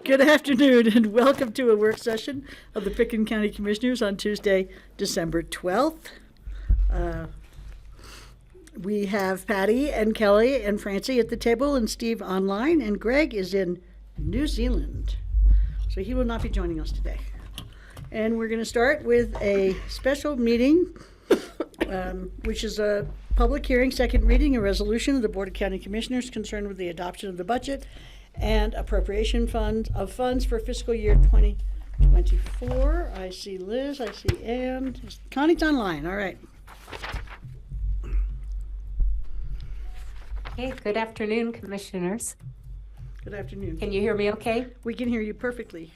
Good afternoon and welcome to a work session of the Pickens County Commissioners on Tuesday, December 12th. We have Patty and Kelly and Francie at the table and Steve online, and Greg is in New Zealand, so he will not be joining us today. And we're going to start with a special meeting, which is a public hearing, second reading, a resolution of the Board of County Commissioners concerned with the adoption of the budget and appropriation of funds for fiscal year 2024. I see Liz, I see Ann. Connie's online, all right. Hey, good afternoon, Commissioners. Good afternoon. Can you hear me okay? We can hear you perfectly.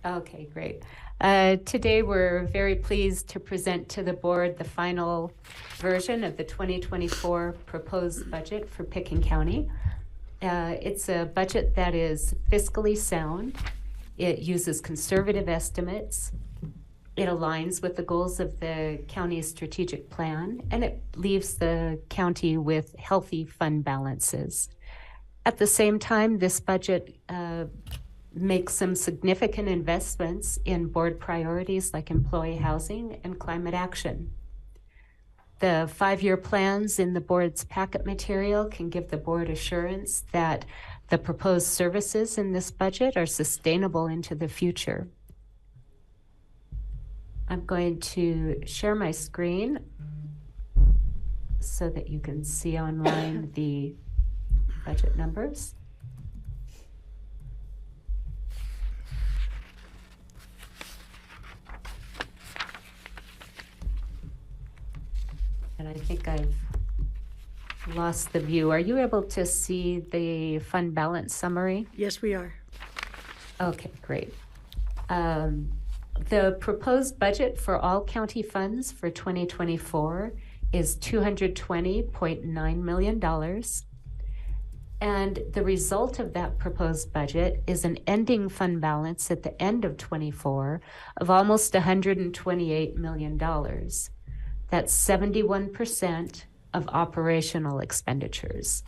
Okay, great. Today we're very pleased to present to the board the final version of the 2024 proposed budget for Pickens County. It's a budget that is fiscally sound. It uses conservative estimates. It aligns with the goals of the county's strategic plan, and it leaves the county with healthy fund balances. At the same time, this budget makes some significant investments in board priorities like employee housing and climate action. The 5-year plans in the board's packet material can give the board assurance that the proposed services in this budget are sustainable into the future. I'm going to share my screen so that you can see online the budget numbers. And I think I've lost the view. Are you able to see the fund balance summary? Yes, we are. Okay, great. The proposed budget for all county funds for 2024 is $220.9 million. And the result of that proposed budget is an ending fund balance at the end of 24 of almost $128 million. That's 71% of operational expenditures.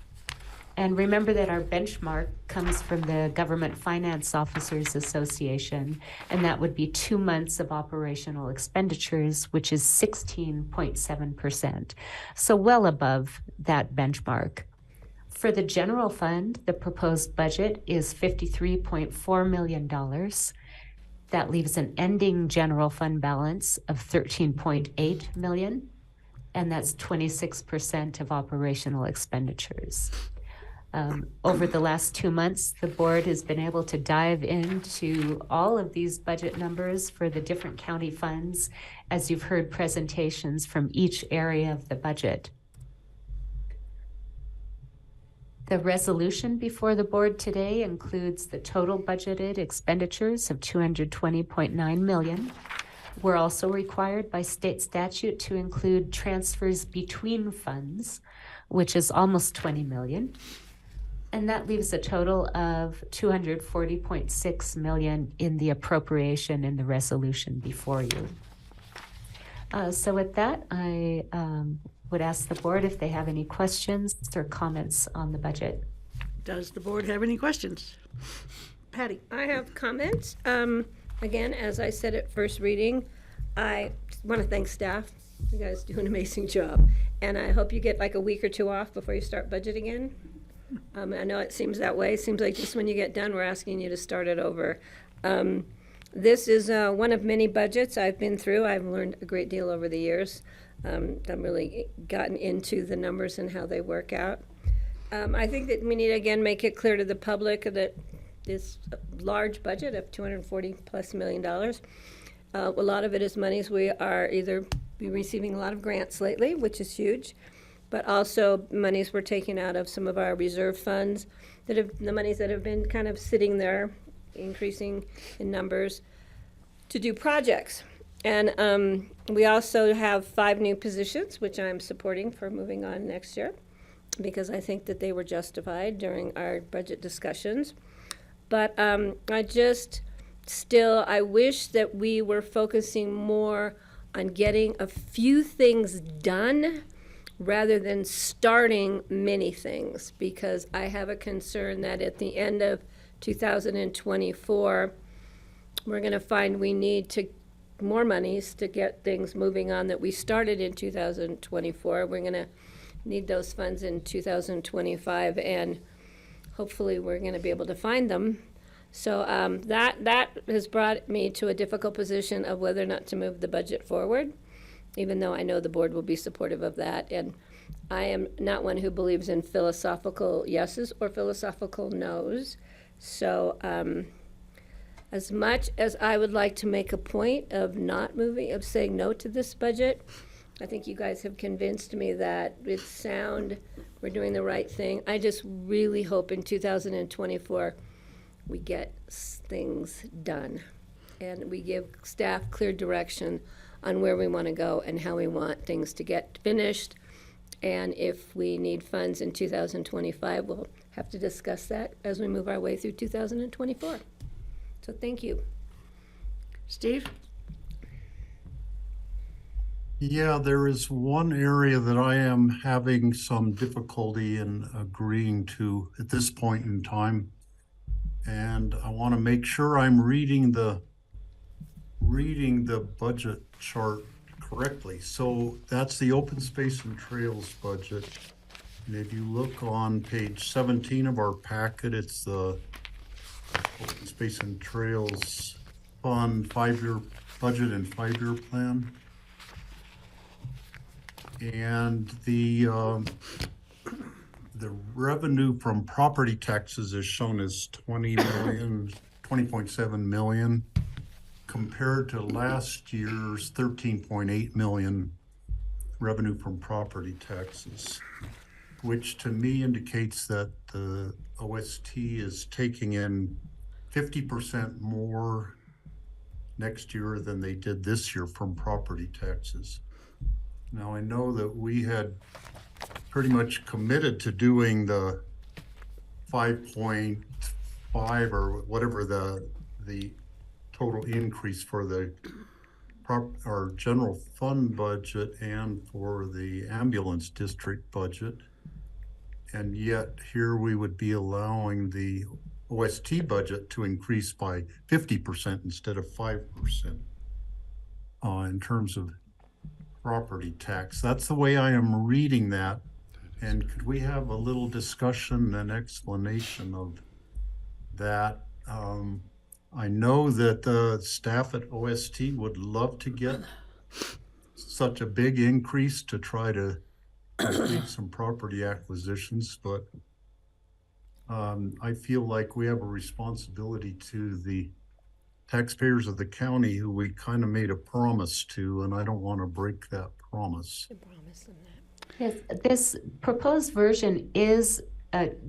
And remember that our benchmark comes from the Government Finance Officers Association, and that would be 2 months of operational expenditures, which is 16.7%. So well above that benchmark. For the general fund, the proposed budget is $53.4 million. That leaves an ending general fund balance of $13.8 million, and that's 26% of operational expenditures. Over the last 2 months, the board has been able to dive into all of these budget numbers for the different county funds, as you've heard presentations from each area of the budget. The resolution before the board today includes the total budgeted expenditures of $220.9 million, We're also required by state statute to include transfers between funds, which is almost 20 million. And that leaves a total of 240.6 million in the appropriation in the resolution before you. So with that, I would ask the board if they have any questions or comments on the budget. Does the board have any questions? Patty? I have comments. Again, as I said at first reading, I want to thank staff. You guys do an amazing job. And I hope you get like a week or two off before you start budget again. I know it seems that way. It seems like just when you get done, we're asking you to start it over. This is one of many budgets I've been through. I've learned a great deal over the years. I've really gotten into the numbers and how they work out. I think that we need to, again, make it clear to the public that this large budget of $240+ million, a lot of it is monies we are either be receiving a lot of grants lately, which is huge, but also monies we're taking out of some of our reserve funds, the monies that have been kind of sitting there, increasing in numbers, to do projects. And we also have 5 new positions, which I'm supporting for moving on next year, because I think that they were justified during our budget discussions. But I wish that we were focusing more on getting a few things done rather than starting many things, because I have a concern that at the end of 2024, we're going to find we need more monies to get things moving on that we started in 2024. We're going to need those funds in 2025, and hopefully we're going to be able to find them. So that has brought me to a difficult position of whether or not to move the budget forward, even though I know the board will be supportive of that. And I am not one who believes in philosophical yeses or philosophical nos. So as much as I would like to make a point of of saying no to this budget, I think you guys have convinced me that it's sound, we're doing the right thing. I just really hope in 2024 we get things done and we give staff clear direction on where we want to go and how we want things to get finished. And if we need funds in 2025, we'll have to discuss that as we move our way through 2024. So thank you. Steve? Yeah, there is one area that I am having some difficulty in agreeing to at this point in time. And I want to make sure I'm reading the budget chart correctly. So that's the open space and trails budget. And if you look on page 17 of our packet, it's the open space and trails fund 5-year budget and 5-year plan. And the revenue from property taxes is shown as 20.7 million compared to last year's 13.8 million revenue from property taxes, which to me indicates that the OST is taking in 50% more next year than they did this year from property taxes. Now, I know that we had pretty much committed to doing the 5.5 or whatever the total increase for our general fund budget and for the ambulance district budget. And yet here we would be allowing the OST budget to increase by 50% instead of 5% in terms of property tax. That's the way I am reading that. And could we have a little discussion and explanation of that? I know that the staff at OST would love to get such a big increase to try to complete some property acquisitions, but I feel like we have a responsibility to the taxpayers of the county who we kind of made a promise to, and I don't want to break that promise. Yes, this proposed version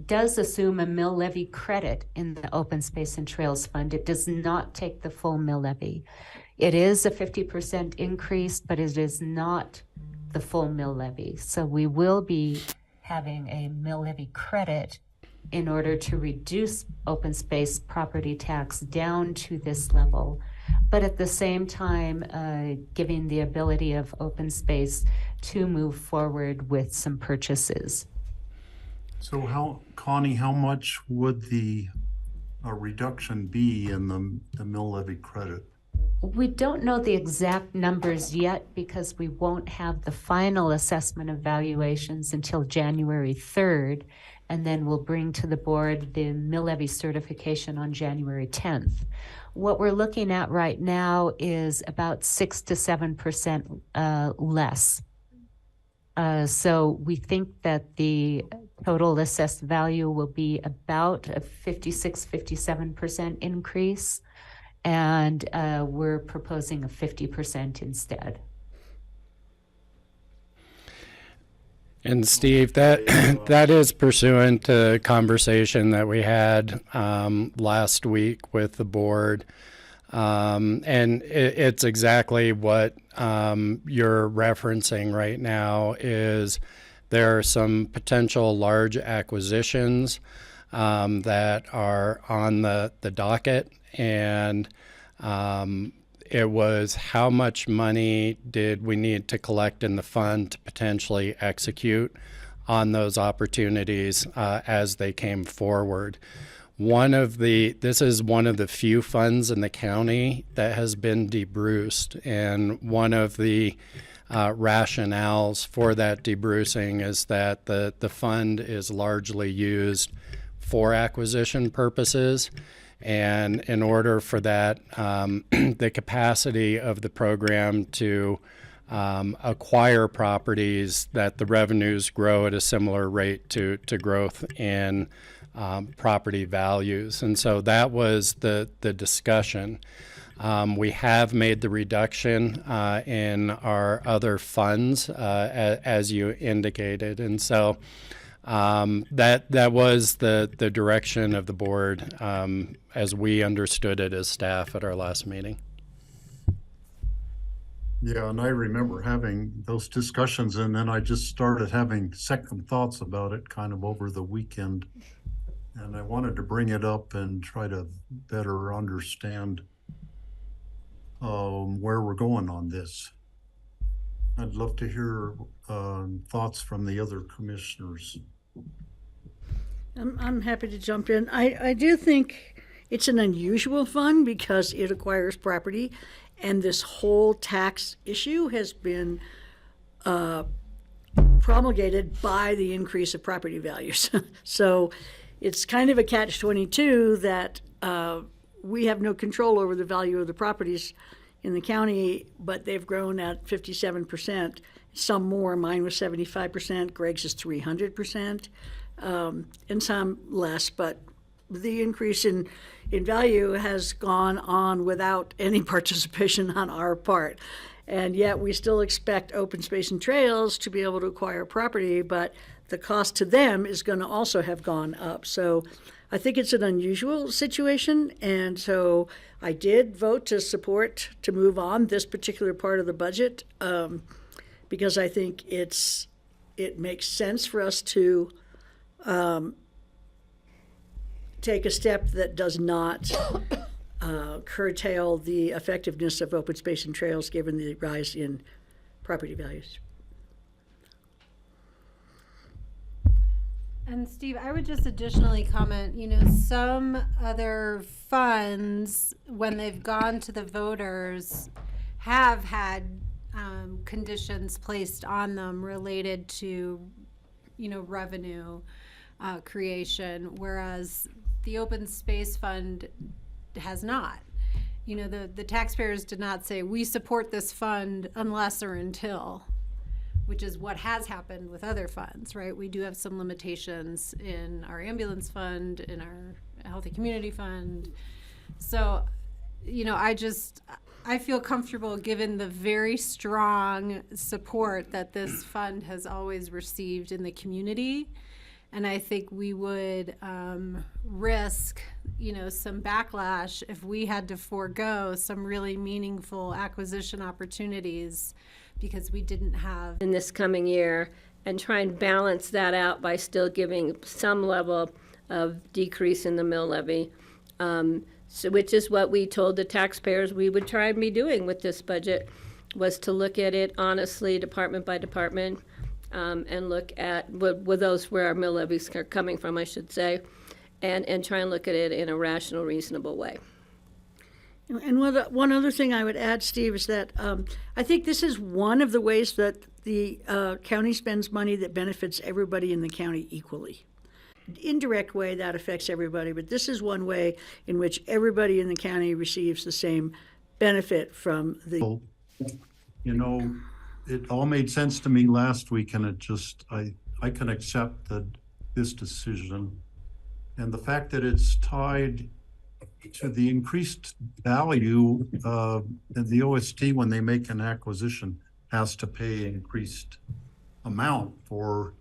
does assume a mill levy credit in the open space and trails fund. It does not take the full mill levy. It is a 50% increase, but it is not the full mill levy. So we will be having a mill levy credit in order to reduce open space property tax down to this level, but at the same time, giving the ability of open space to move forward with some purchases. So Connie, how much would the reduction be in the mill levy credit? We don't know the exact numbers yet because we won't have the final assessment of valuations until January 3rd, and then we'll bring to the board the mill levy certification on January 10th. What we're looking at right now is about 6 to 7% less. So we think that the total assessed value will be about a 57% increase, and we're proposing a 50% instead. And Steve, that is pursuant to a conversation that we had last week with the board. And it's exactly what you're referencing right now is there are some potential large acquisitions that are on the docket, and it was how much money did we need to collect in the fund to potentially execute on those opportunities as they came forward. This is one of the few funds in the county that has been debruced, and one of the rationales for that debrucing is that the fund is largely used for acquisition purposes. And in order for that, the capacity of the program to acquire properties, that the revenues grow at a similar rate to growth in property values. And so that was the discussion. We have made the reduction in our other funds, as you indicated. And so that was the direction of the board as we understood it as staff at our last meeting. Yeah, and I remember having those discussions, and then I just started having second thoughts about it kind of over the weekend. And I wanted to bring it up and try to better understand where we're going on this. I'd love to hear thoughts from the other commissioners. I'm happy to jump in. I do think it's an unusual fund because it acquires property, and this whole tax issue has been promulgated by the increase of property values. So it's kind of a catch-22 that we have no control over the value of the properties in the county, but they've grown at 57%. Some more. Mine was 75%. Greg's is 300%, and some less. But the increase in value has gone on without any participation on our part. And yet we still expect open space and trails to be able to acquire property, but the cost to them is going to also have gone up. So I think it's an unusual situation. And so I did vote to support to move on this particular part of the budget because I think it makes sense for us to take a step that does not curtail the effectiveness of open space and trails given the rise in property values. And Steve, I would just additionally comment, some other funds, when they've gone to the voters, have had conditions placed on them related to, revenue creation, whereas the Open Space Fund has not. The taxpayers did not say, we support this fund unless or until, which is what has happened with other funds, right? We do have some limitations in our ambulance fund, in our healthy community fund. So, I feel comfortable given the very strong support that this fund has always received in the community, And I think we would risk, some backlash if we had to forego some really meaningful acquisition opportunities because we didn't have. In this coming year, and try and balance that out by still giving some level of decrease in the mill levy. Which is what we told the taxpayers we would try and be doing with this budget, was to look at it honestly, department by department, and look at where our mill levies are coming from, I should say, and try and look at it in a rational, reasonable way. And one other thing I would add, Steve, is that I think this is one of the ways that the county spends money that benefits everybody in the county equally. Indirect way that affects everybody, but this is one way in which everybody in the county receives the same benefit from the. It all made sense to me last week, and I can accept this decision. And the fact that it's tied to the increased value of the OST when they make an acquisition has to pay an increased amount for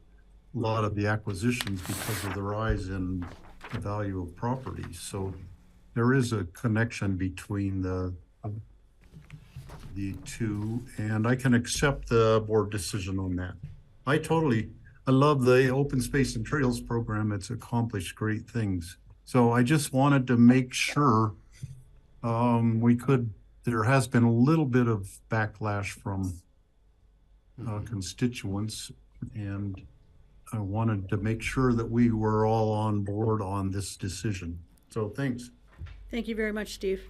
a lot of the acquisitions because of the rise in the value of properties. So there is a connection between the two, and I can accept the board decision on that. I love the open space and trails program. It's accomplished great things. So I just wanted to make sure there has been a little bit of backlash from constituents, and I wanted to make sure that we were all on board on this decision. So thanks. Thank you very much, Steve.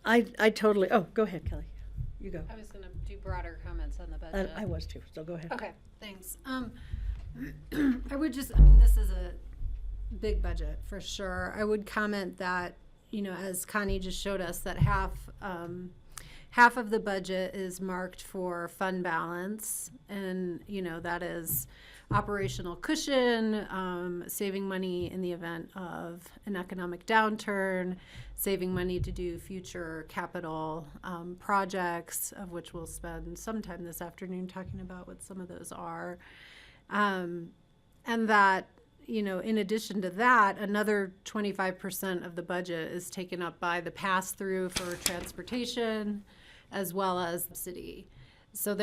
I totally, go ahead, Kelly. You go. I was going to do broader comments on the budget. I was too, so go ahead. Okay, thanks. I would this is a big budget for sure. I would comment that, as Connie just showed us, that half of the budget is marked for fund balance, and that is operational cushion, saving money in the event of an economic downturn, saving money to do future capital projects, of which we'll spend some time this afternoon talking about what some of those are. And that, in addition to that, another 25% of the budget is taken up by the pass-through for transportation as well as subsidy. So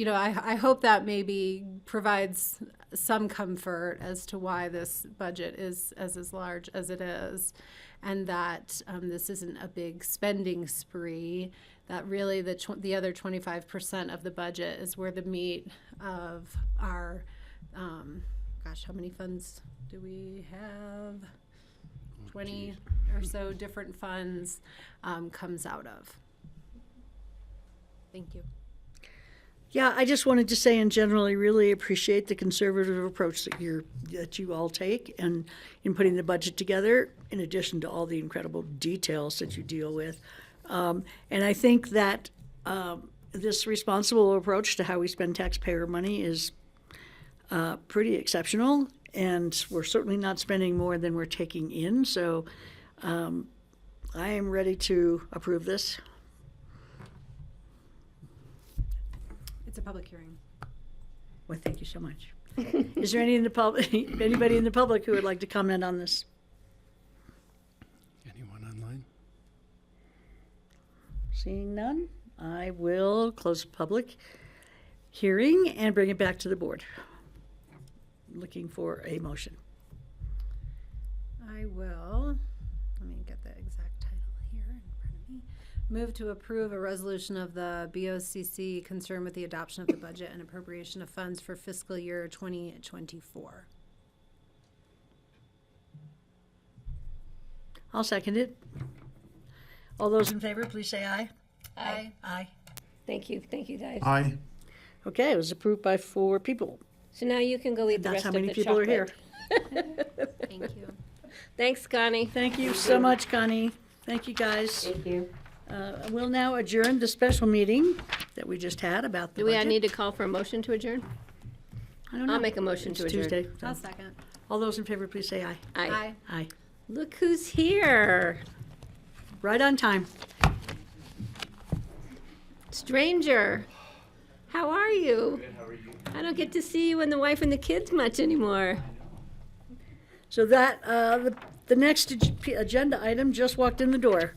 I hope that maybe provides some comfort as to why this budget is as large as it is, and that this isn't a big spending spree, that really the other 25% of the budget is where the meat of our, how many funds do we have? 20 or so different funds comes out of. Thank you. Yeah, I just wanted to say in general, I really appreciate the conservative approach that you all take and in putting the budget together, in addition to all the incredible details that you deal with. And I think that this responsible approach to how we spend taxpayer money is pretty exceptional, and we're certainly not spending more than we're taking in. So I am ready to approve this. It's a public hearing. Well, thank you so much. Is there anybody in the public who would like to comment on this? Anyone online? Seeing none, I will close the public hearing and bring it back to the board. Looking for a motion. I will, let me get the exact title here in front of me. Move to approve a resolution of the BOCC concerned with the adoption of the budget and appropriation of funds for fiscal year 2024. I'll second it. All those in favor, please say aye. Aye. Aye. Thank you, guys. Aye. Okay, it was approved by 4 people. So now you can go eat the That's rest how of many the people are chocolate. here. Thank you. Thanks, Connie. Thank you so much, Connie. Thank you, guys. Thank you. We'll now adjourn the special meeting that we just had about the Do we budget. need to call for a motion to adjourn? I don't know. I'll make a motion It's to adjourn. Tuesday. so- I'll second. All those in favor, please say aye. Aye. Aye. Look who's here. Right on time. Stranger. How are you? Good, how are you? I don't get to see you and the wife and the kids much anymore. So that, the next agenda item just walked in the door.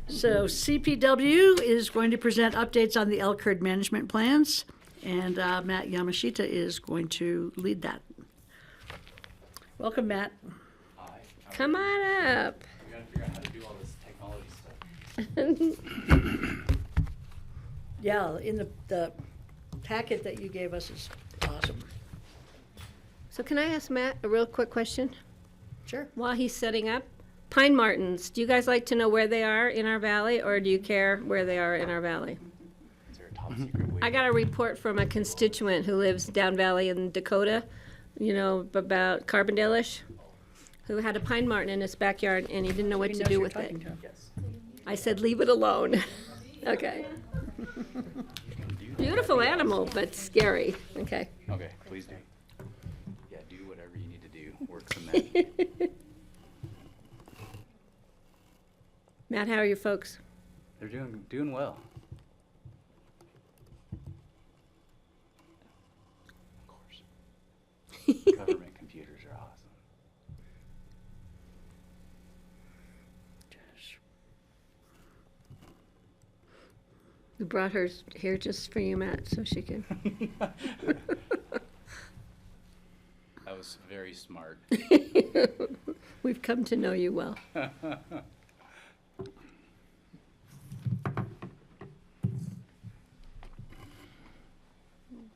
So CPW is going to present updates on the elk herd management plans, and Matt Yamashita is going to lead that. Welcome, Matt. Hi. Come on up. We gotta figure out how to do all this technology stuff. Yeah, in the packet that you gave us is awesome. So can I ask Matt a real quick question? Sure. While he's setting up, pine martens, do you guys like to know where they are in our valley, or do you care where they are in our valley? Is there a top secret way? I got a report from a constituent who lives down valley in Dakota, you know, about Carbondale-ish, who had a pine marten in his backyard and he didn't know what to do with it. Yes. I said, leave it alone. Okay. Beautiful animal, but scary. Okay. Okay, please do. Yeah, do whatever you need to do. Work some magic. Matt, how are your folks? They're doing well. Of course. Government computers are awesome. We brought her here just for you, Matt, so she can. That was very smart. We've come to know you well.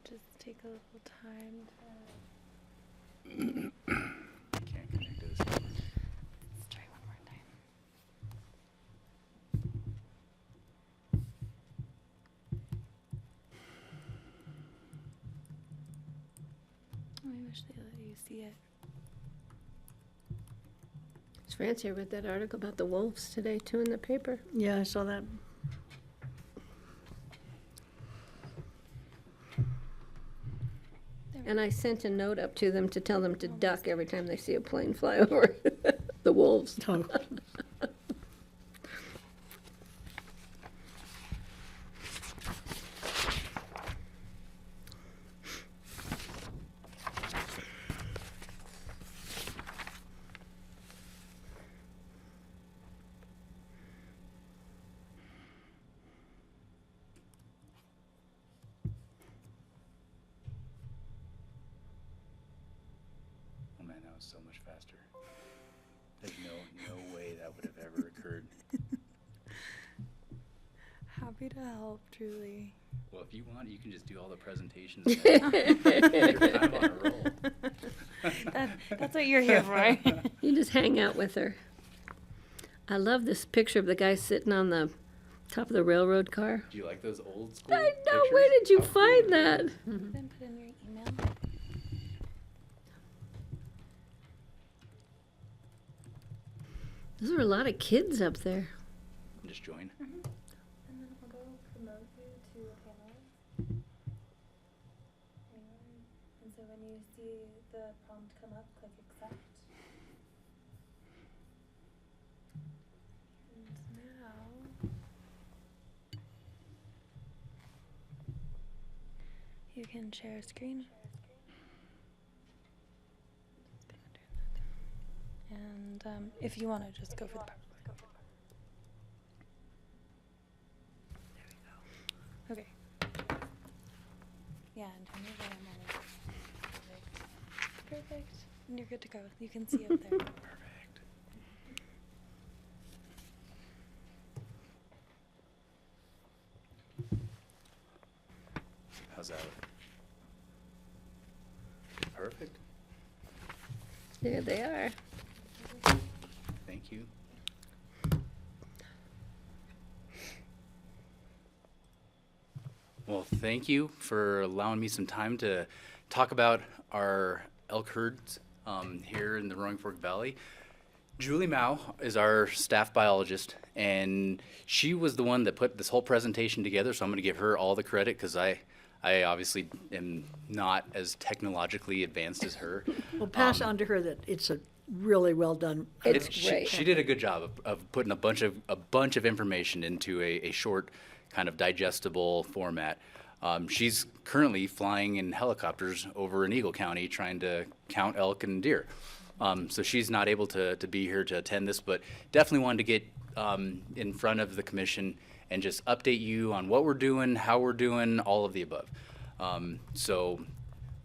Just take a little time Can't connect to this. Let's try one more time. Oh, I wish they let you see it. Francie, I read that article about the wolves today, too, in the paper. Yeah, I saw that. And I sent a note up to them to tell them to duck every time they see a plane fly over the wolves. Oh. Oh man, that was so much faster. There's no way that would have ever occurred. Happy to help, truly. Well, if you want, you can just do all the presentations. You're kind of on a roll. That's what you're here for. You just hang out with her. I love this picture of the guy sitting on the top of the railroad car. Do you like those old school I know, pictures? where did you find that? Then put in your email. There's a lot of kids up there. Just join. And then I'll go promote you to a panelist. And so when you see the prompt come up, click accept. And now you can share a screen. And if you want to just go for the PowerPoint. There we go. Okay. Yeah, and turn your RAM on. Perfect. Perfect. And you're good to go. You can see up there. Perfect. How's that? Perfect. There they are. Thank you. Well, thank you for allowing me some time to talk about our elk herds here in the Roaring Fork Valley. Julie Mao is our staff biologist, and she was the one that put this whole presentation together, so I'm going to give her all the credit because I obviously am not as technologically advanced as her. Well, pass on to her that it's a really well done. It's great. She did a good job of putting a bunch of information into a short, kind of digestible format. She's currently flying in helicopters over in Eagle County trying to count elk and deer. So she's not able to be here to attend this, but definitely wanted to get in front of the commission and just update you on what we're doing, how we're doing, all of the above. So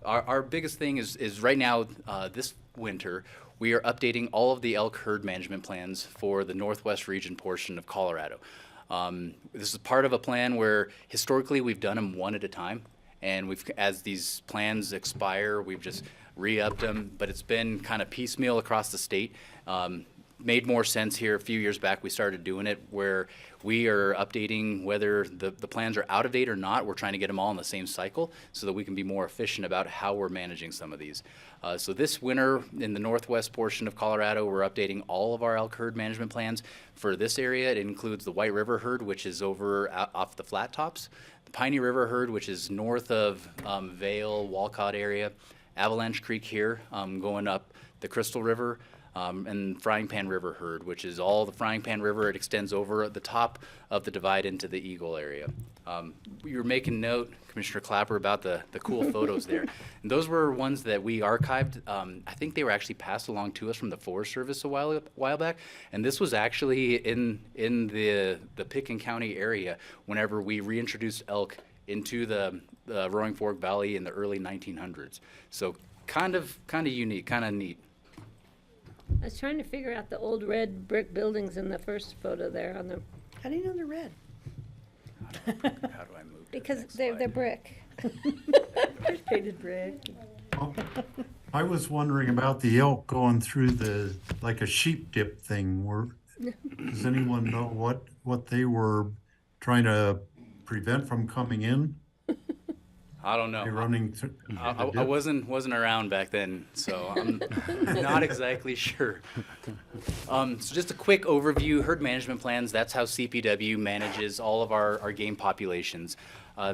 our biggest thing is right now, this winter, we are updating all of the elk herd management plans for the Northwest region portion of Colorado. This is part of a plan where historically we've done them one at a time, and as these plans expire, we've just re-upped them, but it's been kind of piecemeal across the state. Made more sense here a few years back. We started doing it where we are updating whether the plans are out of date or not. We're trying to get them all in the same cycle so that we can be more efficient about how we're managing some of these. So this winter in the northwest portion of Colorado, we're updating all of our elk herd management plans. For this area, it includes the White River herd, which is over off the flat tops, the Piney River herd, which is north of Vail, Walcott area, Avalanche Creek here, going up the Crystal River, and Frying Pan River herd, which is all the Frying Pan River. It extends over the top of the divide into the Eagle area. You were making note, Commissioner Clapper, about the cool photos there. And those were ones that we archived. I think they were actually passed along to us from the Forest Service a while back. And this was actually in the Pickens County area whenever we reintroduced elk into the Roaring Fork Valley in the early 1900s. So kind of unique, kind of neat. I was trying to figure out the old red brick buildings in the first photo there on the, How do you know they're red? How do I move? to the because next they're slide? brick. There's painted brick. I was wondering about the elk going through like a sheep dip thing. Does anyone know what they were trying to prevent from coming in? I don't They know. running through I the dip? wasn't around back then, so I'm not exactly sure. So just a quick overview, herd management plans, that's how CPW manages all of our game populations.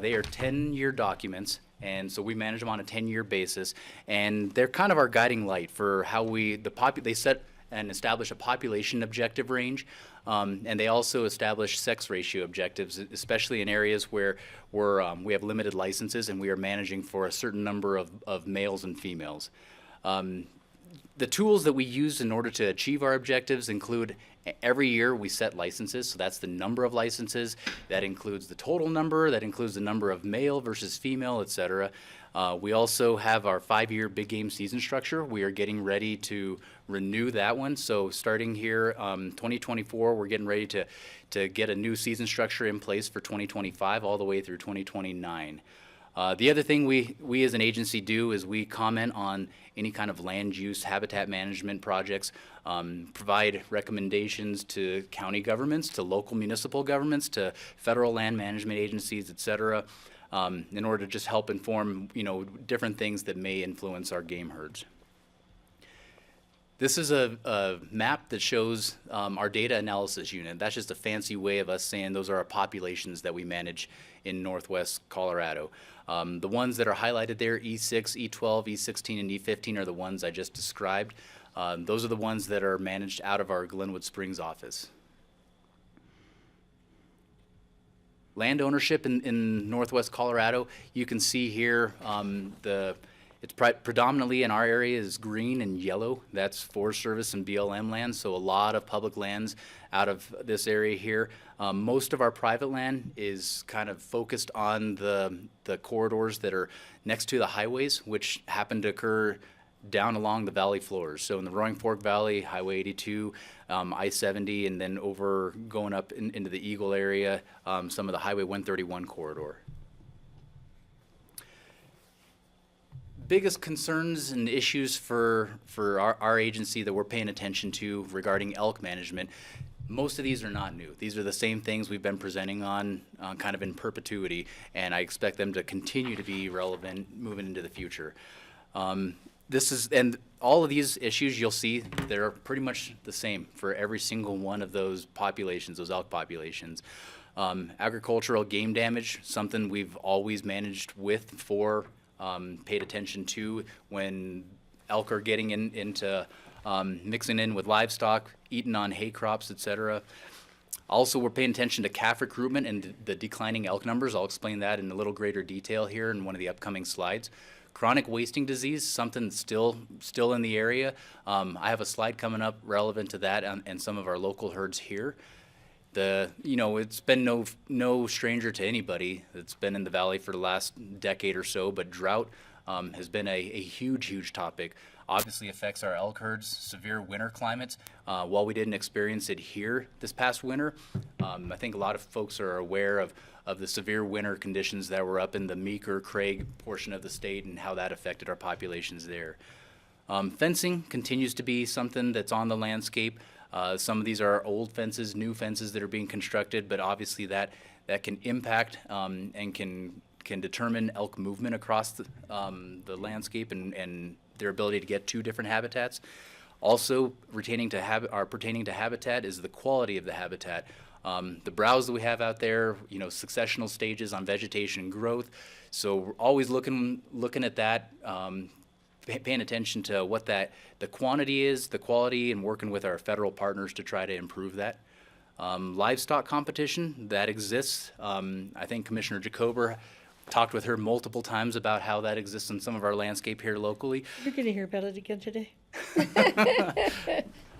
They are 10-year documents, and so we manage them on a 10-year basis, and they're kind of our guiding light for how they set and establish a population objective range, and they also establish sex ratio objectives, especially in areas where we have limited licenses and we are managing for a certain number of males and females. The tools that we use in order to achieve our objectives include every year we set licenses, so that's the number of licenses. That includes the total number, that includes the number of male versus female, et cetera. We also have our 5-year big game season structure. We are getting ready to renew that one. So starting here 2024, we're getting ready to get a new season structure in place for 2025 all the way through 2029. The other thing we as an agency do is we comment on any kind of land use habitat management projects, provide recommendations to county governments, to local municipal governments, to federal land management agencies, et cetera, in order to just help inform different things that may influence our game herds. This is a map that shows our data analysis unit. That's just a fancy way of us saying those are our populations that we manage in northwest Colorado. The ones that are highlighted there, E6, E12, E16, and E15 are the ones I just described. Those are the ones that are managed out of our Glenwood Springs office. Land ownership in northwest Colorado, you can see here it's predominantly in our area is green and yellow. That's Forest Service and BLM land, so a lot of public lands out of this area here. Most of our private land is kind of focused on the corridors that are next to the highways, which happen to occur down along the valley floors. So in the Roaring Fork Valley, Highway 82, I-70, and then over going up into the Eagle area, some of the Highway 131 corridor. Biggest concerns and issues for our agency that we're paying attention to regarding elk management, most of these are not new. These are the same things we've been presenting on kind of in perpetuity, and I expect them to continue to be relevant moving into the future. And all of these issues you'll see, they're pretty much the same for every single one of those populations, those elk populations. Agricultural game damage, something we've always managed with paid attention to when elk are getting into mixing in with livestock, eating on hay crops, et cetera. Also, we're paying attention to calf recruitment and the declining elk numbers. I'll explain that in a little greater detail here in one of the upcoming slides. Chronic wasting disease, something that's still in the area. I have a slide coming up relevant to that and some of our local herds here. It's been no stranger to anybody that's been in the valley for the last decade or so, but drought has been a huge topic. Obviously affects our elk herds, severe winter climates. While we didn't experience it here this past winter, I think a lot of folks are aware of the severe winter conditions that were up in the Meeker, Craig portion of the state and how that affected our populations there. Fencing continues to be something that's on the landscape. Some of these are old fences, new fences that are being constructed, but obviously that can impact and can determine elk movement across the landscape and their ability to get to different habitats. Also, pertaining to habitat is the quality of the habitat. The browse that we have out there, successional stages on vegetation and growth. So we're always looking at that, paying attention to what the quantity is, the quality, and working with our federal partners to try to improve that. Livestock competition, that exists. I think Commissioner Jacober talked with her multiple times about how that exists in some of our landscape here locally. You're going to hear about it again today.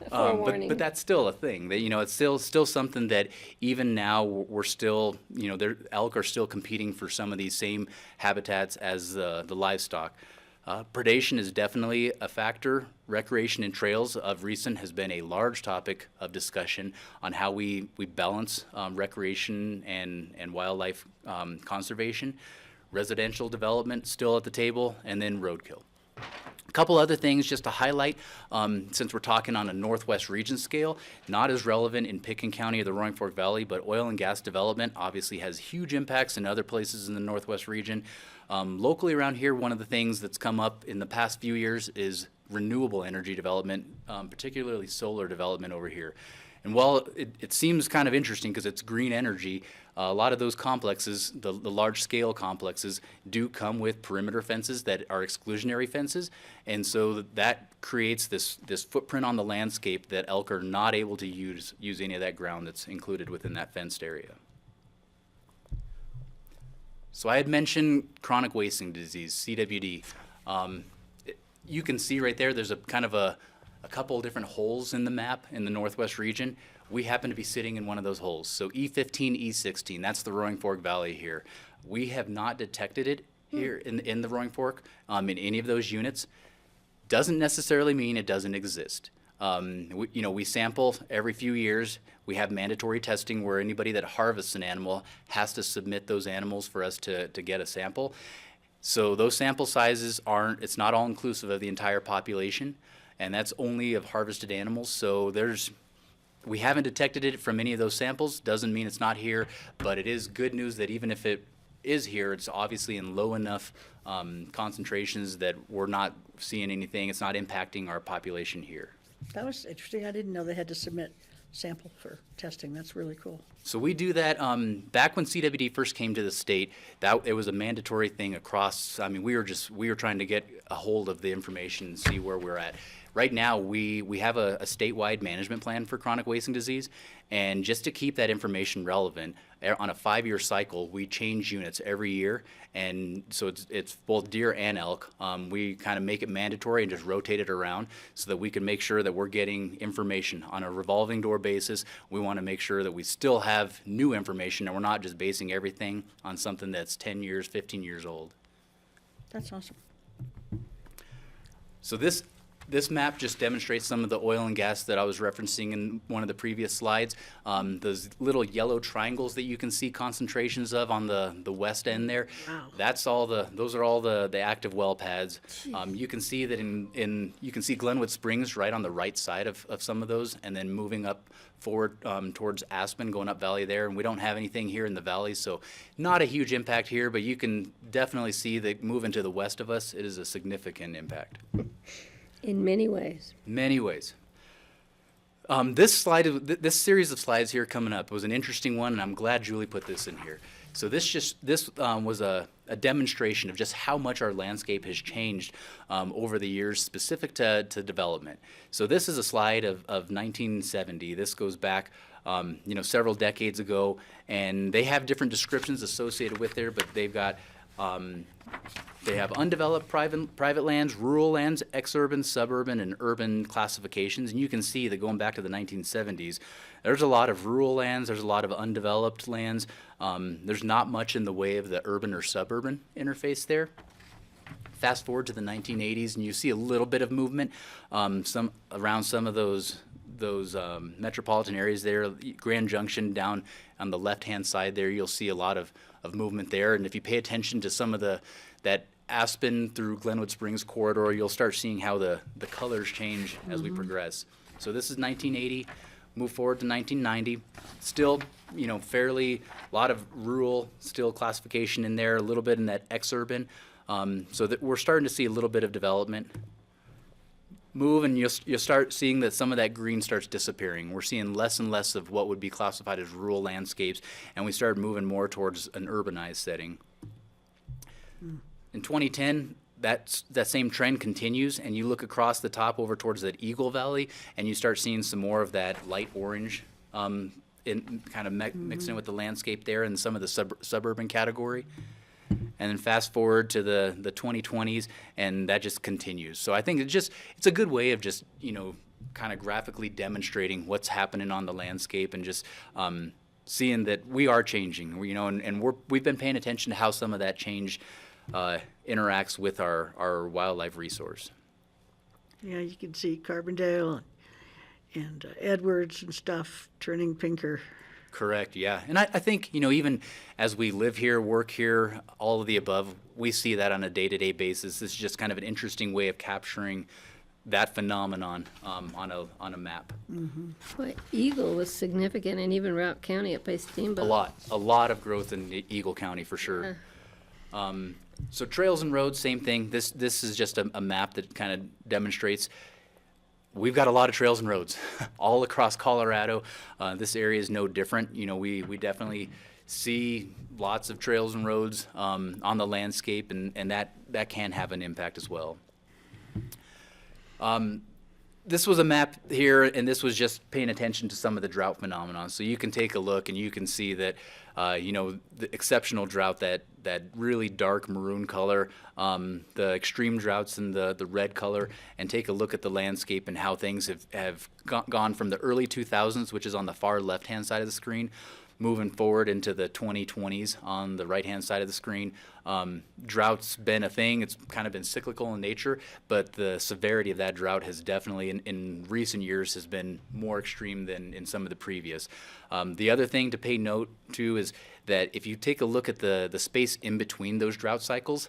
But that's still a thing. That it's still something that even now we're still elk are still competing for some of these same habitats as the livestock. Predation is definitely a factor. Recreation and trails of recent has been a large topic of discussion on how we balance recreation and wildlife conservation. Residential development still at the table, and then roadkill. A couple other things just to highlight, since we're talking on a Northwest region scale, not as relevant in Pickens County or the Roaring Fork Valley, but oil and gas development obviously has huge impacts in other places in the Northwest region. Locally around here, one of the things that's come up in the past few years is renewable energy development, particularly solar development over here. And while it seems kind of interesting because it's green energy, a lot of those complexes, the large-scale complexes, do come with perimeter fences that are exclusionary fences, and so that creates this footprint on the landscape that elk are not able to use any of that ground that's included within that fenced area. So I had mentioned chronic wasting disease, CWD. You can see right there, there's a kind of a couple of different holes in the map in the Northwest region. We happen to be sitting in one of those holes. So E15, E16, that's the Roaring Fork Valley here. We have not detected it here in the Roaring Fork in any of those units. Doesn't necessarily mean it doesn't exist. We sample every few years. We have mandatory testing where anybody that harvests an animal has to submit those animals for us to get a sample. So those sample sizes it's not all inclusive of the entire population, and that's only of harvested animals. So we haven't detected it from any of those samples. Doesn't mean it's not here, but it is good news that even if it is here, it's obviously in low enough concentrations that we're not seeing anything. It's not impacting our population here. That was interesting. I didn't know they had to submit sample for testing. That's really cool. So we do that. Back when CWD first came to the state, it was a mandatory thing across. I mean, we were trying to get a hold of the information and see where we're at. Right now, we have a statewide management plan for chronic wasting disease, and just to keep that information relevant, on a 5-year cycle, we change units every year, and so it's both deer and elk. We kind of make it mandatory and just rotate it around so that we can make sure that we're getting information on a revolving door basis. We want to make sure that we still have new information and we're not just basing everything on something that's 10 years, 15 years old. That's awesome. So this map just demonstrates some of the oil and gas that I was referencing in one of the previous slides. Those little yellow triangles that you can see concentrations of on the west end there. Wow. Those are all the active well pads. You can see that you can see Glenwood Springs right on the right side of some of those, and then moving up forward towards Aspen, going up valley there. And we don't have anything here in the valley, so not a huge impact here, but you can definitely see that moving to the west of us, it is a significant impact. In many ways. Many ways. This series of slides here coming up was an interesting one, and I'm glad Julie put this in here. So this was a a demonstration of just how much our landscape has changed over the years specific to development. So this is a slide of 1970. This goes back several decades ago, and they have different descriptions associated with there, but they've got they have undeveloped private lands, rural lands, exurban, suburban, and urban classifications. And you can see that going back to the 1970s, there's a lot of rural lands, there's a lot of undeveloped lands. There's not much in the way of the urban or suburban interface there. Fast forward to the 1980s, and you see a little bit of movement around some of those metropolitan areas there. Grand Junction down on the left-hand side there, you'll see a lot of movement there. And if you pay attention to some of that Aspen through Glenwood Springs corridor, you'll start seeing how the colors change as we progress. So this is 1980, move forward to 1990. Still, fairly a lot of rural still classification in there, a little bit in that exurban. So that we're starting to see a little bit of development move, and you'll start seeing that some of that green starts disappearing. We're seeing less and less of what would be classified as rural landscapes, and we started moving more towards an urbanized setting. In 2010, that same trend continues, and you look across the top over towards that Eagle Valley, and you start seeing some more of that light orange mixed in with the landscape there and some of the suburban category. And then fast forward to the 2020s, and that just continues. So I think it's a good way of just, kind of graphically demonstrating what's happening on the landscape and just seeing that we are changing, and we've been paying attention to how some of that change interacts with our wildlife resource. Yeah, you can see Carbondale and Edwards and stuff turning pinker. Correct, yeah. And I think, even as we live here, work here, all of the above, we see that on a day-to-day basis. This is just kind of an interesting way of capturing that phenomenon on a map. Boy, Eagle was significant, and even Route County up by Steamboat. A lot of growth in Eagle County for sure. So trails and roads, same thing. This is just a map that kind of demonstrates we've got a lot of trails and roads all across Colorado. This area is no different. We definitely see lots of trails and roads on the landscape, and that can have an impact as well. This was a map here, and this was just paying attention to some of the drought phenomenon. So you can take a look, and you can see that, the exceptional drought, that really dark maroon color, the extreme droughts in the red color, and take a look at the landscape and how things have gone from the early 2000s, which is on the far left-hand side of the screen, moving forward into the 2020s on the right-hand side of the screen. Drought's been a thing. It's kind of been cyclical in nature, but the severity of that drought has definitely, in recent years, has been more extreme than in some of the previous. The other thing to pay note to is that if you take a look at the space in between those drought cycles,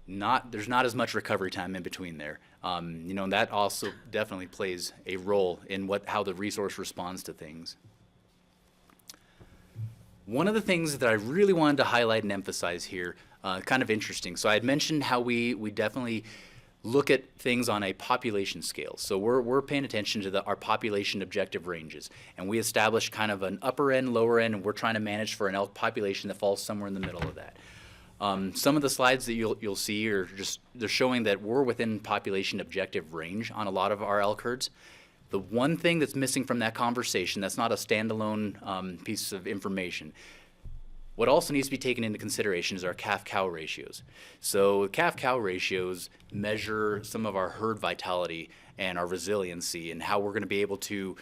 there's not as much recovery time in between there. And that also definitely plays a role in how the resource responds to things. One of the things that I really wanted to highlight and emphasize here, kind of interesting. So I had mentioned how we definitely look at things on a population scale. So we're paying attention to our population objective ranges, and we establish kind of an upper end, lower end, and we're trying to manage for an elk population that falls somewhere in the middle of that. Some of the slides that you'll see they're showing that we're within population objective range on a lot of our elk herds. The one thing that's missing from that conversation, that's not a standalone piece of information, what also needs to be taken into consideration is our calf-cow ratios. So calf-cow ratios measure some of our herd vitality and our resiliency and how we're going to be able to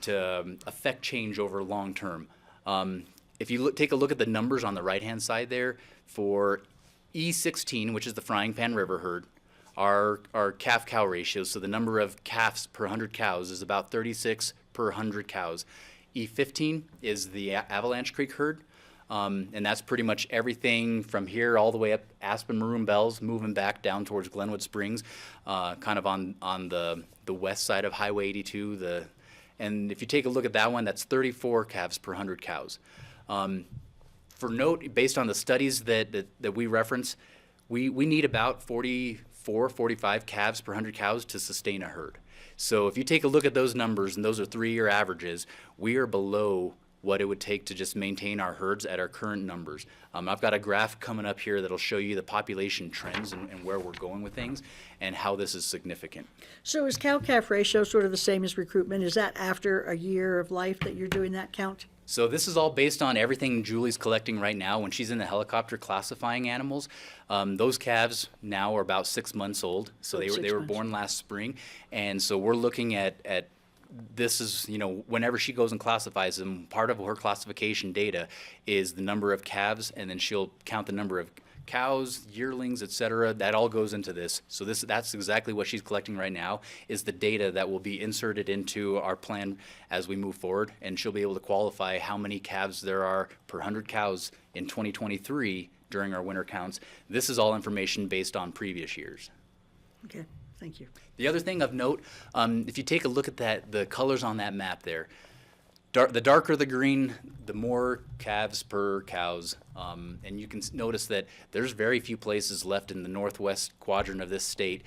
affect change over long term. If you take a look at the numbers on the right-hand side there, for E16, which is the Frying Pan River herd, our calf-cow ratios, so the number of calves per 100 cows is about 36 per 100 cows. E15 is the Avalanche Creek herd, and that's pretty much everything from here all the way up Aspen Maroon Bells, moving back down towards Glenwood Springs, kind of on the west side of Highway 82. And if you take a look at that one, that's 34 calves per 100 cows. For note, based on the studies that we reference, we need about 45 calves per 100 cows to sustain a herd. So if you take a look at those numbers, and those are 3-year averages, we are below what it would take to just maintain our herds at our current numbers. I've got a graph coming up here that'll show you the population trends and where we're going with things and how this is significant. So is cow-calf ratio sort of the same as recruitment? Is that after a year of life that you're doing that count? So this is all based on everything Julie's collecting right now. When she's in the helicopter classifying animals, those calves now are about 6 months old. So they 6 were months. born last spring, and so we're looking at this is, you know, whenever she goes and classifies them, part of her classification data is the number of calves, and then she'll count the number of cows, yearlings, etc. That all goes into this. So that's exactly what she's collecting right now, is the data that will be inserted into our plan as we move forward, and she'll be able to qualify how many calves there are per 100 cows in 2023 during our winter counts. This is all information based on previous years. Okay, thank you. The other thing of note, if you take a look at the colors on that map there, the darker the green, the more calves per cows. And you can notice that there's very few places left in the northwest quadrant of this state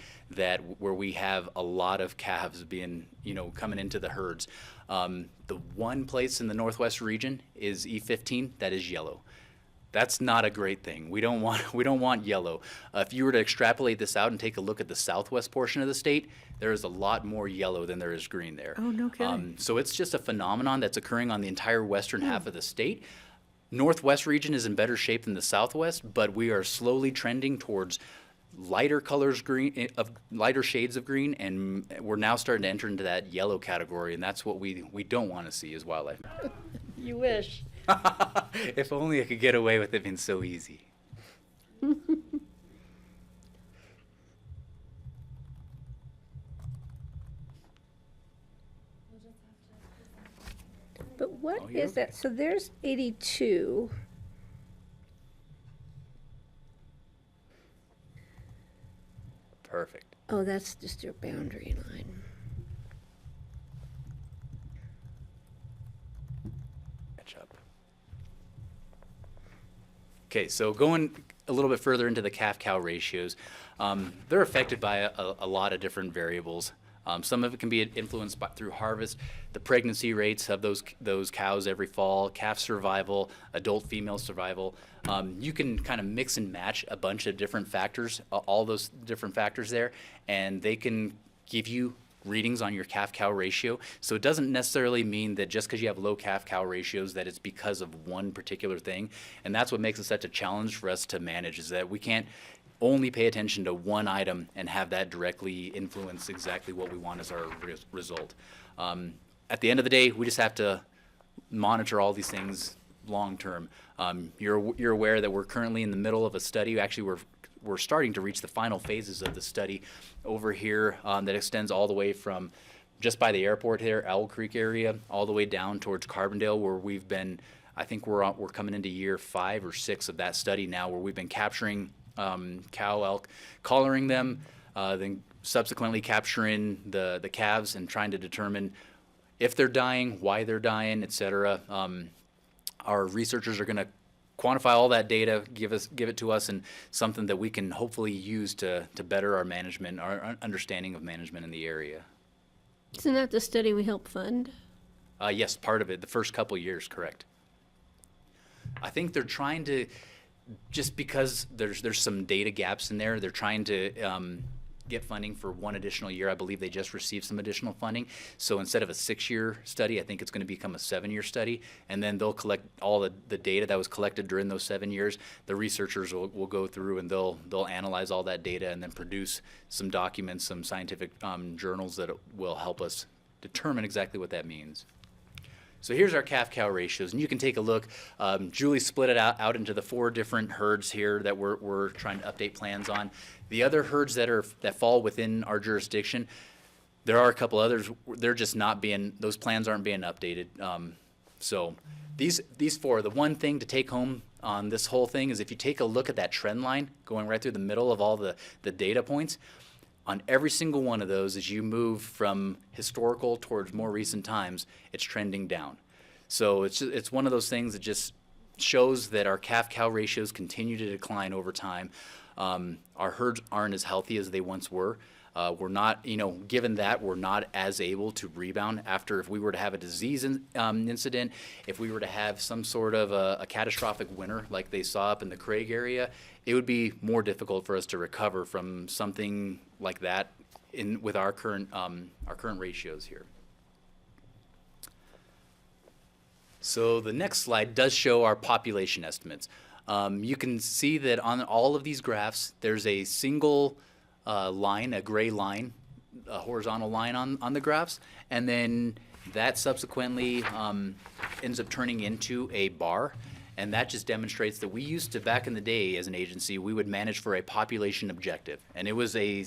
where we have a lot of calves being, you know, coming into the herds. The one place in the northwest region is E15 that is yellow. That's not a great thing. We don't want yellow. If you were to extrapolate this out and take a look at the southwest portion of the state, there is a lot more yellow than there is green there. Oh, no kidding. So it's just a phenomenon that's occurring on the entire western half of the state. Northwest region is in better shape than the southwest, but we are slowly trending towards lighter colors green, of lighter shades of green, and we're now starting to enter into that yellow category, and that's what we don't want to see as wildlife. You wish. If only I could get away with it being so easy. But what Oh, you're is that? So there's 82. Perfect. Oh, that's just your boundary line. Catch up. Okay, so going a little bit further into the calf-cow ratios, they're affected by a lot of different variables. Some of it can be influenced through harvest, the pregnancy rates of those cows every fall, calf survival, adult female survival. You can kind of mix and match a bunch of different factors, all those different factors there, and they can give you readings on your calf-cow ratio. So it doesn't necessarily mean that just because you have low calf-cow ratios that it's because of one particular thing. And that's what makes it such a challenge for us to manage, is that we can't only pay attention to one item and have that directly influence exactly what we want as our result. At the end of the day, we just have to monitor all these things long term. You're aware that we're currently in the middle of a study. Actually, we're starting to reach the final phases of the study over here that extends all the way from just by the airport here, Owl Creek area, all the way down towards Carbondale, where we've been, I think we're coming into year 5 or 6 of that study now, where we've been capturing cow elk, collaring them, then subsequently capturing the calves and trying to determine if they're dying, why they're dying, etc. Our researchers are going to quantify all that data, give it to us, and something that we can hopefully use to better our management, our understanding of management in the area. Isn't that the study we help fund? Yes, part of it, the first couple years, correct. I think they're trying to, just because there's some data gaps in there, they're trying to get funding for one additional year. I believe they just received some additional funding. So instead of a 6-year study, I think it's going to become a 7-year study. And then they'll collect all the data that was collected during those 7 years. The researchers will go through and they'll analyze all that data and then produce some documents, some scientific journals that will help us determine exactly what that means. So here's our calf-cow ratios, and you can take a look. Julie split it out into the 4 different herds here that we're trying to update plans on. The other herds that fall within our jurisdiction, there are a couple others. They're just not being, those plans aren't being updated. So these 4, the one thing to take home on this whole thing is if you take a look at that trend line going right through the middle of all the data points, on every single one of those, as you move from historical towards more recent times, it's trending down. So it's one of those things that just shows that our calf-cow ratios continue to decline over time. Our herds aren't as healthy as they once were. We're not, given that, we're not as able to rebound after if we were to have a disease incident, if we were to have some sort of a catastrophic winter like they saw up in the Craig area, it would be more difficult for us to recover from something like that with our current ratios here. So the next slide does show our population estimates. You can see that on all of these graphs, there's a single line, a gray line, a horizontal line on the graphs, and then that subsequently ends up turning into a bar, and that just demonstrates that we used to, back in the day as an agency, we would manage for a population objective, and it was a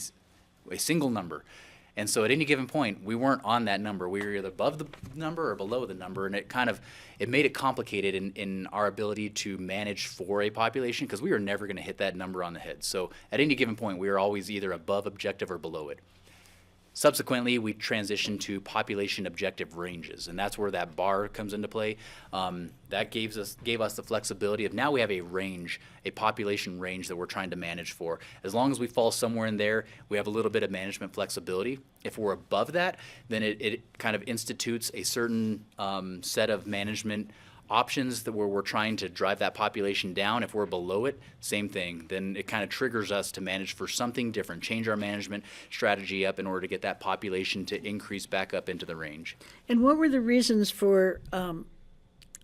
single number. And so at any given point, we weren't on that number. We were either above the number or below the number, and it made it complicated in our ability to manage for a population because we were never going to hit that number on the head. So at any given point, we were always either above objective or below it. Subsequently, we transitioned to population objective ranges, and that's where that bar comes into play. That gave us the flexibility of now we have a range, a population range that we're trying to manage for. As long as we fall somewhere in there, we have a little bit of management flexibility. If we're above that, then it kind of institutes a certain set of management options where we're trying to drive that population down. If we're below it, same thing. Then it kind of triggers us to manage for something different, change our management strategy up in order to get that population to increase back up into the range. And what were the reasons for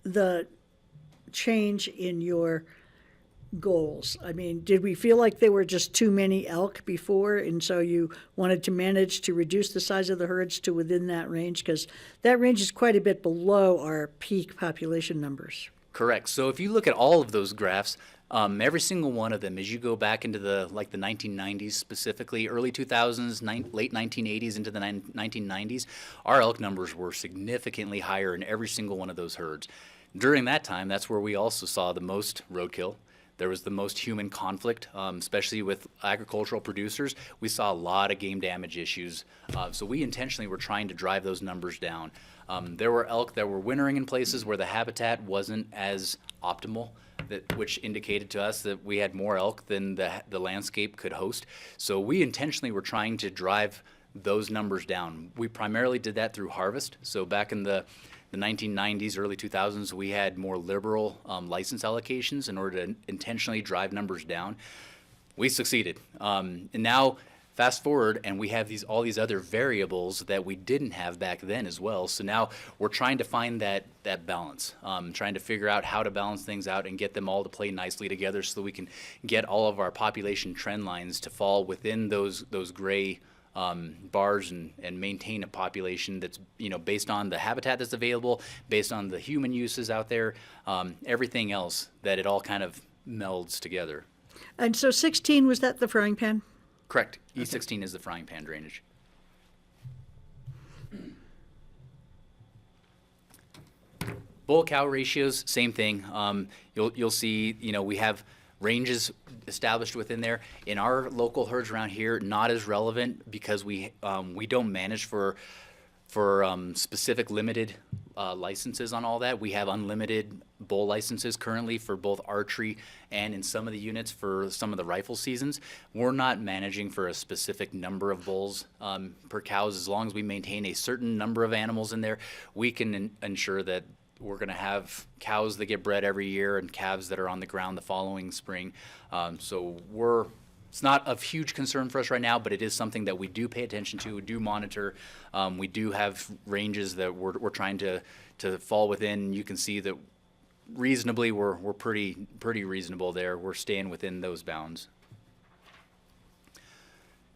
the change in your goals? I mean, did we feel like there were just too many elk before, and so you wanted to manage to reduce the size of the herds to within that range? Because that range is quite a bit below our peak population numbers. Correct. So if you look at all of those graphs, every single one of them, as you go back into the 1990s specifically, early 2000s, late 1980s into the 1990s, our elk numbers were significantly higher in every single one of those herds. During that time, that's where we also saw the most roadkill. There was the most human conflict, especially with agricultural producers. We saw a lot of game damage issues. So we intentionally were trying to drive those numbers down. There were elk that were wintering in places where the habitat wasn't as optimal, which indicated to us that we had more elk than the landscape could host. So we intentionally were trying to drive those numbers down. We primarily did that through harvest. So back in the 1990s, early 2000s, we had more liberal license allocations in order to intentionally drive numbers down. We succeeded. And now, fast forward, and we have all these other variables that we didn't have back then as well. So now we're trying to find that balance, trying to figure out how to balance things out and get them all to play nicely together so that we can get all of our population trend lines to fall within those gray bars and maintain a population that's based on the habitat that's available, based on the human uses out there, everything else, that it all kind of melds together. And so 16, was that the frying pan? Correct. E16 is the frying pan drainage. Bull-cow ratios, same thing. You'll see, we have ranges established within there. In our local herds around here, not as relevant because we don't manage for specific limited licenses on all that. We have unlimited bull licenses currently for both archery and in some of the units for some of the rifle seasons. We're not managing for a specific number of bulls per cows. As long as we maintain a certain number of animals in there, we can ensure that we're going to have cows that get bred every year and calves that are on the ground the following spring. So it's not of huge concern for us right now, but it is something that we do pay attention to, we do monitor. We do have ranges that we're trying to fall within. You can see that reasonably we're pretty reasonable there. We're staying within those bounds.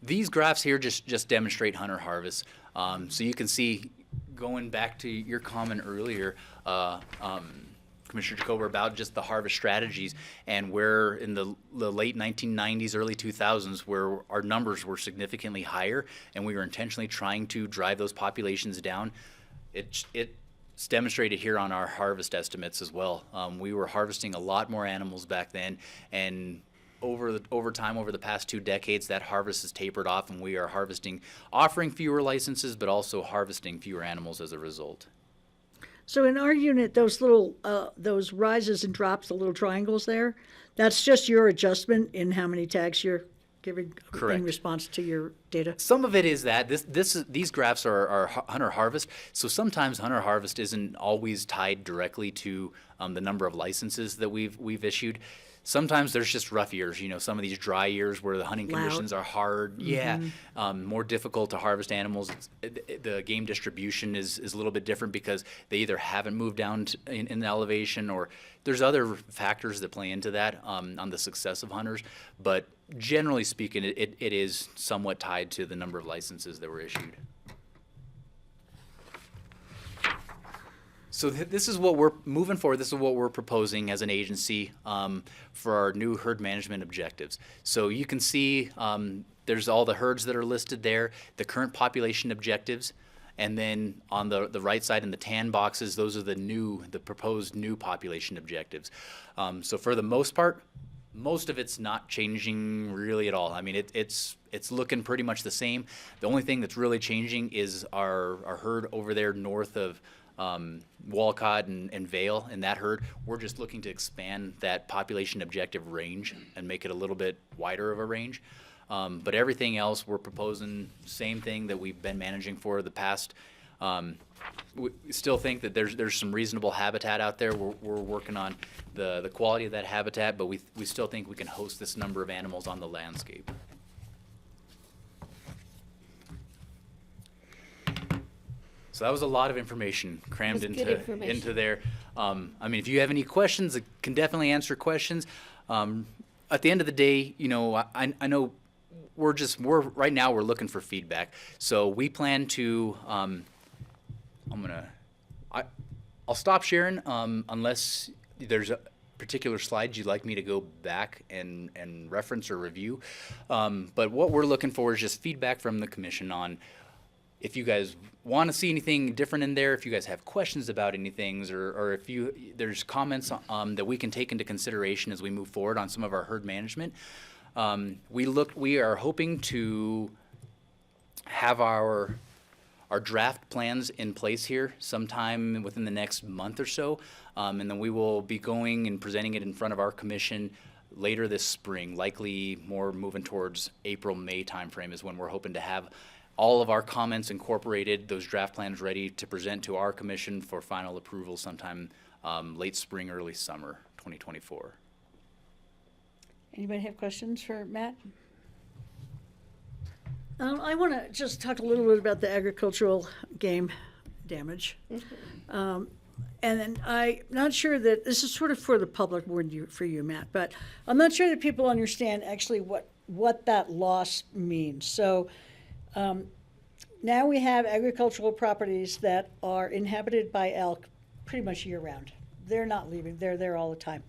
These graphs here just demonstrate hunter harvest. So you can see, going back to your comment earlier, Commissioner Jacober, about just the harvest strategies, and where in the late 1990s, early 2000s, where our numbers were significantly higher, and we were intentionally trying to drive those populations down. It's demonstrated here on our harvest estimates as well. We were harvesting a lot more animals back then, and over time, over the past 2 decades, that harvest has tapered off, and we are offering fewer licenses, but also harvesting fewer animals as a result. So in our unit, those little, those rises and drops, the little triangles there, that's just your adjustment in how many tags you're giving in Correct. response to your data? Some of it is that these graphs are hunter harvest. So sometimes hunter harvest isn't always tied directly to the number of licenses that we've issued. Sometimes there's just rough years, some of these dry years where the hunting Loud. conditions are hard. Yeah, more difficult to harvest animals. The game distribution is a little bit different because they either haven't moved down in elevation, or there's other factors that play into that on the success of hunters. But generally speaking, it is somewhat tied to the number of licenses that were issued. So this is what we're moving forward. This is what we're proposing as an agency for our new herd management objectives. So you can see there's all the herds that are listed there, the current population objectives, and then on the right side in the tan boxes, those are the proposed new population objectives. So for the most part, most of it's not changing really at all. I mean, it's looking pretty much the same. The only thing that's really changing is our herd over there north of Walcott and Vale in that herd. We're just looking to expand that population objective range and make it a little bit wider of a range. But everything else, we're proposing same thing that we've been managing for the past. We still think that there's some reasonable habitat out there. We're working on the quality of that habitat, but we still think we can host this number of animals on the landscape. So that was a lot of information crammed That's good information. into there. I mean, if you have any questions, I can definitely answer questions. At the end of the day, I know we're right now we're looking for feedback. So we plan to I'll stop sharing unless there's a particular slides you'd like me to go back and reference or review. But what we're looking for is just feedback from the commission on if you guys want to see anything different in there, if you guys have questions about anything, or if there's comments that we can take into consideration as we move forward on some of our herd management. We are hoping to have our draft plans in place here sometime within the next month or so, and then we will be going and presenting it in front of our commission later this spring, likely more moving towards April-May timeframe is when we're hoping to have all of our comments incorporated, those draft plans ready to present to our commission for final approval sometime late spring, early summer 2024. Anybody have questions for Matt? I want to just talk a little bit about the agricultural game damage. And then I'm not sure that, this is sort of for the public more than for you, Matt, but I'm not sure that people understand actually what that loss means. So now we have agricultural properties that are inhabited by elk pretty much year round. They're not leaving, they're there all the time.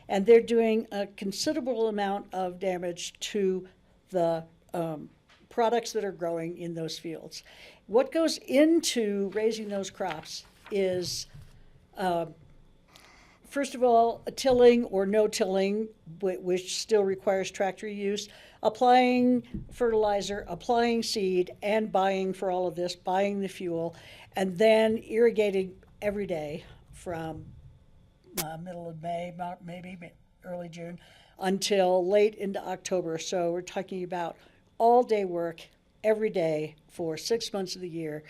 And they're doing a considerable amount of damage to the products that are growing in those fields. What goes into raising those crops is, first of all, a tilling or no tilling, which still requires tractor use, applying fertilizer, applying seed, and buying for all of this, buying the fuel, and then irrigating every day from middle of May, maybe early June, until late into October. So we're talking about all-day work every day for 6 months of the year,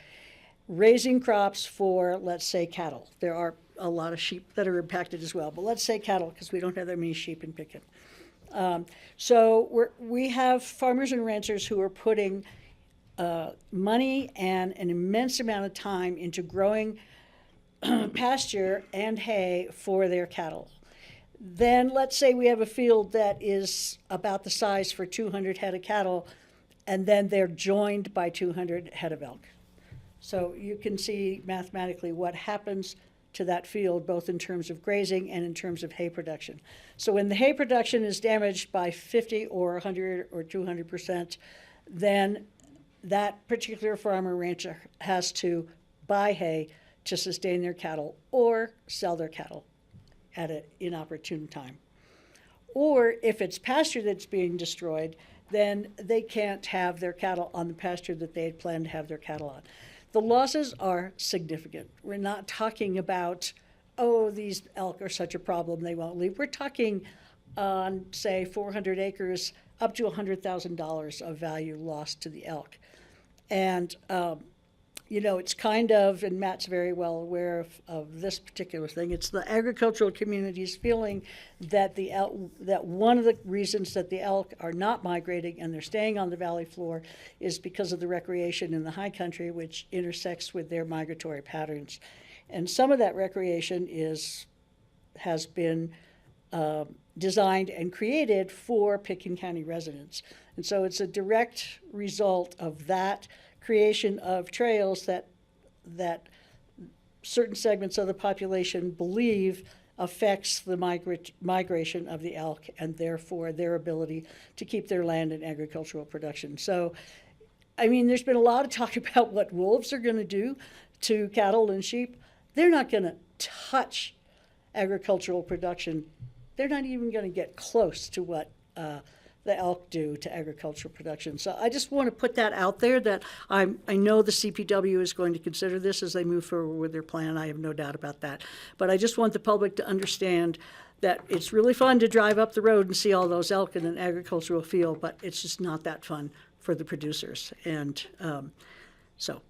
raising crops for, let's say, cattle. There are a lot of sheep that are impacted as well, but let's say cattle because we don't have that many sheep in Pickett. So we have farmers and ranchers who are putting money and an immense amount of time into growing pasture and hay for their cattle. Then let's say we have a field that is about the size for 200 head of cattle, and then they're joined by 200 head of elk. So you can see mathematically what happens to that field, both in terms of grazing and in terms of hay production. So when the hay production is damaged by 50 or 100 or 200%, then that particular farmer rancher has to buy hay to sustain their cattle or sell their cattle at an inopportune time. Or if it's pasture that's being destroyed, then they can't have their cattle on the pasture that they had planned to have their cattle on. The losses are significant. We're not talking about, oh, these elk are such a problem, they won't leave. We're talking on, say, 400 acres up to $100,000 of value lost to the elk. And, you know, it's kind of, and Matt's very well aware of this particular thing, it's the agricultural community's feeling that the elk, that one of the reasons that the elk are not migrating and they're staying on the valley floor is because of the recreation in the high country, which intersects with their migratory patterns. And some of that recreation has been designed and created for Pitkin County residents. And so it's a direct result of that creation of trails that certain segments of the population believe affects the migration of the elk and therefore their ability to keep their land and agricultural production. So, I mean, there's been a lot of talk about what wolves are going to do to cattle and sheep. They're not going to touch agricultural production. They're not even going to get close to what the elk do to agricultural production. So I just want to put that out there, that I know the CPW is going to consider this as they move forward with their plan. I have no doubt about that. But I just want the public to understand that it's really fun to drive up the road and see all those elk in an agricultural field, but it's just not that fun for the producers. And so.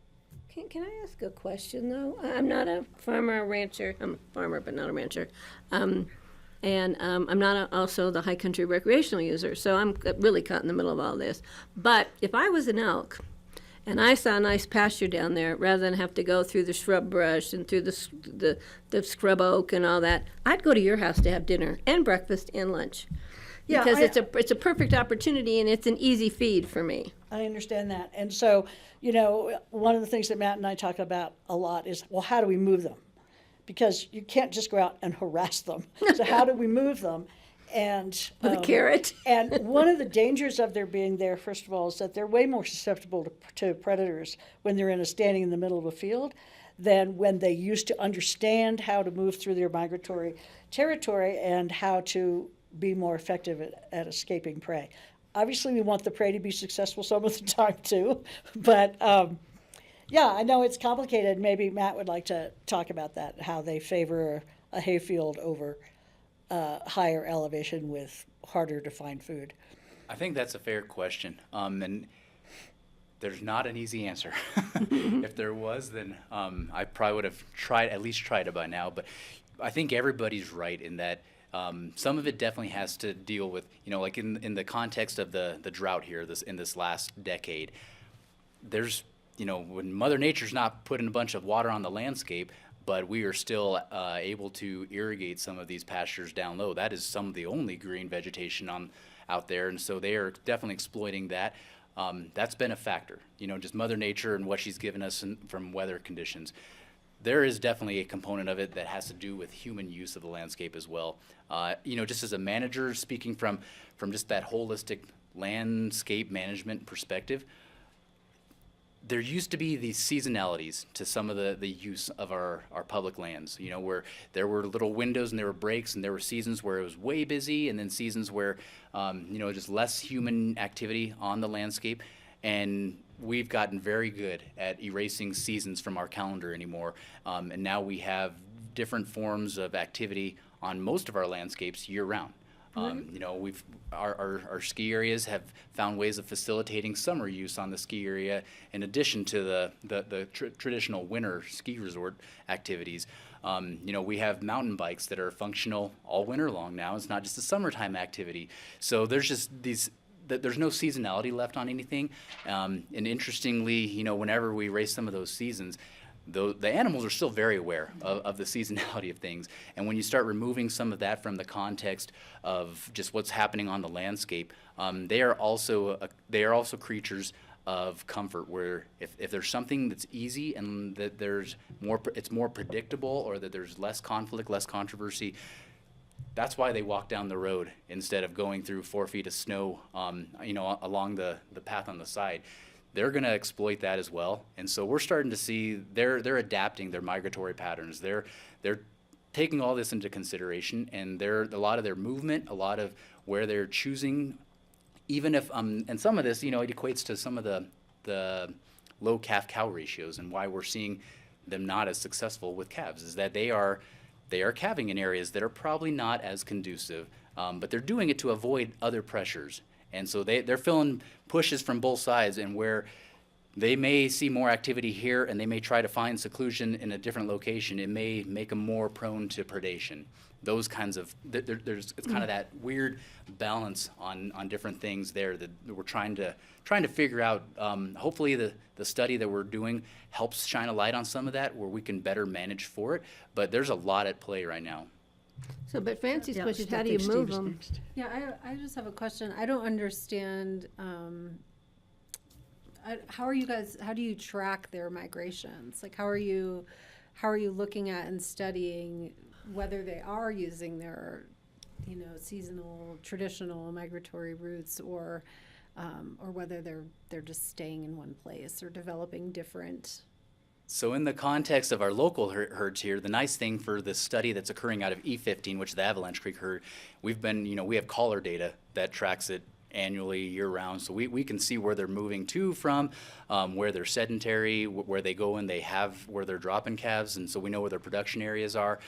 Can I ask a question, though? I'm not a farmer or rancher. I'm a farmer, but not a rancher. And I'm not also the high country recreational user, so I'm really caught in the middle of all this. But if I was an elk and I saw a nice pasture down there, rather than have to go through the shrub brush and through the scrub oak and all that, I'd go to your house to have dinner and breakfast and lunch. Yeah, Because it's a perfect opportunity and it's an easy feed for me. I understand that. And so, you know, one of the things that Matt and I talk about a lot is, well, how do we move them? Because you can't just go out and harass them. So how do we move them? And With a carrot. And one of the dangers of their being there, first of all, is that they're way more susceptible to predators when they're standing in the middle of a field than when they used to understand how to move through their migratory territory and how to be more effective at escaping prey. Obviously, we want the prey to be successful some of the time too, but yeah, I know it's complicated. Maybe Matt would like to talk about that, how they favor a hayfield over higher elevation with harder to find food. I think that's a fair question, and there's not an easy answer. If there was, then I probably would have at least tried it by now. But I think everybody's right in that some of it definitely has to deal with, you know, like in the context of the drought here, in this last decade, there's, you know, when Mother Nature's not putting a bunch of water on the landscape, but we are still able to irrigate some of these pastures down low. That is some of the only green vegetation out there, and so they are definitely exploiting that. That's been a factor, you know, just Mother Nature and what she's given us from weather conditions. There is definitely a component of it that has to do with human use of the landscape as well. You know, just as a manager, speaking from just that holistic landscape management perspective, there used to be these seasonalities to some of the use of our public lands, you know, where there were little windows and there were breaks and there were seasons where it was way busy and then seasons where, you know, just less human activity on the landscape. And we've gotten very good at erasing seasons from our calendar anymore. And now we have different forms of activity on most of our landscapes year round. You know, our ski areas have found ways of facilitating summer use on the ski area in addition to the traditional winter ski resort activities. You know, we have mountain bikes that are functional all winter long now. It's not just a summertime activity. So there's just there's no seasonality left on anything. And interestingly, you know, whenever we race some of those seasons, the animals are still very aware of the seasonality of things. And when you start removing some of that from the context of just what's happening on the landscape, they are also creatures of comfort, where if there's something that's easy and that it's more predictable, or that there's less conflict, less controversy, that's why they walk down the road instead of going through 4 feet of snow, you know, along the path on the side. They're going to exploit that as well, and so we're starting to see they're adapting their migratory patterns. They're taking all this into consideration, and a lot of their movement, a lot of where they're choosing, even if and some of this, you know, it equates to some of the low calf-cow ratios, and why we're seeing them not as successful with calves is that they are calving in areas that are probably not as conducive, but they're doing it to avoid other pressures. And so they're feeling pushes from both sides, and where they may see more activity here and they may try to find seclusion in a different location, it may make them more prone to predation. Those kinds of, it's kind of that weird balance on different things there that we're trying to figure out. Hopefully the study that we're doing helps shine a light on some of that where we can better manage for it, but there's a lot at play right now. So, but Francie's Yeah, question, I how do you think move Steve's them? next. Yeah, I just have a question. I don't understand, how do you track their migrations? Like, how are you looking at and studying whether they are using their, seasonal, traditional migratory routes, or whether they're just staying in one place or developing different? So in the context of our local herds here, the nice thing for the study that's occurring out of E15, which is the Avalanche Creek herd, we have collar data that tracks it annually, year-round, so we can see where they're moving to from, where they're sedentary, where they go and where they're dropping calves, and so we know where their production areas are.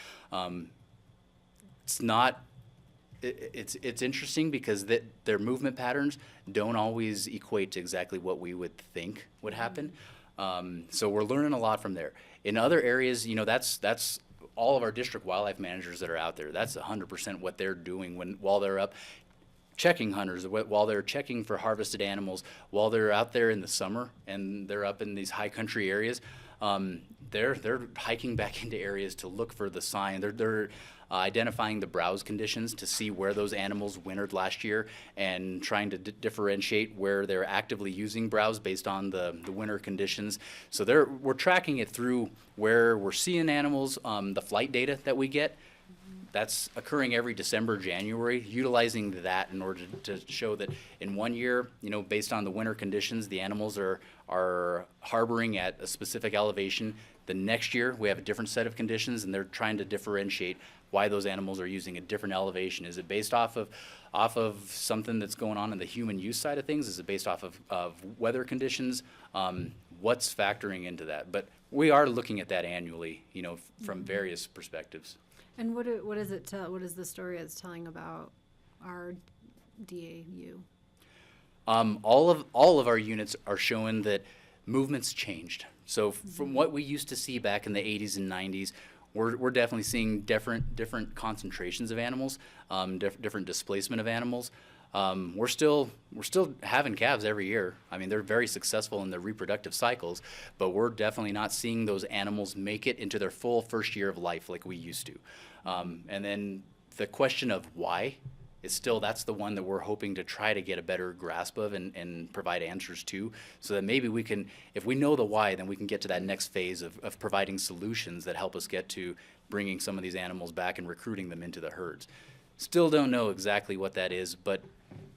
It's interesting because their movement patterns don't always equate to exactly what we would think would happen. So we're learning a lot from there. In other areas, that's all of our district wildlife managers that are out there. That's 100% what they're doing while they're up checking hunters, while they're checking for harvested animals, while they're out there in the summer and they're up in these high country areas. They're hiking back into areas to look for the sign. They're identifying the browse conditions to see where those animals wintered last year and trying to differentiate where they're actively using browse based on the winter conditions. So we're tracking it through where we're seeing animals, the flight data that we get. That's occurring every December, January, utilizing that in order to show that in one year, based on the winter conditions, the animals are harboring at a specific elevation. The next year, we have a different set of conditions, and they're trying to differentiate why those animals are using a different elevation. Is it based off of something that's going on in the human use side of things? Is it based off of weather conditions? What's factoring into that? But we are looking at that annually, from various perspectives. And what does it tell? What is the story it's telling about our DAU? All of our units are showing that movement's changed. So from what we used to see back in the 80s and 90s, we're definitely seeing different concentrations of animals, different displacement of animals. We're still having calves every year. I mean, they're very successful in their reproductive cycles, but we're definitely not seeing those animals make it into their full first year of life like we used to. And then the question of why is still, that's the one that we're hoping to try to get a better grasp of and provide answers to, so that maybe we can, if we know the why, then we can get to that next phase of providing solutions that help us get to bringing some of these animals back and recruiting them into the herds. Still don't know exactly what that is, but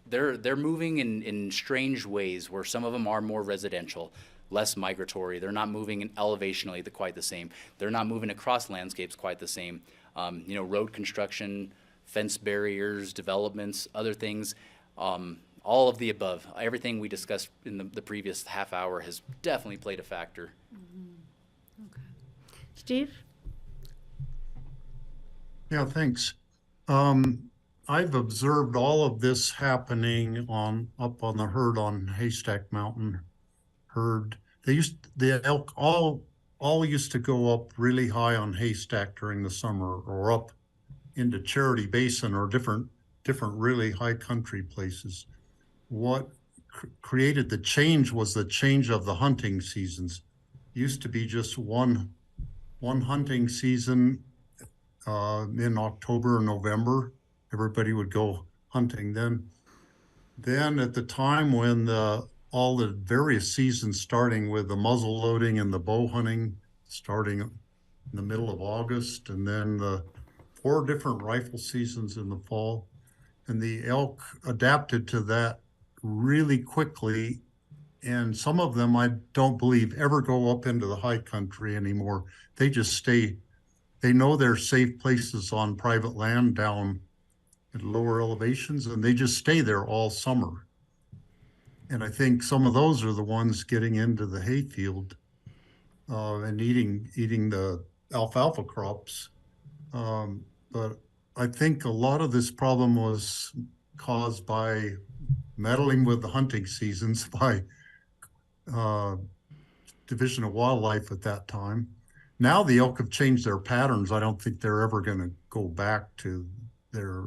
they're moving in strange ways where some of them are more residential, less migratory. They're not moving elevationally quite the same. They're not moving across landscapes quite the same. Road construction, fence barriers, developments, other things, all of the above. Everything we discussed in the previous half hour has definitely played a factor. Steve? Yeah, thanks. I've observed all of this happening up on the herd on Haystack Mountain herd. The elk all used to go up really high on Haystack during the summer, or up into Charity Basin, or different really high country places. What created the change was the change of the hunting seasons. Used to be just one hunting season in October or November. Everybody would go hunting then. Then at the time when all the various seasons, starting with the muzzle loading and the bow hunting, starting in the middle of August, and then the 4 different rifle seasons in the fall, and the elk adapted to that really quickly. And some of them, I don't believe, ever go up into the high country anymore. They just stay. They know they're safe places on private land down at lower elevations, and they just stay there all summer. And I think some of those are the ones getting into the hayfield and eating the alfalfa crops. But I think a lot of this problem was caused by meddling with the hunting seasons by Division of Wildlife at that time. Now the elk have changed their patterns. I don't think they're ever going to go back to their,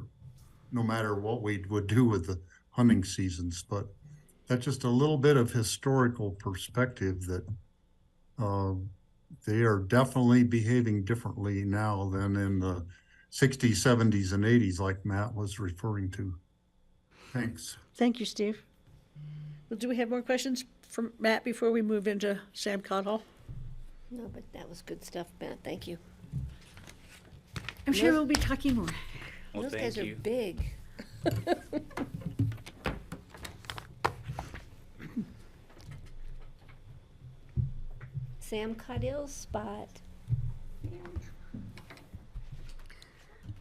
no matter what we would do with the hunting seasons. But that's just a little bit of historical perspective that they are definitely behaving differently now than in the 60s, 70s, and 80s, like Matt was referring to. Thanks. Thank you, Steve. Well, do we have more questions from Matt before we move into Sam Cottle? No, but that was good stuff, Matt. Thank you. I'm sure we'll be talking more. Well, Those thank guys are you. big. Sam Caudill's spot.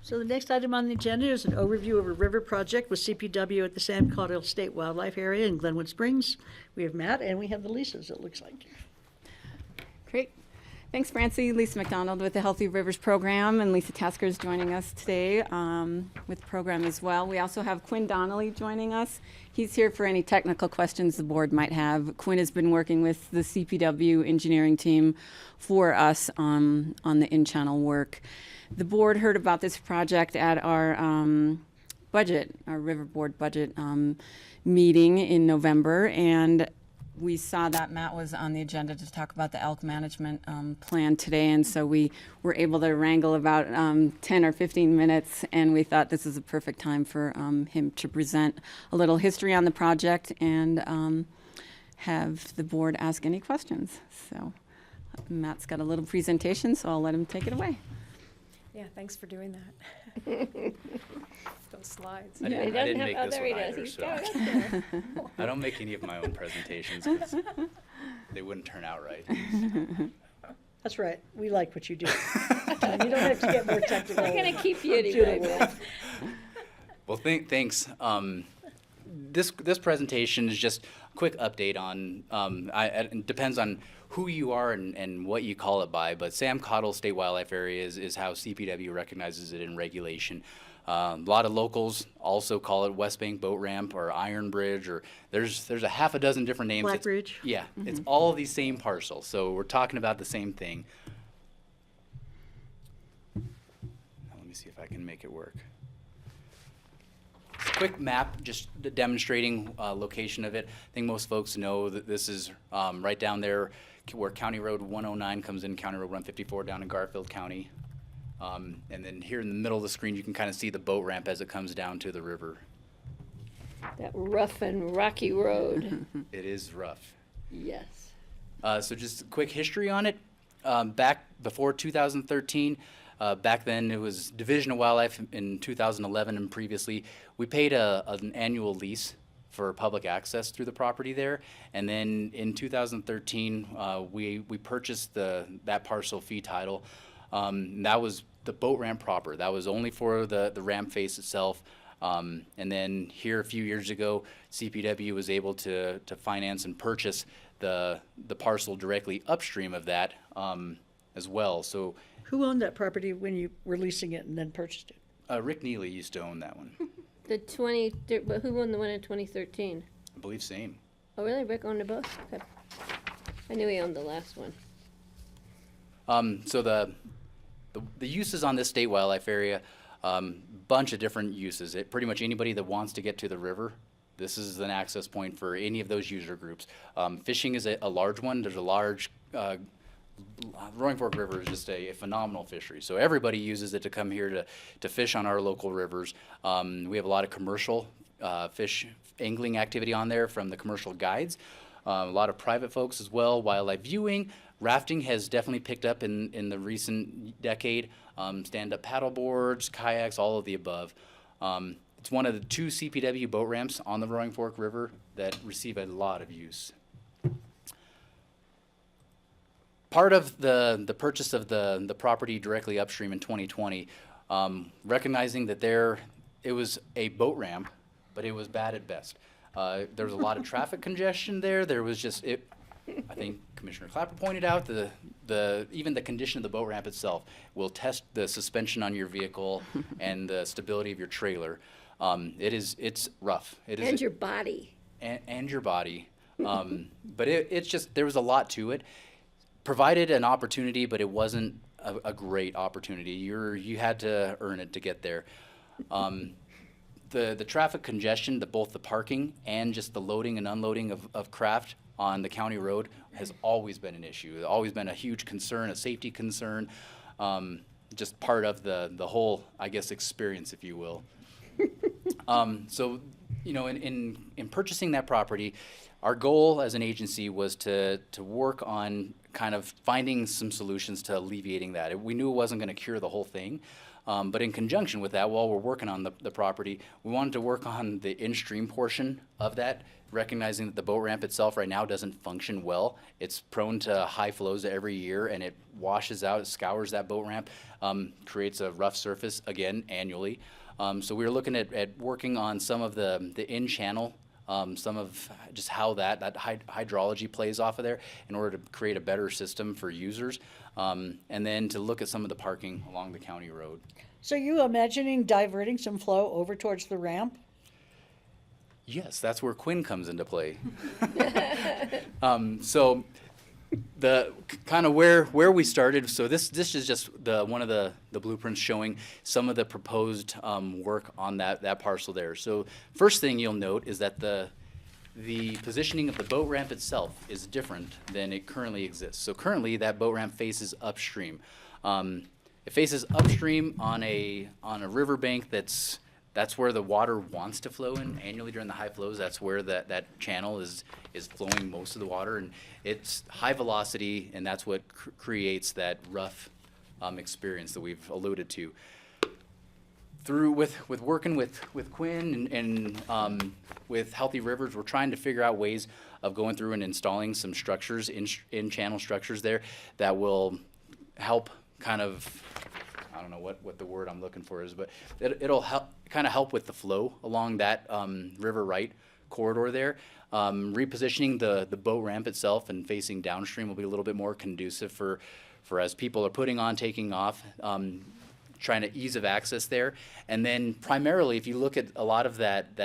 So the next item on the agenda is an overview of a river project with CPW at the Sam Cottle State Wildlife Area in Glenwood Springs. We have Matt and we have the Lisas, it looks like. Great. Thanks, Francie. Lisa McDonald with the Healthy Rivers Program, and Lisa Tasker is joining us today with the program as well. We also have Quinn Donnelly joining us. He's here for any technical questions the board might have. Quinn has been working with the CPW engineering team for us on the in-channel work. The board heard about this project at our River Board budget meeting in November, and we saw that Matt was on the agenda to talk about the elk management plan today, and so we were able to wrangle about 10 or 15 minutes, and we thought this is a perfect time for him to present a little history on the project and have the board ask any questions. So Matt's got a little presentation, so I'll let him take it away. Yeah, thanks for doing that. Those slides. I He didn't doesn't make have- this there one he does. either, He's so got it up there. I don't make any of my own presentations because they wouldn't turn out right. That's right, we like what you do. You don't have to get more technical. We're gonna keep you anyway, Matt. Well, thanks. This presentation is just a quick update on, it depends on who you are and what you call it by, but Sam Cottle State Wildlife Area is how CPW recognizes it in regulation. A lot of locals also call it West Bank Boat Ramp or Iron Bridge, or there's a half a dozen different names. Black It's- Ridge. Yeah, it's all these same parcels, so we're talking about the same thing. Now, let me see if I can make it work. Quick map, just demonstrating location of it. I think most folks know that this is right down there where County Road 109 comes in, County Road 154 down in Garfield County. And then here in the middle of the screen, you can kind of see the boat ramp as it comes down to the river. That rough and rocky road. It is rough. Yes. So just a quick history on it. Back before 2013, back then it was Division of Wildlife in 2011 and previously, we paid an annual lease for public access through the property there. And then in 2013, we purchased that parcel fee title. That was the boat ramp proper. That was only for the ramp face itself. And then here a few years ago, CPW was able to finance and purchase the parcel directly upstream of that as well. So Who owned that property when you were leasing it and then purchased it? Rick Neely used to own that one. But who won the one in 2013? I believe same. Oh, really? Rick owned it both? Okay. I knew he owned the last one. So the uses on this state wildlife area, bunch of different uses. Pretty much anybody that wants to get to the river, this is an access point for any of those user groups. Fishing is a large one. There's a large, Roaring Fork River is just a phenomenal fishery. So everybody uses it to come here to fish on our local rivers. We have a lot of commercial fish angling activity on there from the commercial guides. A lot of private folks as well. Wildlife viewing. Rafting has definitely picked up in the recent decade. Stand-up paddle boards, kayaks, all of the above. It's one of the 2 CPW boat ramps on the Roaring Fork River that receive a lot of use. Part of the purchase of the property directly upstream in 2020, recognizing that it was a boat ramp, but it was bad at best. There was a lot of traffic congestion there. There was just I think Commissioner Clapper pointed out even the condition of the boat ramp itself will test the suspension on your vehicle and the stability of your trailer. It's rough. It is, And your body. and your body. But it's just, there was a lot to it. Provided an opportunity, but it wasn't a great opportunity. You had to earn it to get there. The traffic congestion, both the parking and just the loading and unloading of craft on the county road has always been an issue. It's always been a huge concern, a safety concern, just part of the whole, I guess, experience, if you will. So, you know, in purchasing that property, our goal as an agency was to work on kind of finding some solutions to alleviating that. We knew it wasn't going to cure the whole thing, but in conjunction with that, while we're working on the property, we wanted to work on the in-stream portion of that, recognizing that the boat ramp itself right now doesn't function well. It's prone to high flows every year, and it washes out, it scours that boat ramp, creates a rough surface again annually. So we were looking at working on some of the in-channel, some of just how that hydrology plays off of there in order to create a better system for users, and then to look at some of the parking along the county road. So you imagining diverting some flow over towards the ramp? Yes, that's where Quinn comes into play. So the kind of where we started, so this is just one of the blueprints showing some of the proposed work on that parcel there. So first thing you'll note is that the positioning of the boat ramp itself is different than it currently exists. So currently that boat ramp faces upstream. It faces upstream on a riverbank that's where the water wants to flow in annually during the high flows. That's where that channel is flowing most of the water, and it's high velocity, and that's what creates that rough experience that we've alluded to. Through with working with Quinn and with Healthy Rivers, we're trying to figure out ways of going through and installing some structures in channel structures there that will help kind of, I don't know what the word I'm looking for is, but it'll help with the flow along that river right corridor there. Repositioning the boat ramp itself and facing downstream will be a little bit more conducive for as people are putting on, taking off, trying to ease of access there. And then primarily, if you look at a lot of that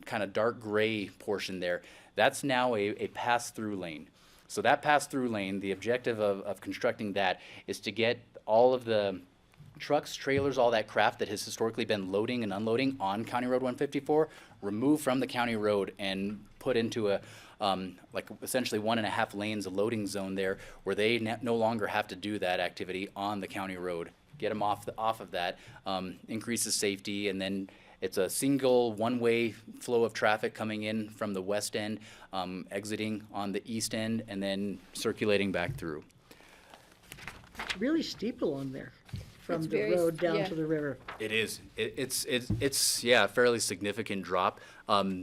kind of dark gray portion there, that's now a pass-through lane. So that pass-through lane, the objective of constructing that is to get all of the trucks, trailers, all that craft that has historically been loading and unloading on County Road 154, removed from the county road and put into a like essentially 1.5 lanes of loading zone there, where they no longer have to do that activity on the county road. Get them off of that, increases safety, and then it's a single one-way flow of traffic coming in from the west end, exiting on the east end, and then circulating back through. Really steep along there from It's the very road down yeah. to the river. It is. It's yeah, a fairly significant drop.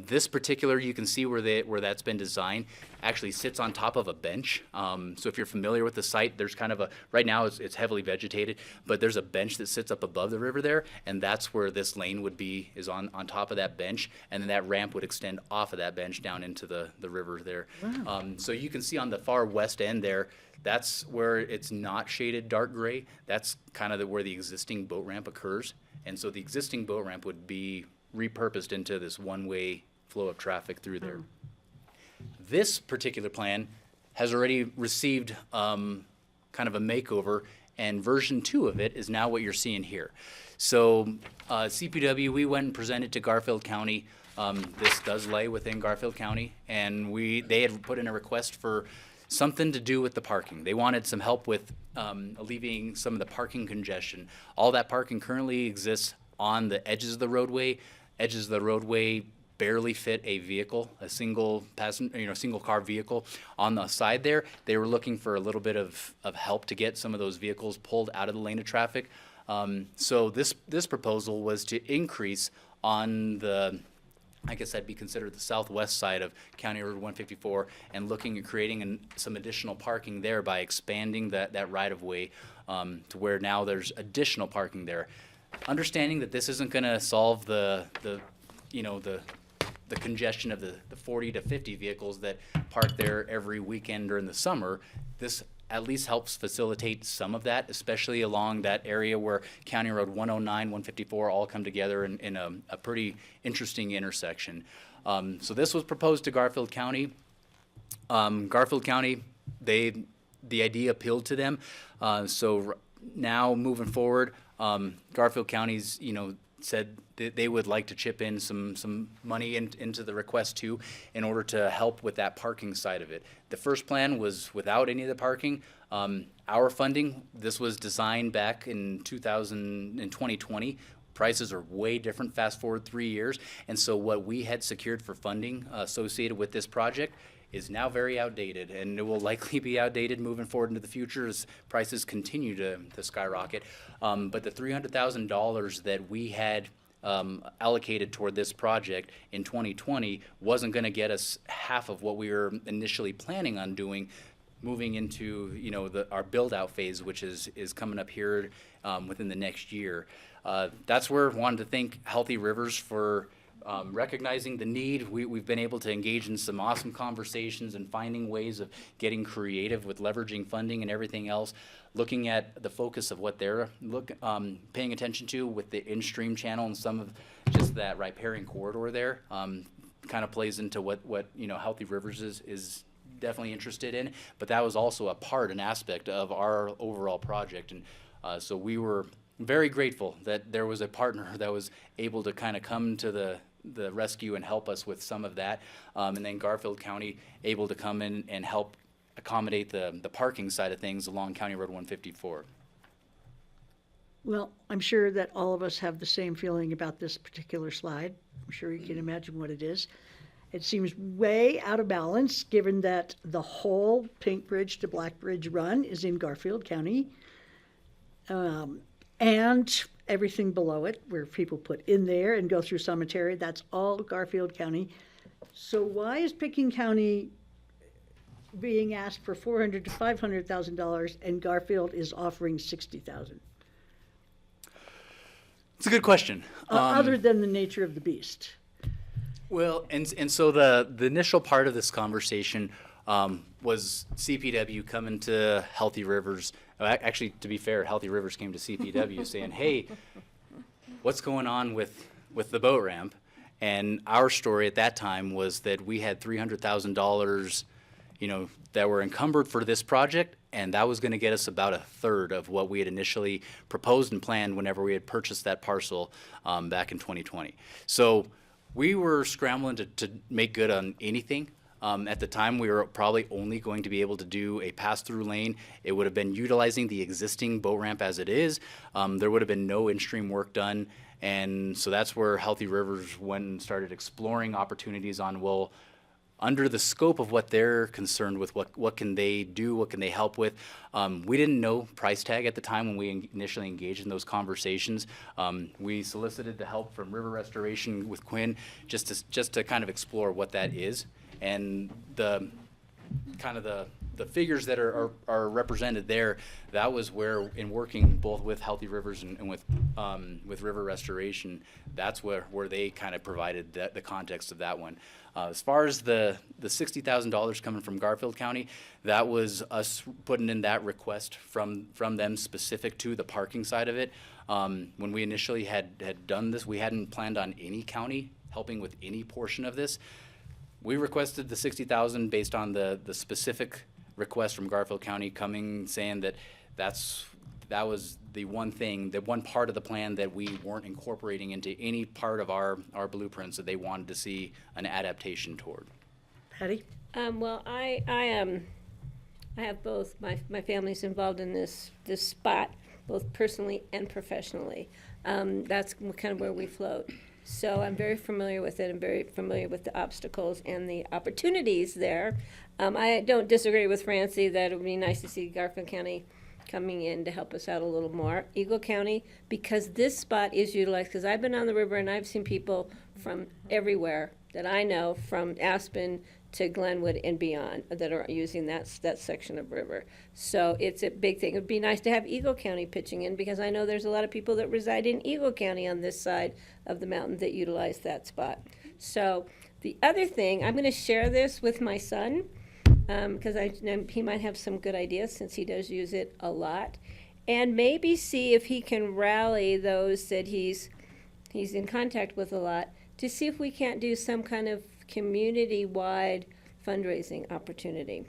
This particular, you can see where that's been designed, actually sits on top of a bench. So if you're familiar with the site, there's kind of right now it's heavily vegetated, but there's a bench that sits up above the river there, and that's where this lane would be, is on top of that bench, and then that ramp would extend off of that bench down into the river there. Wow. So you can see on the far west end there, that's where it's not shaded dark gray. That's kind of where the existing boat ramp occurs. And so the existing boat ramp would be repurposed into this one-way flow of traffic through there. This particular plan has already received kind of a makeover, and version 2 of it is now what you're seeing here. So CPW, we went and presented to Garfield County. This does lay within Garfield County, and they had put in a request for something to do with the parking. They wanted some help with alleviating some of the parking congestion. All that parking currently exists on the edges of the roadway. Edges of the roadway barely fit a vehicle, a single car vehicle on the side there. They were looking for a little bit of help to get some of those vehicles pulled out of the lane of traffic. So this proposal was to increase on the, I guess that'd be considered the southwest side of County Road 154, and looking at creating some additional parking there by expanding that right-of-way to where now there's additional parking there. Understanding that this isn't going to solve the congestion of the 40 to 50 vehicles that park there every weekend during the summer, this at least helps facilitate some of that, especially along that area where County Road 109, 154 all come together in a pretty interesting intersection. So this was proposed to Garfield County. Garfield County, the idea appealed to them. Now moving forward, Garfield County's, said that they would like to chip in some money into the request too, in order to help with that parking side of it. The first plan was without any of the parking. Our funding, this was designed back in 2020. Prices are way different, fast forward 3 years. And so what we had secured for funding associated with this project is now very outdated, and it will likely be outdated moving forward into the future as prices continue to skyrocket. But the $300,000 that we had allocated toward this project in 2020 wasn't going to get us half of what we were initially planning on doing, moving into our build out phase, which is coming up here within the next year. That's where I wanted to thank Healthy Rivers for recognizing the need. We've been able to engage in some awesome conversations and finding ways of getting creative with leveraging funding and everything else, looking at the focus of what they're paying attention to with the in-stream channel and some of just that riparian corridor there. Kind of plays into what Healthy Rivers is definitely interested in, but that was also an aspect of our overall project. And so we were very grateful that there was a partner that was able to kind of come to the rescue and help us with some of that. And then Garfield County able to come in and help accommodate the parking side of things along County Road 154. Well, I'm sure that all of us have the same feeling about this particular slide. I'm sure you can imagine what it is. It seems way out of balance, given that the whole Pink Bridge to Black Bridge run is in Garfield County. And everything below it, where people put in there and go through cemetery, that's all Garfield County. So why is Picking County being asked for $400,000 to $500,000 and Garfield is offering $60,000? It's a good question. Other than the nature of the beast. Well, and so the initial part of this conversation was CPW coming to Healthy Rivers. Actually, to be fair, Healthy Rivers came to CPW saying, hey, what's going on with the boat ramp? And our story at that time was that we had $300,000, that were encumbered for this project, and that was going to get us about a third of what we had initially proposed and planned whenever we had purchased that parcel back in 2020. So we were scrambling to make good on anything. At the time, we were probably only going to be able to do a pass-through lane. It would have been utilizing the existing boat ramp as it is. There would have been no in-stream work done. And so that's where Healthy Rivers went and started exploring opportunities on, well, under the scope of what they're concerned with, what can they do, what can they help with. We didn't know price tag at the time when we initially engaged in those conversations. We solicited the help from River Restoration with Quinn just to kind of explore what that is. And the figures that are represented there, that was where, in working both with Healthy Rivers and with River Restoration, that's where they kind of provided the context of that one. As far as the $60,000 coming from Garfield County, that was us putting in that request from them specific to the parking side of it. When we initially had done this, we hadn't planned on any county helping with any portion of this. We requested the $60,000 based on the specific request from Garfield County saying that was the one thing, the one part of the plan that we weren't incorporating into any part of our blueprints that they wanted to see an adaptation toward. Patty? Well, I have both my family's involved in this spot, both personally and professionally. That's kind of where we float. So I'm very familiar with it. I'm very familiar with the obstacles and the opportunities there. I don't disagree with Francie that it would be nice to see Garfield County coming in to help us out a little more. Eagle County, because this spot is utilized, because I've been on the river and I've seen people from everywhere that I know, from Aspen to Glenwood and beyond, that are using that section of river. So it's a big thing. It would be nice to have Eagle County pitching in, because I know there's a lot of people that reside in Eagle County on this side of the mountain that utilize that spot. So the other thing, I'm going to share this with my son. because I know he might have some good ideas since he does use it a lot. And maybe see if he can rally those that he's in contact with a lot to see if we can't do some kind of community-wide fundraising opportunity.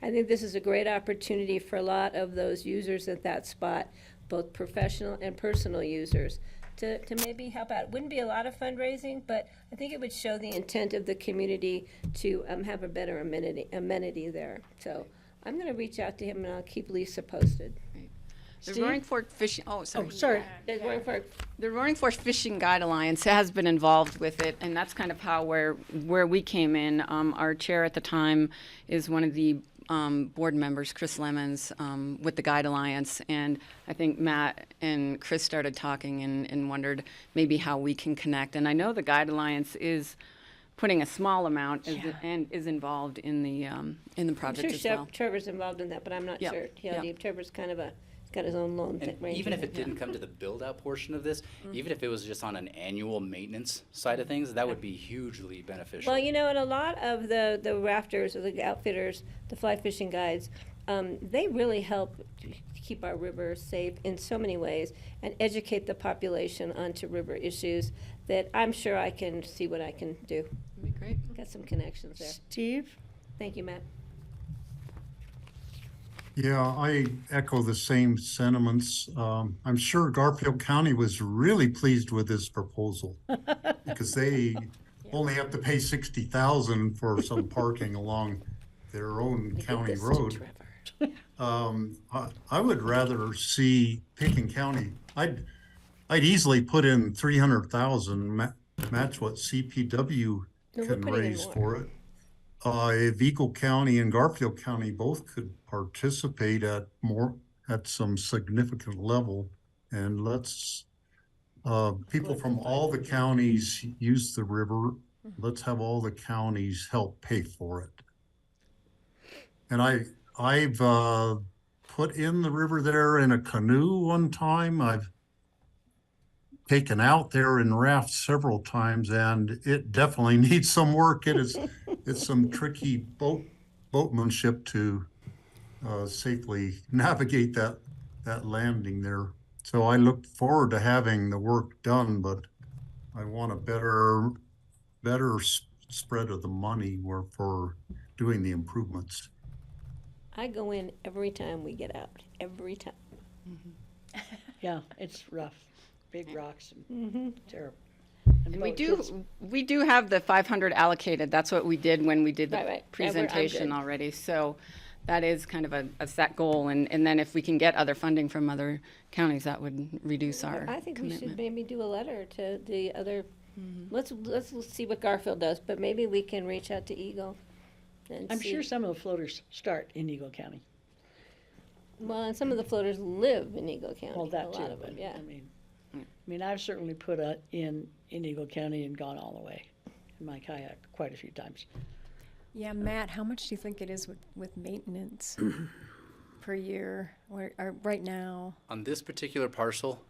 I think this is a great opportunity for a lot of those users at that spot, both professional and personal users, to maybe help out. Wouldn't be a lot of fundraising, but I think it would show the intent of the community to have a better amenity there. So I'm going to reach out to him, and I'll keep Lisa posted. The Steve? Roaring Fork Fishing, oh, sorry. Oh, sorry. There's one for The Roaring Fork Fishing Guide Alliance has been involved with it, and that's kind of how where we came in. Our chair at the time is one of the board members, Chris Lemons, with the Guide Alliance, and I think Matt and Chris started talking and wondered maybe how we can connect. And I know the Guide Alliance is putting a small amount and is involved in the project I'm as sure well. Trevor's involved in that, but I'm not Yep, sure. yep. Trevor's kind of got his own loan thing. And even if it didn't come to the build-out portion of this, even if it was just on an annual maintenance side of things, that would be hugely beneficial. Well, and a lot of the rafters or the outfitters, the fly fishing guides, they really help to keep our river safe in so many ways and educate the population onto river issues that I'm sure I can see what I can do. That'd be great. Got some connections there. Steve? Thank you, Matt. Yeah, I echo the same sentiments. I'm sure Garfield County was really pleased with this proposal because they only have to pay 60,000 for some parking along their own county road. I would rather see Picken County. I'd easily put in 300,000, match what CPW No, we're can putting in raise more. for it. If Eagle County and Garfield County both could participate at some significant level, and let's, people from all the counties use the river. Let's have all the counties help pay for it. And I've put in the river there in a canoe one time. I've taken out there in rafts several times, and it definitely needs some work. It's some tricky boatmanship to safely navigate that landing there. So I look forward to having the work done, but I want a better spread of the money for doing the improvements. I go in every time we get out, every time. Yeah, it's rough. Big rocks and terrible. And we do have the 500 allocated. That's what we did when we did the Right, right. Yeah, I'm presentation good. already. So that is kind of a set goal. And then if we can get other funding from other counties, that would reduce our I think we should commitment. maybe do a letter to the other, let's see what Garfield does, but maybe we can reach out to Eagle and I'm see. sure some of the floaters start in Eagle County. Well, and some of the floaters live in Eagle County, Well, a that too, lot of them, but yeah. I mean, I've certainly put in Eagle County and gone all the way in my kayak quite a few times. Yeah, Matt, how much do you think it is with maintenance per year or right now? On this particular parcel,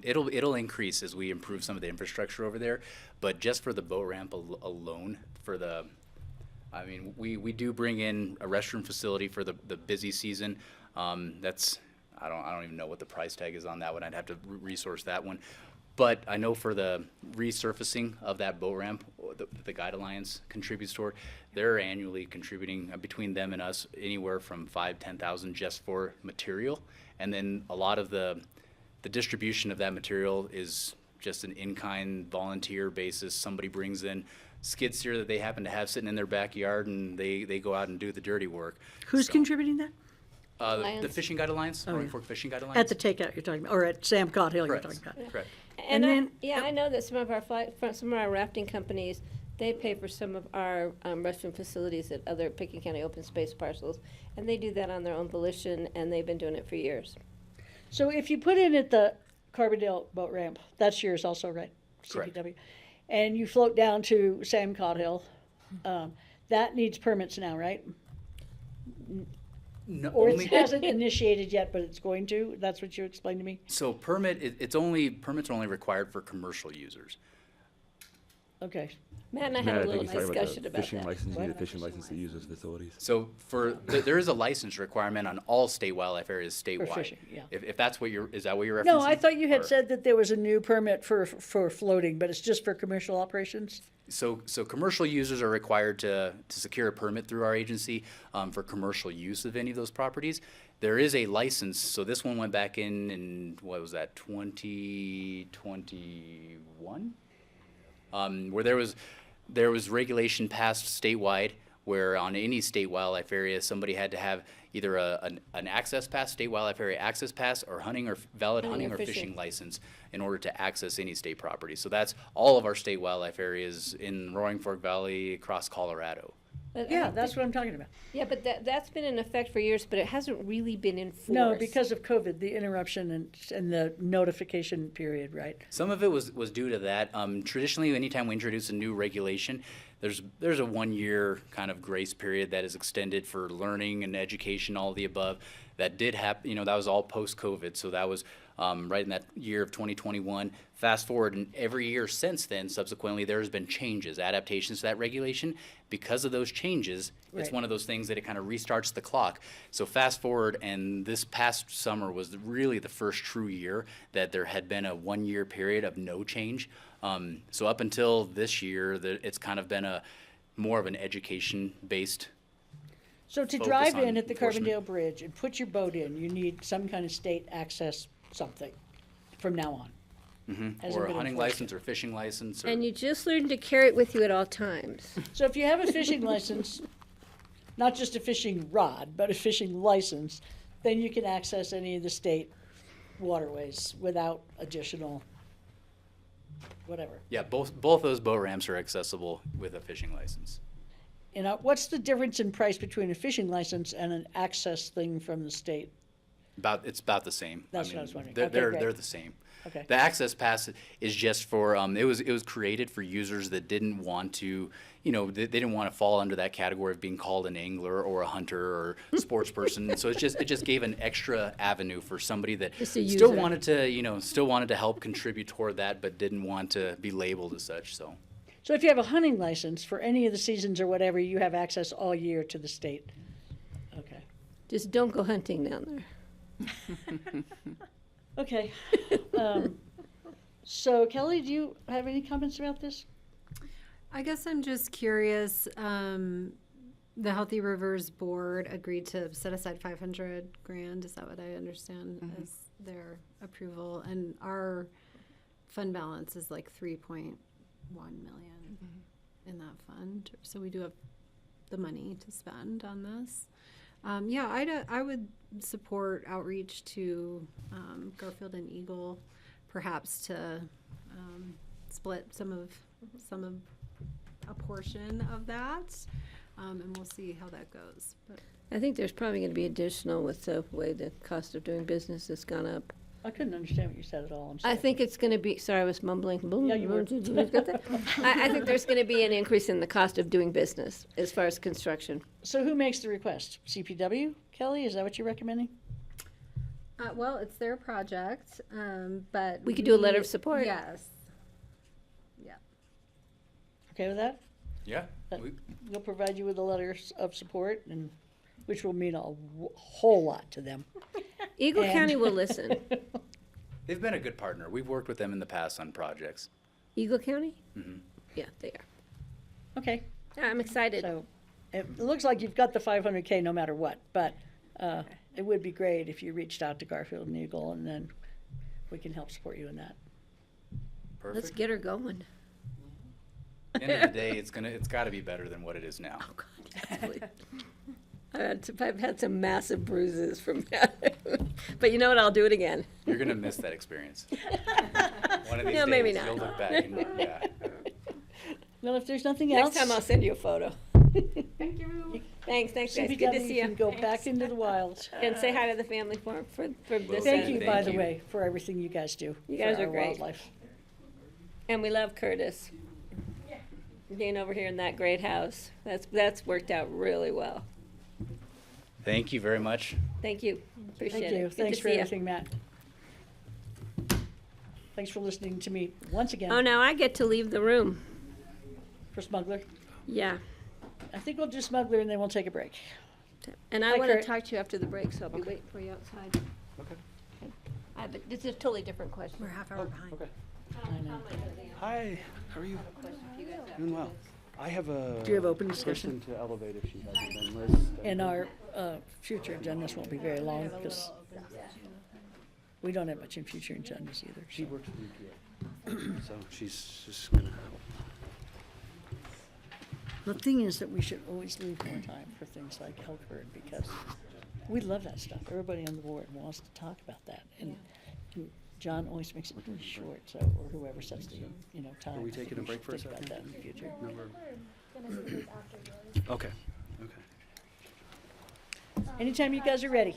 it'll increase as we improve some of the infrastructure over there, but just for the boat ramp alone, we do bring in a restroom facility for the busy season. I don't even know what the price tag is on that one. I'd have to resource that one. But I know for the resurfacing of that boat ramp, the Guide Alliance contributes toward, they're annually contributing between them and us anywhere from $5,000-10,000 just for material. And then a lot of the distribution of that material is just an in-kind volunteer basis. Somebody brings in skid steer that they happen to have sitting in their backyard, and they go out and do the dirty work. Who's So, contributing that? the Alliance. Fishing Guide Alliance, Oh, Roaring yeah. Fork Fishing Guide Alliance. At the takeout you're talking about, or at Sam Cott Hill you're Correct. talking about. Correct. And then- I know that some of our rafting companies, they pay for some of our restroom facilities at other Pickett County open space parcels, and they do that on their own volition, and they've been doing it for years. So if you put in at the Carbondale boat ramp, that's yours also, right? Correct. CPW. And you float down to Sam Cott Hill, that needs permits now, right? No, Or only, it hasn't initiated yet, but it's going to? That's what you explained to me? so permits are only required for commercial users. Okay. Matt and I Matt, had a I little think he's talking discussion about the about fishing that. license. You need a fishing license to use those facilities. So there is a license requirement on all state wildlife areas statewide. fishing, yeah. If that's what is that what you're referencing? No, I thought you had Or- said that there was a new permit for floating, but it's just for commercial operations? So commercial users are required to secure a permit through our agency for commercial use of any of those properties. There is a license, so this one went back in what was that, 2021? Where there was regulation passed statewide where on any state wildlife area, somebody had to have either an access pass, state wildlife area access pass, or valid hunting or fishing license in order to access any state property. So that's all of our state wildlife areas in Roaring Fork Valley, across Colorado. Yeah, that's what I'm talking about. Yeah, but that's been in effect for years, but it hasn't really been enforced. No, because of COVID, the interruption and the notification period, right? Some of it was due to that. Traditionally, anytime we introduce a new regulation, there's a 1 year kind of grace period that is extended for learning and education, all of the above. That did happen, that was all post-COVID, so that was right in that year of 2021. Fast forward, and every year since then, subsequently, there's been changes, adaptations to that regulation. Because of those changes, it's Right. one of those things that it kind of restarts the clock. So fast forward, and this past summer was really the first true year that there had been a 1 year period of no change. So up until this year, it's kind of been more of an education-based. So to Focus drive on in at the enforcement. Carbondale Bridge and put your boat in, you need some kind of state access something from now on. Hasn't Or a been hunting enforced license or fishing license. Or, And you just learn to carry it with you at all times. So if you have a fishing license, not just a fishing rod, but a fishing license, then you can access any of the state waterways without additional whatever. yeah, both those boat ramps are accessible with a fishing license. You know, what's the difference in price between a fishing license and an access thing from the state? It's about the same. That's what I was wondering. They're, Okay, they're, great. they're the same. Okay. The access pass is just for, it was created for users that didn't want to, they didn't want to fall under that category of being called an angler or a hunter or sports person. So it just gave an extra avenue for somebody that Just a still user. wanted to help contribute toward that, but didn't want to be labeled as such, so. So if you have a hunting license for any of the seasons or whatever, you have access all year to the state. Okay. Just don't go hunting down there. Okay. So Kelly, do you have any comments about this? I guess I'm just curious, the Healthy Rivers Board agreed to set aside 500 grand, is that what I understand as their approval? And our fund balance is like 3.1 million in that fund, so we do have the money to spend on this. I would support outreach to Garfield and Eagle, perhaps to split some of a portion of that, and we'll see how that goes. But I think there's probably going to be additional with the way the cost of doing business has gone up. I couldn't understand what you said at all. I'm I sorry. think it's going to be, sorry, I was mumbling. Yeah, you were. I think there's going to be an increase in the cost of doing business as far as construction. So who makes the request? CPW? Kelly, is that what you're recommending? well, it's their project, but We could do a letter of support. Yes. Okay with that? Yeah. We'll provide you with a letter of support, and which will mean a whole lot to them. Eagle And- County will listen. They've been a good partner. We've worked with them in the past on projects. Eagle County? Yeah, they are. Okay, I'm excited. so it looks like you've got the 500K no matter what, but it would be great if you reached out to Garfield and Eagle, and then we can help support you in that. Perfect. Let's get her going. End of the day, it's got to be better than what it is now. Oh, God, absolutely. I've had some massive bruises from that. But you know what? I'll do it again. You're gonna miss that experience. One of these No, days, maybe not. you'll look back and yeah. Well, if there's nothing else. Next time I'll send you a photo. Thank you. Thanks, guys. Good to CPW see can you. go back into the wild. And say hi to the family for this. Thank end. you, by Thank the you. way, for everything you guys do. You guys for are our great. wildlife. And we love Curtis. Being over here in that great house. That's worked out really well. Thank you very much. Thank you. Appreciate Thank it. you. Good Thanks to for see ya. everything, Matt. Thanks for listening to me once again. Oh, now I get to leave the room. for smuggler? Yeah. I think we'll do smuggler and then we'll take a break. And I Hi, want to Kurt. talk to you after the break, so I'll be waiting for you outside. Okay. But this is a totally different question. We're half hour behind. Okay. I know. Hi, how are you? Doing well. I have a. Do you have open discussion? Person to elevate if she hasn't been. Liz. And our future agendas won't be very long because we don't have much in future agendas either. She works for EPA, so she's just gonna. The thing is that we should always leave more time for things like elk herd because we love that stuff. Everybody on the board wants to talk about that. And John always makes it really short, so, or whoever sets the, time. Are we I think taking a break should for a think about second? that in the future. No, okay. Okay. Anytime you guys are ready.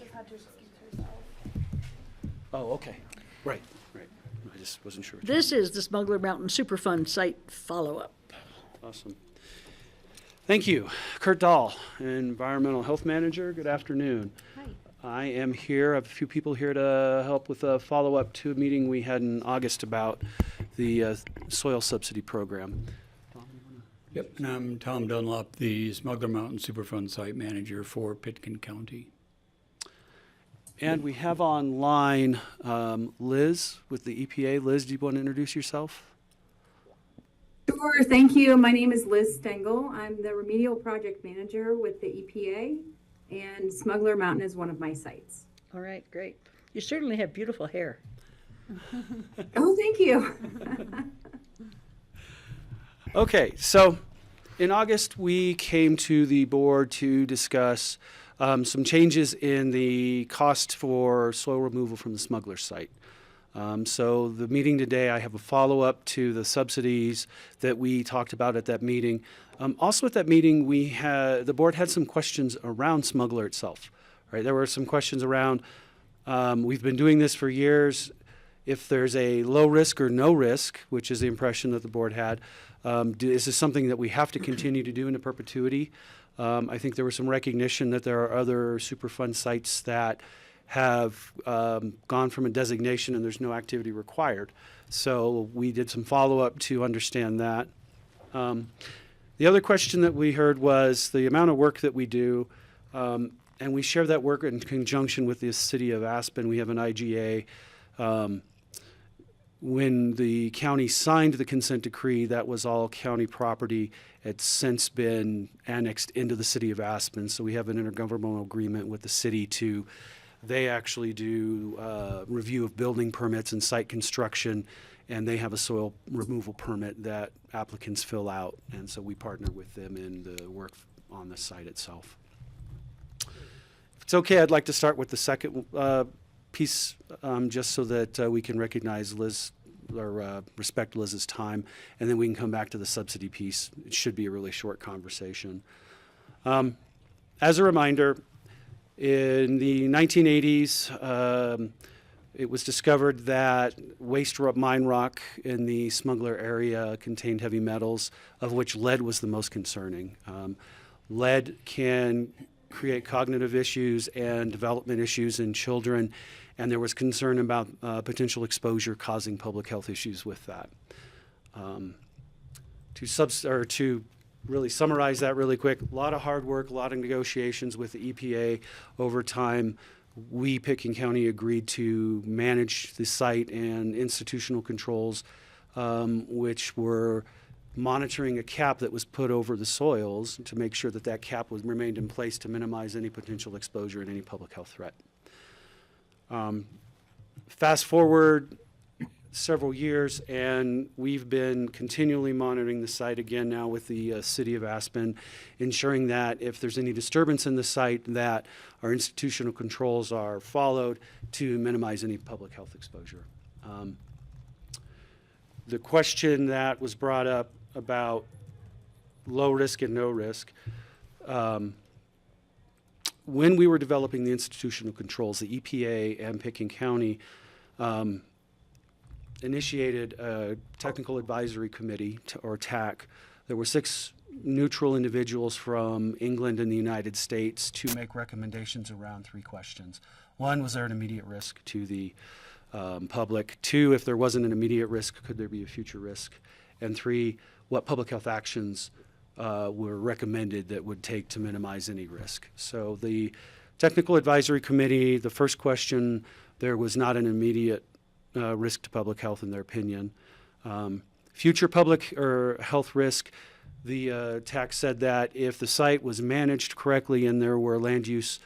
Oh, okay. Right. Right. I just wasn't sure. This is the Smuggler Mountain Superfund site follow-up. Awesome. Thank you. Kurt Dahl, Environmental Health Manager. Good afternoon. Hi. I am here. I have a few people here to help with a follow-up to a meeting we had in August about the soil subsidy program. Yep, and I'm Tom Dunlop, the Smuggler Mountain Superfund Site Manager for Pitkin County. And we have online Liz with the EPA. Liz, do you want to introduce yourself? Sure, thank you. My name is Liz Stengel. I'm the Remedial Project Manager with the EPA, and Smuggler Mountain is one of my sites. All right, great. You certainly have beautiful hair. Oh, thank you. Okay, so in August, we came to the board to discuss some changes in the cost for soil removal from the smuggler site. So the meeting today, I have a follow-up to the subsidies that we talked about at that meeting. Also at that meeting, the board had some questions around smuggler itself. Right, there were some questions around, we've been doing this for years. If there's a low risk or no risk, which is the impression that the board had, is this something that we have to continue to do into perpetuity? I think there was some recognition that there are other Superfund sites that have gone from a designation and there's no activity required. So we did some follow-up to understand that. The other question that we heard was the amount of work that we do, and we share that work in conjunction with the city of Aspen. We have an IGA. When the county signed the consent decree, that was all county property. It's since been annexed into the city of Aspen. So we have an intergovernmental agreement with the city they actually do review of building permits and site construction, and they have a soil removal permit that applicants fill out. And so we partner with them in the work on the site itself. If it's okay, I'd like to start with the second piece, just so that we can recognize Liz or respect Liz's time, and then we can come back to the subsidy piece. It should be a really short conversation. As a reminder, in the 1980s, it was discovered that mine rock in the Smuggler area contained heavy metals, of which lead was the most concerning. Lead can create cognitive issues and development issues in children, and there was concern about potential exposure causing public health issues with that. To really summarize that really quick, a lot of hard work, a lot of negotiations with the EPA over time. We, Pitkin County, agreed to manage the site and institutional controls, which were monitoring a cap that was put over the soils to make sure that that cap remained in place to minimize any potential exposure and any public health threat. Fast forward several years, and we've been continually monitoring the site again now with the city of Aspen, ensuring that if there's any disturbance in the site, that our institutional controls are followed to minimize any public health exposure. The question that was brought up about low risk and no risk, when we were developing the institutional controls, the EPA and Pitkin County initiated a technical advisory committee, or TAC. There were 6 neutral individuals from England and the United States to make recommendations around 3 questions. 1, was there an immediate risk to the public? 2, if there wasn't an immediate risk, could there be a future risk? And 3, what public health actions were recommended that would take to minimize any risk. So the Technical Advisory Committee, the first question, there was not an immediate risk to public health in their opinion. Future public or health risk, the TAC said that if the site was managed correctly and there were land use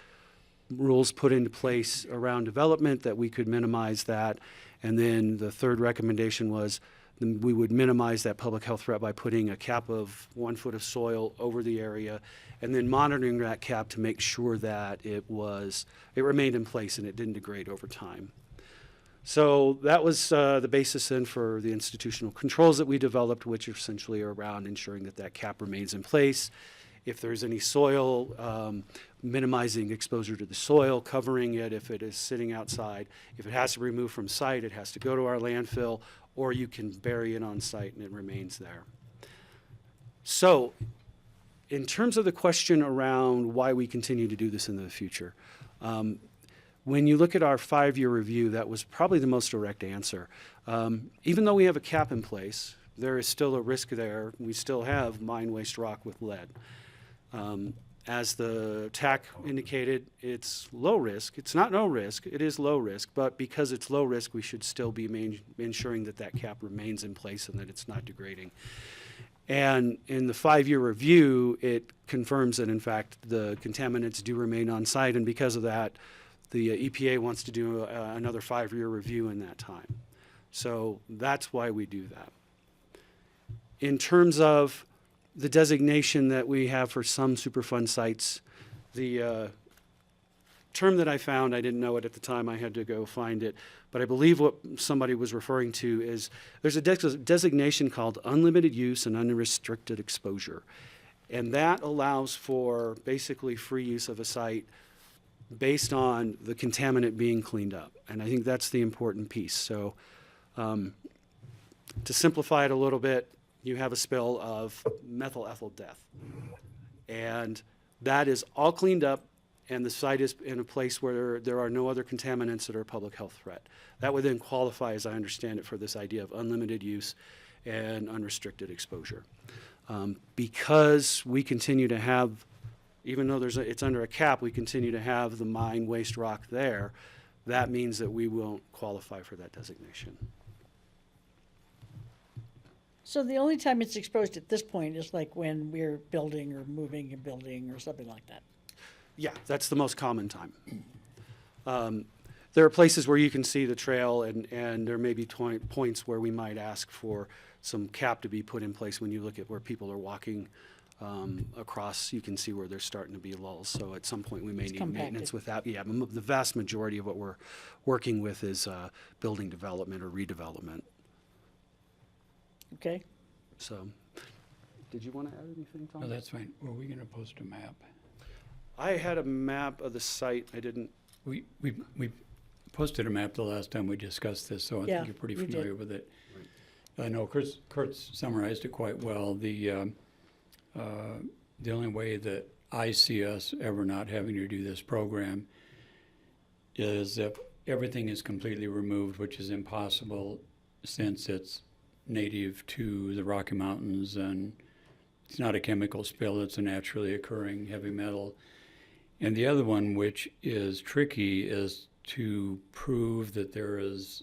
rules put into place around development, that we could minimize that. And then the third recommendation was we would minimize that public health threat by putting a cap of 1 foot of soil over the area and then monitoring that cap to make sure that it remained in place and it didn't degrade over time. So that was the basis then for the institutional controls that we developed, which essentially are around ensuring that that cap remains in place. If there's any soil, minimizing exposure to the soil, covering it if it is sitting outside. If it has to be removed from site, it has to go to our landfill, or you can bury it on site and it remains there. So in terms of the question around why we continue to do this in the future, when you look at our 5-year review, that was probably the most direct answer. Even though we have a cap in place, there is still a risk there. We still have mine waste rock with lead. As the TAC indicated, it's low risk. It's not no risk, it is low risk, but because it's low risk, we should still be ensuring that that cap remains in place and that it's not degrading. And in the 5-year review, it confirms that in fact the contaminants do remain on site, and because of that, the EPA wants to do another 5-year review in that time. So that's why we do that. In terms of the designation that we have for some Superfund sites, the term that I found, I didn't know it at the time, I had to go find it, but I believe what somebody was referring to is there's a designation called unlimited use and unrestricted exposure. And that allows for basically free use of a site based on the contaminant being cleaned up. And I think that's the important piece. So to simplify it a little bit, you have a spill of methyl ethyl death. And that is all cleaned up, and the site is in a place where there are no other contaminants that are a public health threat. That would then qualify, as I understand it, for this idea of unlimited use and unrestricted exposure. Because we continue to have, even though it's under a cap, we continue to have the mine waste rock there, that means that we won't qualify for that designation. So the only time it's exposed at this point is like when we're building or moving a building or something like that. Yeah, that's the most common time. There are places where you can see the trail, and there may be points where we might ask for some cap to be put in place. When you look at where people are walking across, you can see where there's starting to be lulls. So at some point we may need maintenance with that. Yeah, the vast majority of what we're working with is building development or redevelopment. Okay. So, did you want to add anything, Tom? No, that's fine. Were we going to post a map? I had a map of the site. I didn't. We posted a map the last time we discussed this, so I think you're pretty familiar with it. Right. I know Kurt's summarized it quite well. The only way that I see us ever not having to do this program is if everything is completely removed, which is impossible since it's native to the Rocky Mountains, and it's not a chemical spill, it's a naturally occurring heavy metal. And the other one, which is tricky, is to prove that there is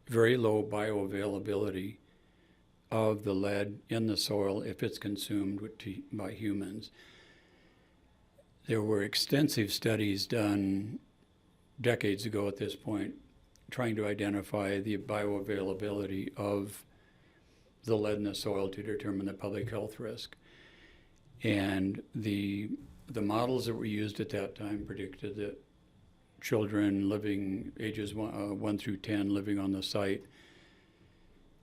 very low bioavailability of the lead in the soil if it's consumed by humans. There were extensive studies done decades ago at this point trying to identify the bioavailability of the lead in the soil to determine the public health risk. And the models that were used at that time predicted that children living ages 1 through 10 living on the site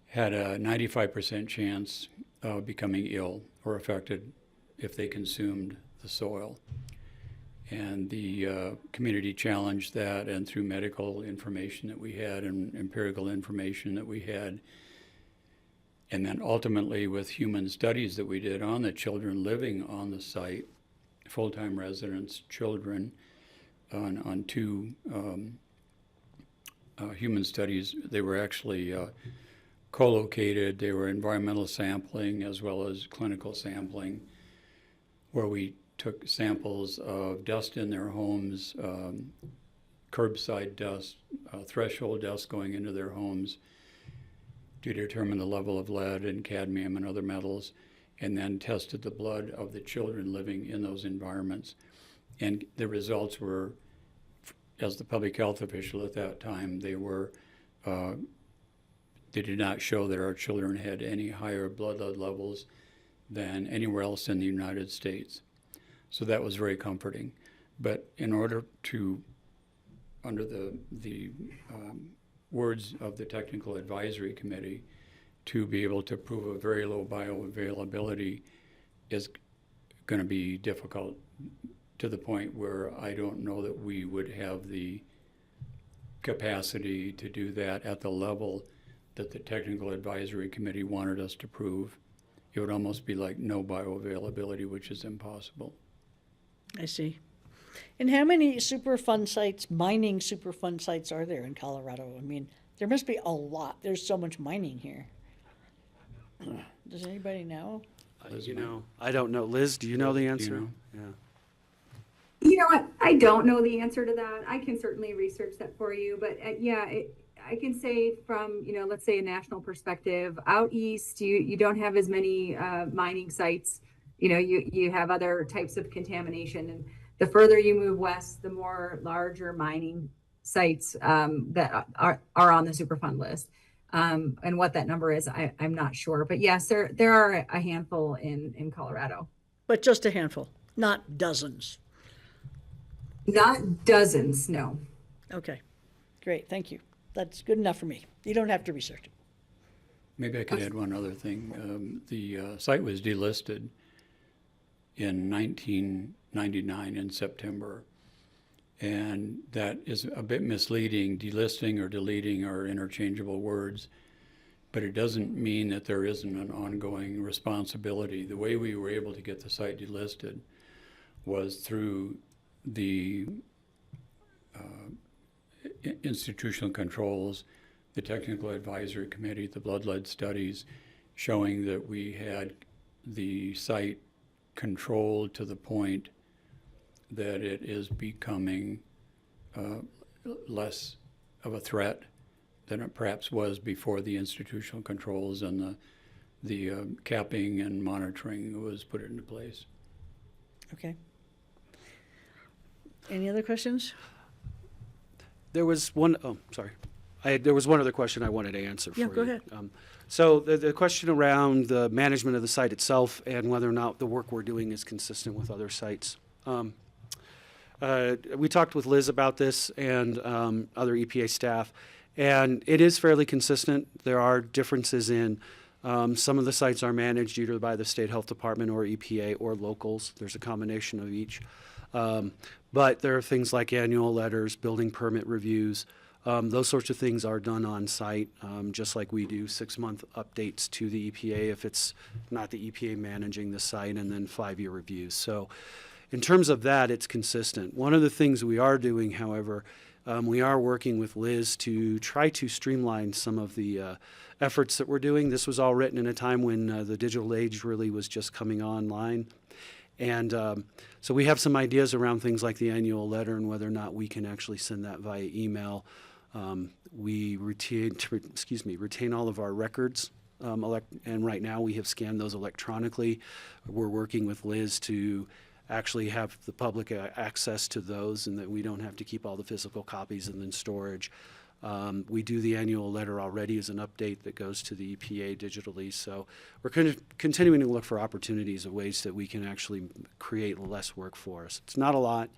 had a 95% chance of becoming ill or affected if they consumed the soil. And the community challenged that, and through medical information that we had and empirical information that we had, and then ultimately with human studies that we did on the children living on the site, full-time residents, children, on 2 human studies, they were actually co-located. They were environmental sampling as well as clinical sampling, where we took samples of dust in their homes, curbside dust, threshold dust going into their homes to determine the level of lead and cadmium and other metals, and then tested the blood of the children living in those environments. And the results were, as the public health official at that time, they did not show that our children had any higher blood lead levels than anywhere else in the United States. So that was very comforting. But in order to, under the words of the Technical Advisory Committee, to be able to prove a very low bioavailability is going to be difficult, to the point where I don't know that we would have the capacity to do that at the level that the Technical Advisory Committee wanted us to prove. It would almost be like no bioavailability, which is impossible. I see. And how many Superfund sites, mining Superfund sites, are there in Colorado? I mean, there must be a lot. There's so much mining here. Does anybody know? I don't know. Liz, do you know the Do you answer? know? Yeah. You know what? I don't know the answer to that. I can certainly research that for you, but I can say from, let's say a national perspective, out east, you don't have as many mining sites. You have other types of contamination, and the further you move west, the more larger mining sites that are on the Superfund list. And what that number is, I'm not sure, but yes, there are a handful in Colorado. But just a handful, not dozens. Not dozens, no. Okay, great, thank you. That's good enough for me. You don't have to research it. Maybe I could add one other thing. The site was delisted in 1999 in September. And that is a bit misleading. Delisting or deleting are interchangeable words, but it doesn't mean that there isn't an ongoing responsibility. The way we were able to get the site delisted was through the institutional controls, the Technical Advisory Committee, the blood lead studies, showing that we had the site controlled to the point that it is becoming less of a threat than it perhaps was before the institutional controls and the capping and monitoring was put into place. Okay. Any other questions? There was one, oh, sorry. There was one other question I wanted to answer for you. Yeah, go ahead. So the question around the management of the site itself and whether or not the work we're doing is consistent with other sites. We talked with Liz about this and other EPA staff, and it is fairly consistent. There are differences in some of the sites are managed either by the State Health Department or EPA or locals. There's a combination of each. But there are things like annual letters, building permit reviews. Those sorts of things are done on site, just like we do 6-month updates to the EPA if it's not the EPA managing the site, and then 5-year reviews. So in terms of that, it's consistent. One of the things we are doing, however, we are working with Liz to try to streamline some of the efforts that we're doing. This was all written in a time when the digital age really was just coming online. And so we have some ideas around things like the annual letter and whether or not we can actually send that via email. We retain all of our records, and right now we have scanned those electronically. We're working with Liz to actually have the public access to those, and that we don't have to keep all the physical copies and then storage. We do the annual letter already as an update that goes to the EPA digitally. So we're kind of continuing to look for opportunities of ways that we can actually create less work for us. It's not a lot.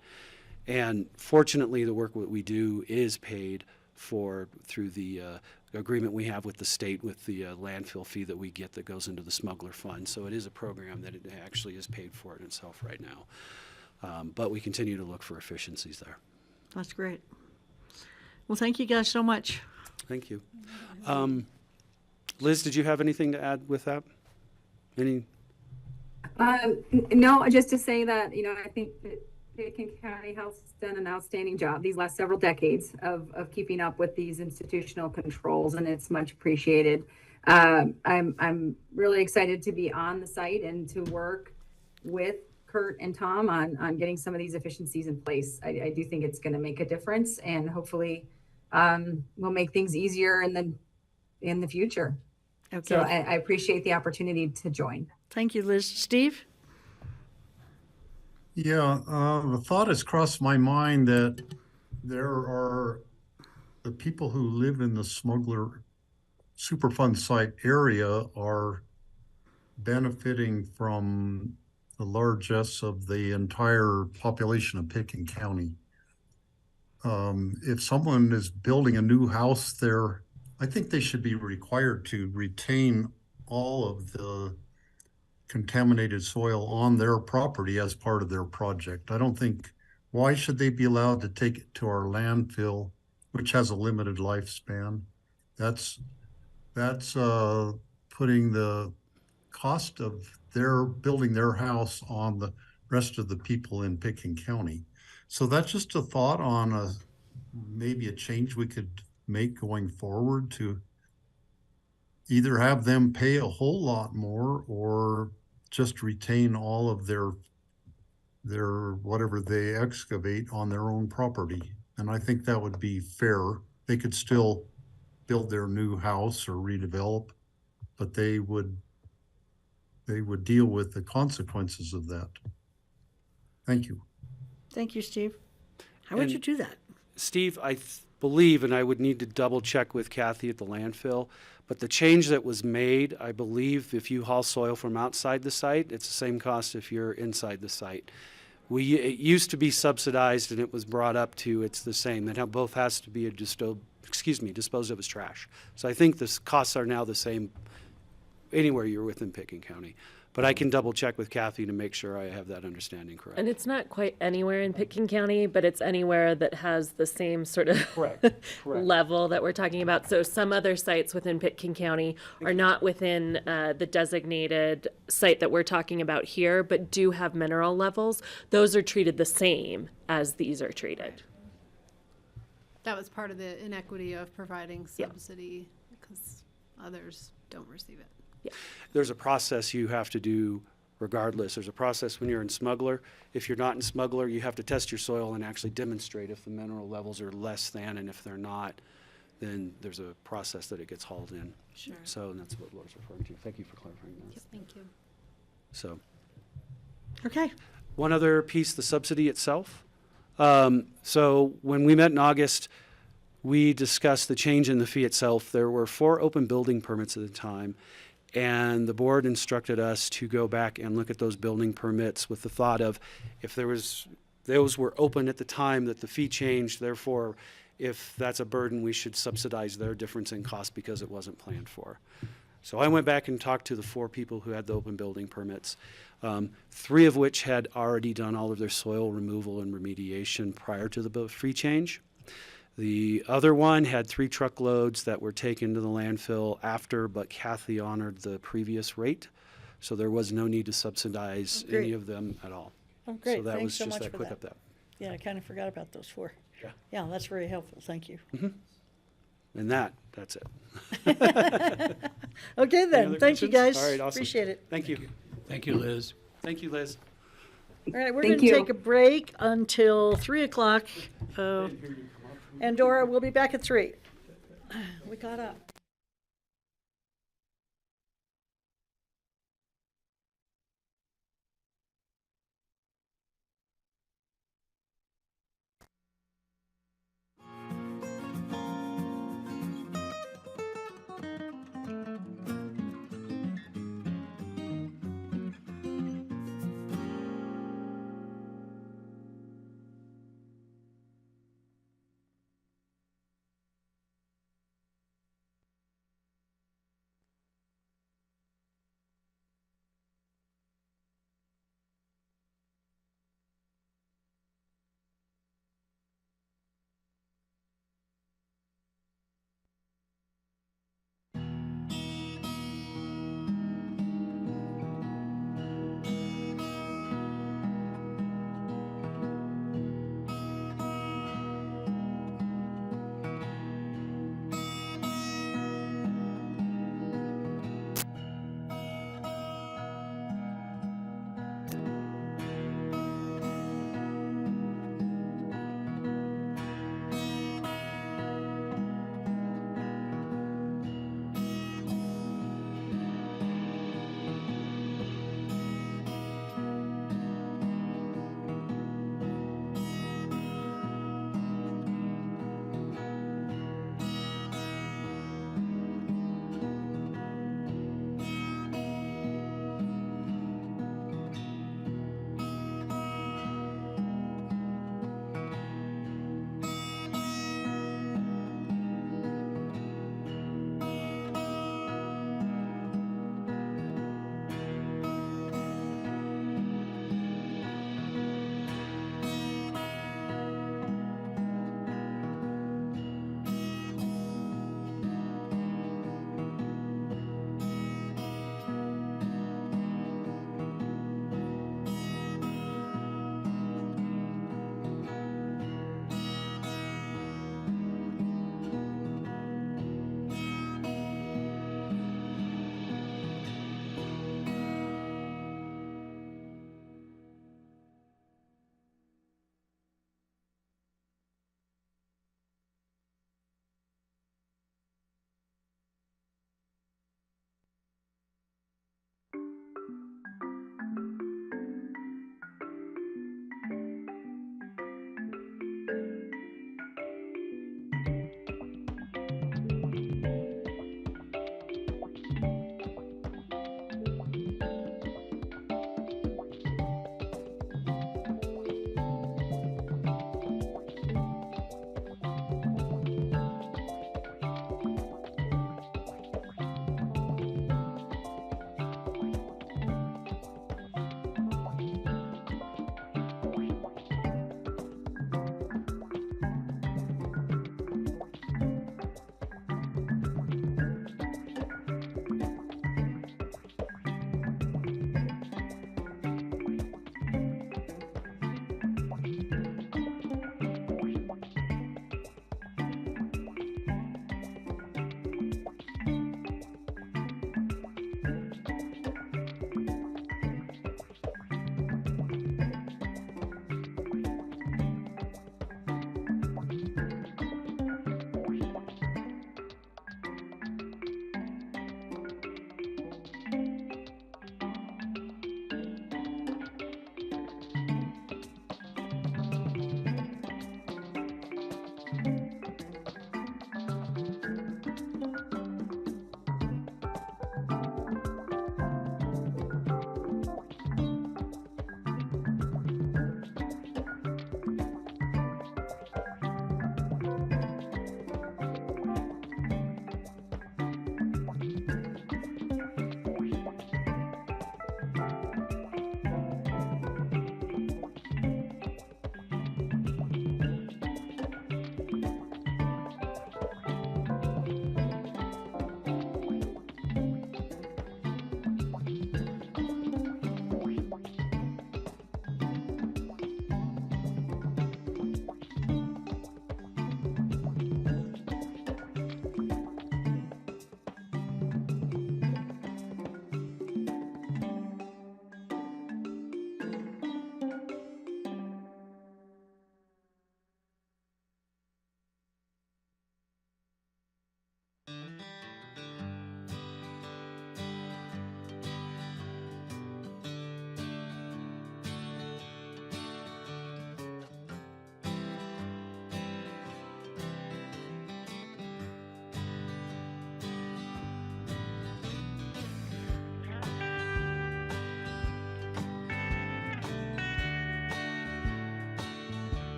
And fortunately, the work that we do is paid for through the agreement we have with the state with the landfill fee that we get that goes into the smuggler fund. So it is a program that it actually is paid for in itself right now. But we continue to look for efficiencies there. That's great. Well, thank you guys so much. Thank you. Liz, did you have anything to add with that? Any? No, just to say that, I think that Pitt County Health has done an outstanding job these last several decades of keeping up with these institutional controls, and it's much appreciated. I'm really excited to be on the site and to work with Kurt and Tom on getting some of these efficiencies in place. I do think it's going to make a difference, and hopefully will make things easier in the future. Okay. So I appreciate the opportunity to join. Thank you, Liz. Steve? Yeah, the thought has crossed my mind that there are the people who live in the Smuggler Superfund site area are benefiting from the largesse of the entire population of Pickens County. If someone is building a new house there, I think they should be required to retain all of the contaminated soil on their property as part of their project. I don't think, why should they be allowed to take it to our landfill, which has a limited lifespan? That's putting the cost of their building their house on the rest of the people in Pickens County. So that's just a thought on maybe a change we could make going forward to either have them pay a whole lot more or just retain all of their whatever they excavate on their own property. And I think that would be fair. They could still build their new house or redevelop, but they would deal with the consequences of that. Thank you. Thank you, Steve. How would And- you do that? Steve, I believe, and I would need to double check with Kathy at the landfill, but the change that was made, I believe if you haul soil from outside the site, it's the same cost if you're inside the site. It used to be subsidized and it was brought up to it's the same. That both has to be disposed of as trash. So I think the costs are now the same anywhere you're within Pickens County. But I can double check with Kathy to make sure I have that understanding correct. And it's not quite anywhere in Pickens County, but it's anywhere that has the same sort of Correct. level that we're talking about. So some other sites within Pickens County are not within the designated site that we're talking about here, but do have mineral levels. Those are treated the same as these are treated. That was part of the inequity of providing Yeah. subsidy because others don't receive it. There's a process you have to do regardless. There's a process when you're in Smuggler. If you're not in Smuggler, you have to test your soil and actually demonstrate if the mineral levels are less than, and if they're not, then there's a process that it gets hauled in. Sure. So, and that's what Laura's referring to. Thank you for clarifying that. Yes, thank you. So, Okay. one other piece, the subsidy itself. So when we met in August, we discussed the change in the fee itself. There were 4 open building permits at the time, and the board instructed us to go back and look at those building permits with the thought of if those were open at the time that the fee changed, therefore, if that's a burden, we should subsidize their difference in cost because it wasn't planned for. So I went back and talked to the 4 people who had the open building permits, 3 of which had already done all of their soil removal and remediation prior to the fee change. The other one had 3 truckloads that were taken to the landfill after, but Kathy honored the previous rate. So there was no need to subsidize any of them at all. Oh, great. So that Thanks was so just much that for quick that. update. Yeah, I kind of forgot about those 4. Yeah. Yeah, that's very helpful. Thank you. And that's it. Okay, then. other Thank you, questions? guys. All right, awesome. Appreciate it. Thank you. Thank you, Liz. Thank you, Liz. All right, we're Thank going to you. take a break until 3 o'clock. And Dora, we'll be back at 3. We got up.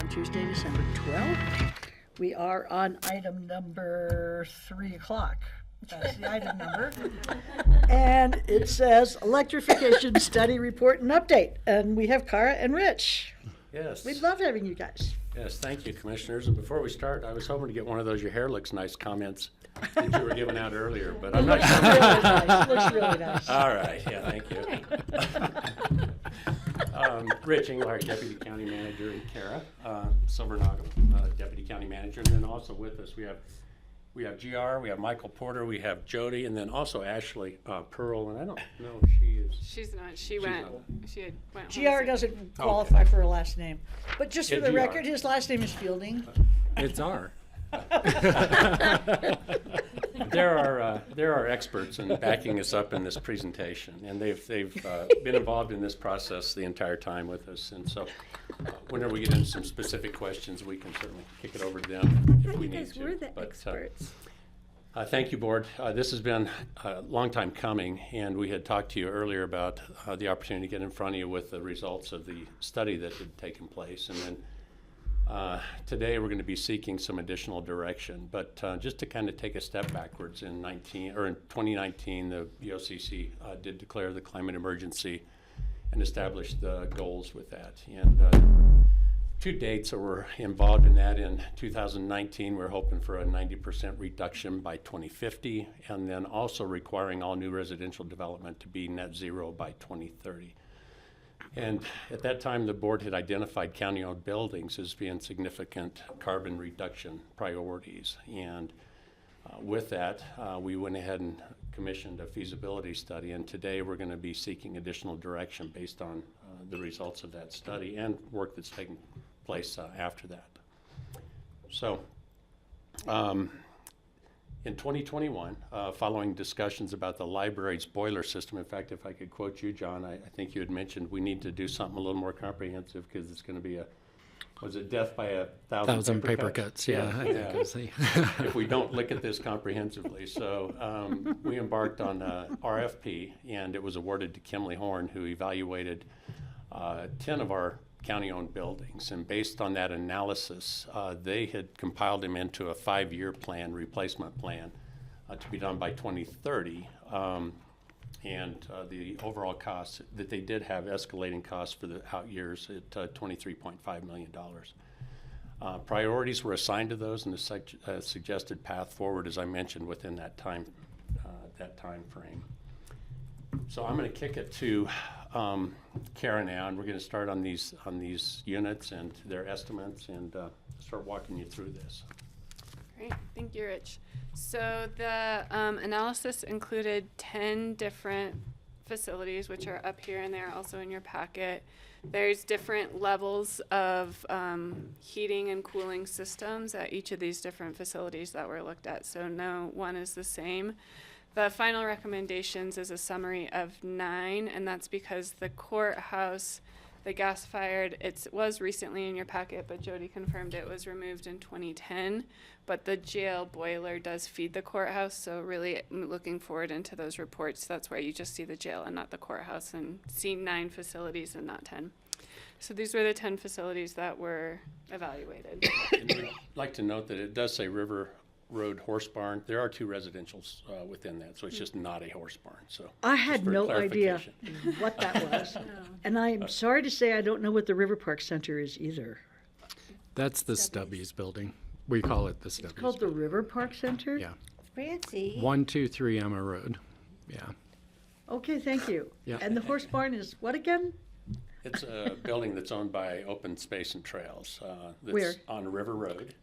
on Tuesday, December 12th. We are on item number 3 o'clock. That's the item number. And it says electrification study report and update. And we have Cara and Rich. Yes. We love having you guys. Yes, thank you, Commissioners. And before we start, I was hoping to get one of those "your hair looks nice" comments that you were giving out earlier, but I'm not sure. Really nice. It looks really nice. All right, yeah, thank you. Rich Engelhardt, Deputy County Manager, and Kara Silvernagle, Deputy County Manager. And then also with us, we have GR, we have Michael Porter, we have Jody, and then also Ashley Pearl, and I don't know if she is. She's not. She went home. GR doesn't qualify for a last name. But just for Yeah, the GR. record, his last name is Fielding. It's R. There are experts in backing us up in this presentation, and they've been involved in this process the entire time with us. And so, whenever we get into some specific questions, we can certainly kick it over to them if we need to. We're the But, experts. thank you, Board. This has been a long time coming, and we had talked to you earlier about the opportunity to get in front of you with the results of the study that had taken place, and then today we're going to be seeking some additional direction. But just to kind of take a step backwards, in 2019, the BOCC did declare the climate emergency and establish the goals with that. And 2 dates that were involved in that. In 2019, we're hoping for a 90% reduction by 2050, and then also requiring all new residential development to be net zero by 2030. And at that time, the board had identified county-owned buildings as being significant carbon reduction priorities. And with that, we went ahead and commissioned a feasibility study. And today, we're going to be seeking additional direction based on the results of that study and work that's taken place after that. So, in 2021, following discussions about the library's boiler system, in fact, if I could quote you, John, I think you had mentioned we need to do something a little more comprehensive because it's going to be was it death by a thousand paper cuts? Yeah, I think it was the if we don't look at this comprehensively. So we embarked on a RFP, and it was awarded to Kimley Horn, who evaluated 10 of our county-owned buildings, and based on that analysis, they had compiled them into a 5-year plan, replacement plan, to be done by 2030. And the overall cost that they did have escalating costs for the out years at $23.5 million. Priorities were assigned to those, and the suggested path forward, as I mentioned, within that time frame. So I'm going to kick it to Kara now, and we're going to start on these units and their estimates, and start walking you through this. Great, thank you, Rich. So the analysis included 10 different facilities, which are up here, and they're also in your packet. There's different levels of heating and cooling systems at each of these different facilities that were looked at, so no one is the same. The final recommendations is a summary of 9, and that's because the courthouse, the gas-fired, it was recently in your packet, but Jody confirmed it was removed in 2010. But the jail boiler does feed the courthouse, so really looking forward into those reports. That's where you just see the jail and not the courthouse, and see 9 facilities and not 10. So these were the 10 facilities that were evaluated. And we'd like to note that it does say River Road Horse Barn. There are 2 residentials within that, so it's just not a horse barn. So I just had for no idea clarification. what that was. And I'm sorry to say I don't know what the River Park Center is either. That's the Stubbies building. We call it the Stubbies. It's called the River Park Center? Yeah. Fancy. 123 Emma Road. Yeah. Okay, thank you. Yeah. And the horse barn is what again? It's a building that's owned by Open Space and Trails. That's Where? on River Road.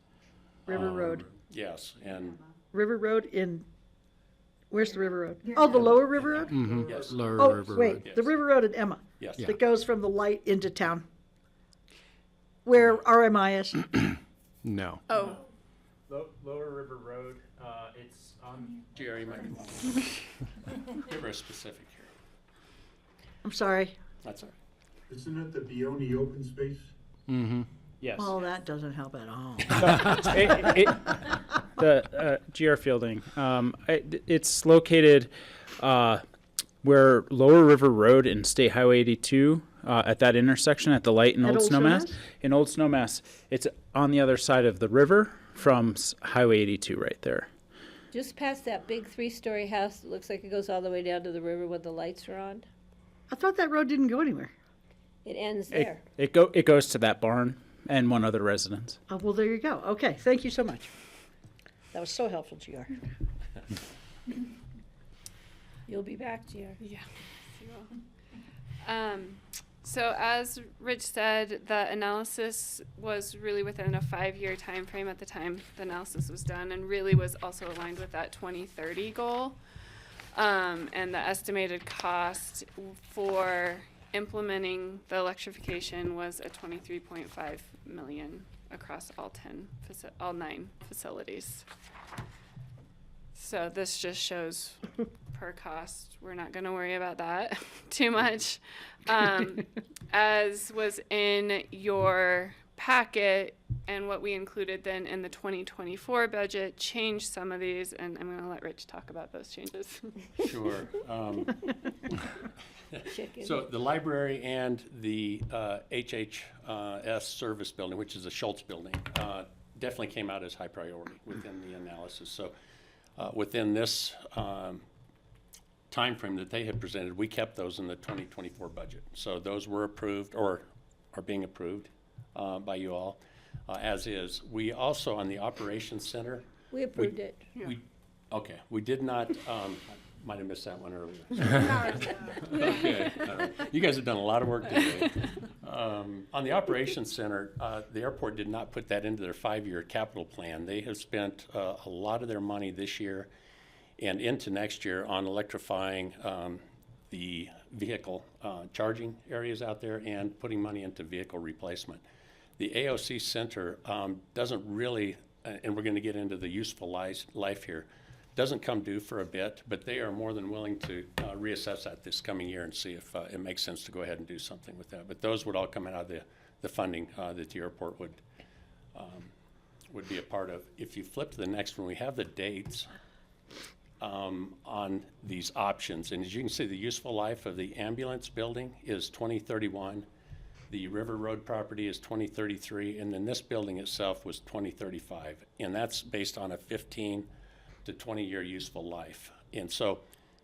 River Road. Yes, and River Road in, where's the River Road? Oh, the Lower River Road? Mm-hmm. Yes. Lower Oh, River wait, Road. Yes. the River Road in Emma. yes. Yeah. That goes from the light into town. Where RMI is. No. Oh, Lower River Road, it's on. Jerry, might give her a specific here. I'm sorry. That's all right. Isn't it the Beone Open Space? Mm-hmm. Yes. Well, that doesn't help at all. The GR Fielding. It's located where Lower River Road and State Highway 82 at that intersection at the light in At Old Old Snowmass. Snowmass? In Old Snowmass, it's on the other side of the river from Highway 82 right there. Just past that big 3-story house that looks like it goes all the way down to the river when the lights are on. I thought that road didn't go anywhere. It ends there. It goes to that barn and one other residence. Oh, well, there you go. Okay, thank you so much. That was so helpful, GR. You'll be back, GR. Yeah. So as Rich said, the analysis was really within a 5-year time frame at the time the analysis was done, and really was also aligned with that 2030 goal. And the estimated cost for implementing the electrification was a $23.5 million across all 9 facilities. So this just shows per cost. We're not going to worry about that too much. As was in your packet and what we included then in the 2024 budget, changed some of these, and I'm going to let Rich talk about those changes. Sure. So the library and the HHS service building, which is the Schultz building, definitely came out as high priority within the analysis. So within this time frame that they had presented, we kept those in the 2024 budget. So those were approved or are being approved by you all, as is. We also, on the operations center. We approved it. Okay, we did not, might have missed that one earlier. Okay, all right. You guys have done a lot of work today. On the operations center, the airport did not put that into their 5-year capital plan. They have spent a lot of their money this year and into next year on electrifying the vehicle charging areas out there and putting money into vehicle replacement. The AOC Center doesn't really, and we're going to get into the useful life here, doesn't come due for a bit, but they are more than willing to reassess that this coming year and see if it makes sense to go ahead and do something with that. But those would all come out of the funding that the airport would be a part of. If you flip to the next one, we have the dates on these options. And as you can see, the useful life of the ambulance building is 2031. The River Road property is 2033. And then this building itself was 2035. And that's based on a 15 to 20-year useful life. And so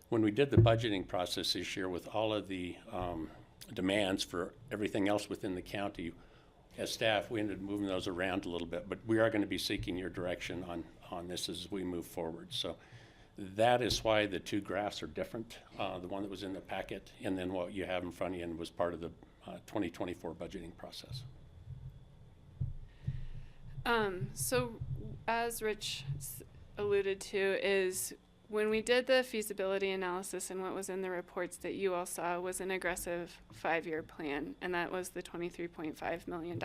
when we did the budgeting process this year with all of the demands for everything else within the county, as staff, we ended up moving those around a little bit. But we are going to be seeking your direction on this as we move forward. So that is why the 2 graphs are different. The one that was in the packet and then what you have in front of you and was part of the 2024 budgeting process. So as Rich alluded to, is when we did the feasibility analysis and what was in the reports that you all saw was an aggressive 5-year plan, and that was the $23.5 million.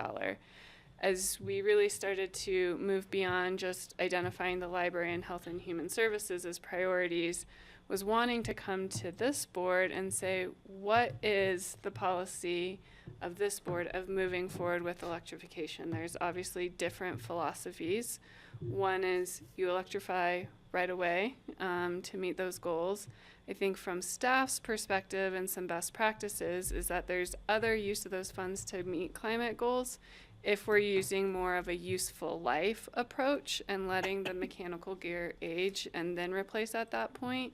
As we really started to move beyond just identifying the library and health and human services as priorities, was wanting to come to this board and say, what is the policy of this board of moving forward with electrification? There's obviously different philosophies. One is you electrify right away to meet those goals. I think from staff's perspective and some best practices is that there's other use of those funds to meet climate goals if we're using more of a useful life approach and letting the mechanical gear age and then replace at that point.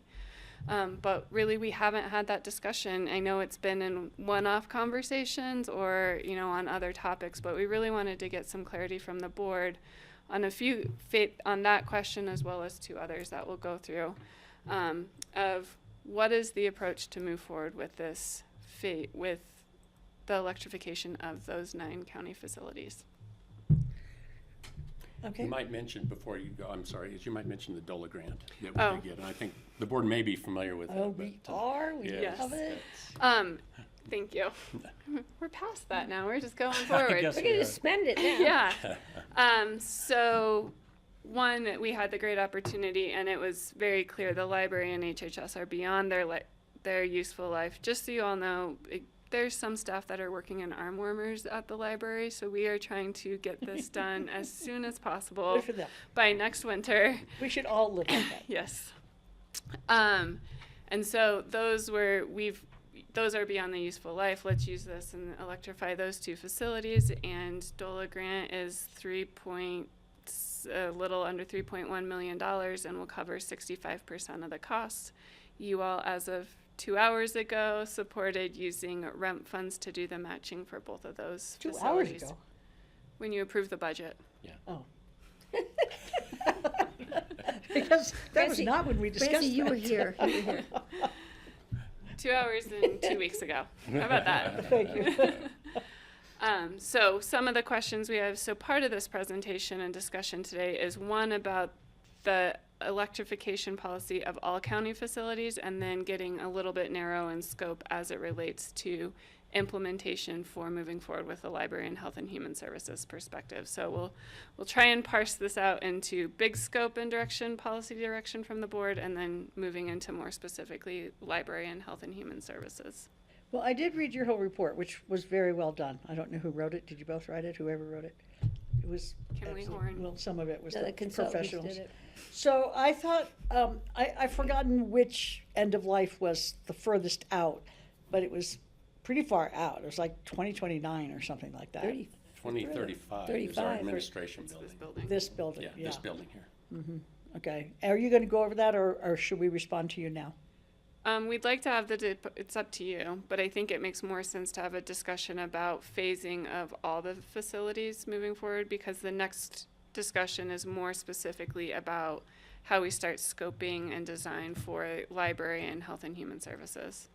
But really we haven't had that discussion. I know it's been in one-off conversations or, on other topics, but we really wanted to get some clarity from the board on on that question as well as 2 others that we'll go through, of what is the approach to move forward with this with the electrification of those 9 county facilities. Okay. You might mention before you go, I'm sorry, you might mention the DOLA grant that we did get. And I think the board may be familiar with that. We are. We love it. Thank you. We're past that now. We're just going forward. We're going to spend it now. Yeah. So one, we had the great opportunity, and it was very clear the library and HHS are beyond their useful life. Just so you all know, there's some staff that are working in arm warmers at the library, so we are trying to get this done as soon as possible Good for them. by next winter. We should all live like that. Yes. And so those were, those are beyond the useful life. Let's use this and electrify those two facilities. And DOLA grant is a little under $3.1 million and will cover 65% of the costs. You all, as of 2 hours ago, supported using REMP funds to do the matching for both of those 2 facilities. hours ago? When you approved the budget. Oh. Because that was Francie- not when we discussed Francie, you that. were here. You were here. 2 hours and 2 weeks ago. How about that? Thank you. So some of the questions we have, so part of this presentation and discussion today is one about the electrification policy of all county facilities, and then getting a little bit narrow in scope as it relates to implementation for moving forward with the library and health and human services perspective. So we'll try and parse this out into big scope and direction, policy direction from the board, and then moving into more specifically library and health and human services. Well, I did read your whole report, which was very well done. I don't know who wrote it. Did you both write it? Whoever wrote it? It was Kimberly excellent. Horn. Well, some of it was No, the the consultants professionals. did it. So I thought, I've forgotten which end of life was the furthest out, but it was pretty far out. It was like 2029 or something like that. 2035 is 35 our or- administration This building. building. This building, Yeah, yeah. this building here. Okay. Are you going to go over that, or should we respond to you now? We'd like to have it's up to you, but I think it makes more sense to have a discussion about phasing of all the facilities moving forward, because the next discussion is more specifically about how we start scoping and design for library and health and human services.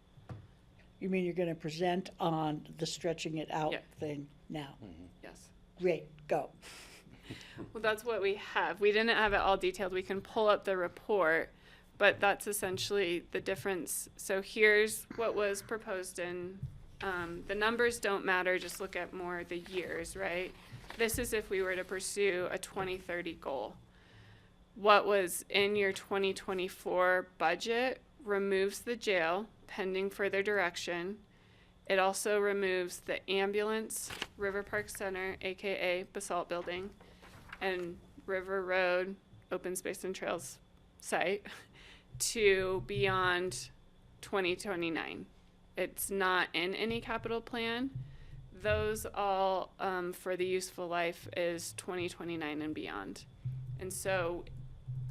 You mean you're going to present on the stretching it out Yeah. thing now? Yes. Great, go. Well, that's what we have. We didn't have it all detailed. We can pull up the report, but that's essentially the difference. So here's what was proposed in, the numbers don't matter, just look at more the years, right? This is if we were to pursue a 2030 goal. What was in your 2024 budget removes the jail pending further direction. It also removes the ambulance, River Park Center, AKA Basalt Building, and River Road Open Space and Trails site to beyond 2029. It's not in any capital plan. Those all for the useful life is 2029 and beyond. And so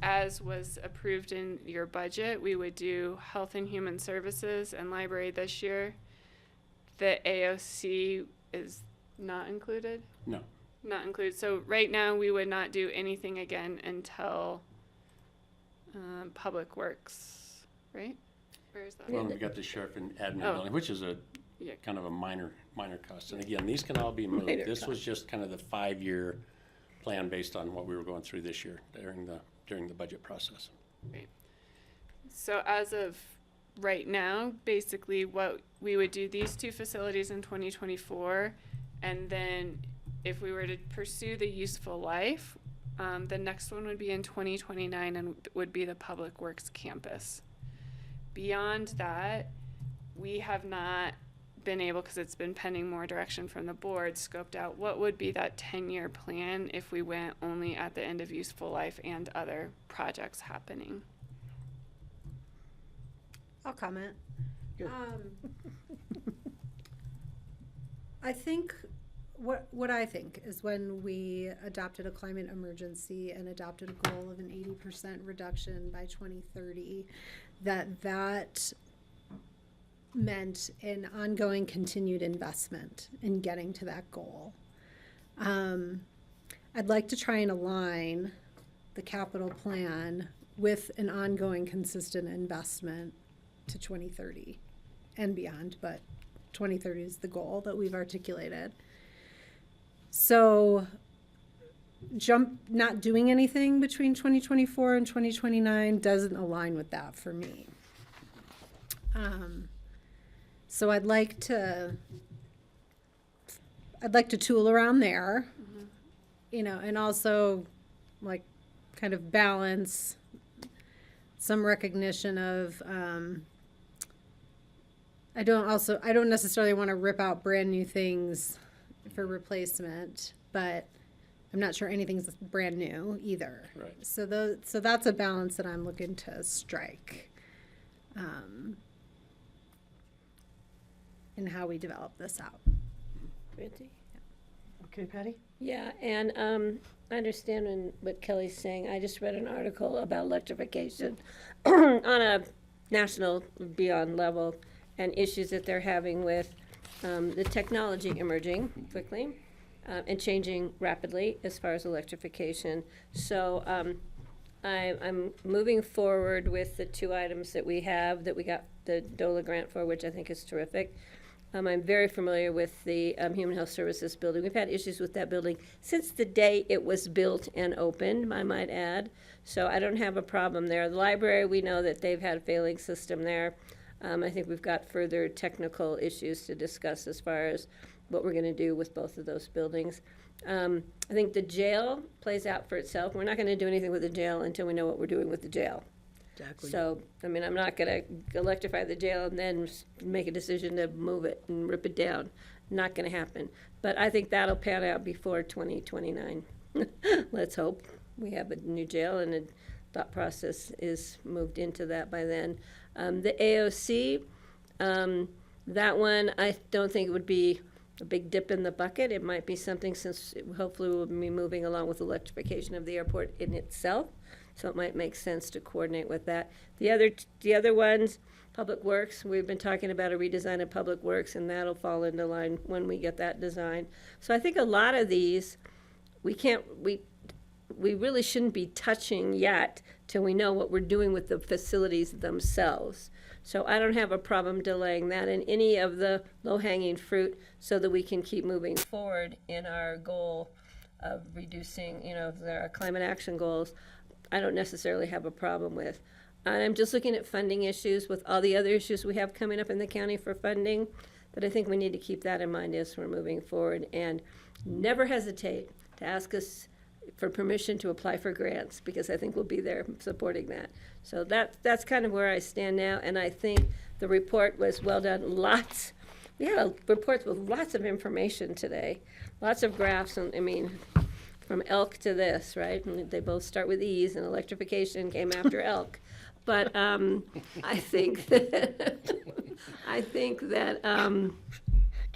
as was approved in your budget, we would do health and human services and library this year. The AOC is not included? No. Not included. So right now, we would not do anything again until Public Works, right? Where is that? Well, we got the sheriff and admin Oh. building, which is a Yeah. kind of a minor cost. And again, these can all be moved. Minor This was just kind of the 5-year plan based on what we were going through this year during the budget process. Right. So as of right now, basically what we would do these two facilities in 2024, and then if we were to pursue the useful life, the next one would be in 2029 and would be the Public Works campus. Beyond that, we have not been able, because it's been pending more direction from the board, scoped out what would be that 10-year plan if we went only at the end of useful life and other projects happening. I'll comment. Good. I think what I think is when we adopted a climate emergency and adopted a goal of an 80% reduction by 2030, that meant an ongoing continued investment in getting to that goal. I'd like to try and align the capital plan with an ongoing consistent investment to 2030 and beyond, but 2030 is the goal that we've articulated. So not doing anything between 2024 and 2029 doesn't align with that for me. So I'd like to tool around there, and also like kind of balance some recognition of, I don't necessarily want to rip out brand new things for replacement, but I'm not sure anything's brand new either. Right. So that's a balance that I'm looking to strike. in how we develop this out. Francie? Okay, Patty? Yeah, and I understand what Kelly's saying. I just read an article about electrification on a national beyond level and issues that they're having with the technology emerging quickly and changing rapidly as far as electrification. So I'm moving forward with the 2 items that we have that we got the DOLA grant for, which I think is terrific. I'm very familiar with the Human Health Services building. We've had issues with that building since the day it was built and opened, I might add. So I don't have a problem there. The library, we know that they've had a failing system there. I think we've got further technical issues to discuss as far as what we're going to do with both of those buildings. I think the jail plays out for itself. We're not going to do anything with the jail until we know what we're doing with the jail. Exactly. So, I mean, I'm not going to electrify the jail and then make a decision to move it and rip it down. Not going to happen. But I think that'll pan out before 2029. Let's hope we have a new jail and a thought process is moved into that by then. The AOC, that one, I don't think it would be a big dip in the bucket. It might be something, since hopefully we'll be moving along with electrification of the airport in itself. So it might make sense to coordinate with that. The other ones, Public Works, we've been talking about a redesign of Public Works, and that'll fall into line when we get that design. So I think a lot of these, we really shouldn't be touching yet till we know what we're doing with the facilities themselves. So I don't have a problem delaying that and any of the low-hanging fruit so that we can keep moving forward in our goal of reducing, our climate action goals. I don't necessarily have a problem with. And I'm just looking at funding issues with all the other issues we have coming up in the county for funding, that I think we need to keep that in mind as we're moving forward, and never hesitate to ask us for permission to apply for grants, because I think we'll be there supporting that. So that's kind of where I stand now, and I think the report was well done. We had reports with lots of information today, lots of graphs, and I mean, from elk to this, right? And they both start with E's, and electrification came after elk. But I think that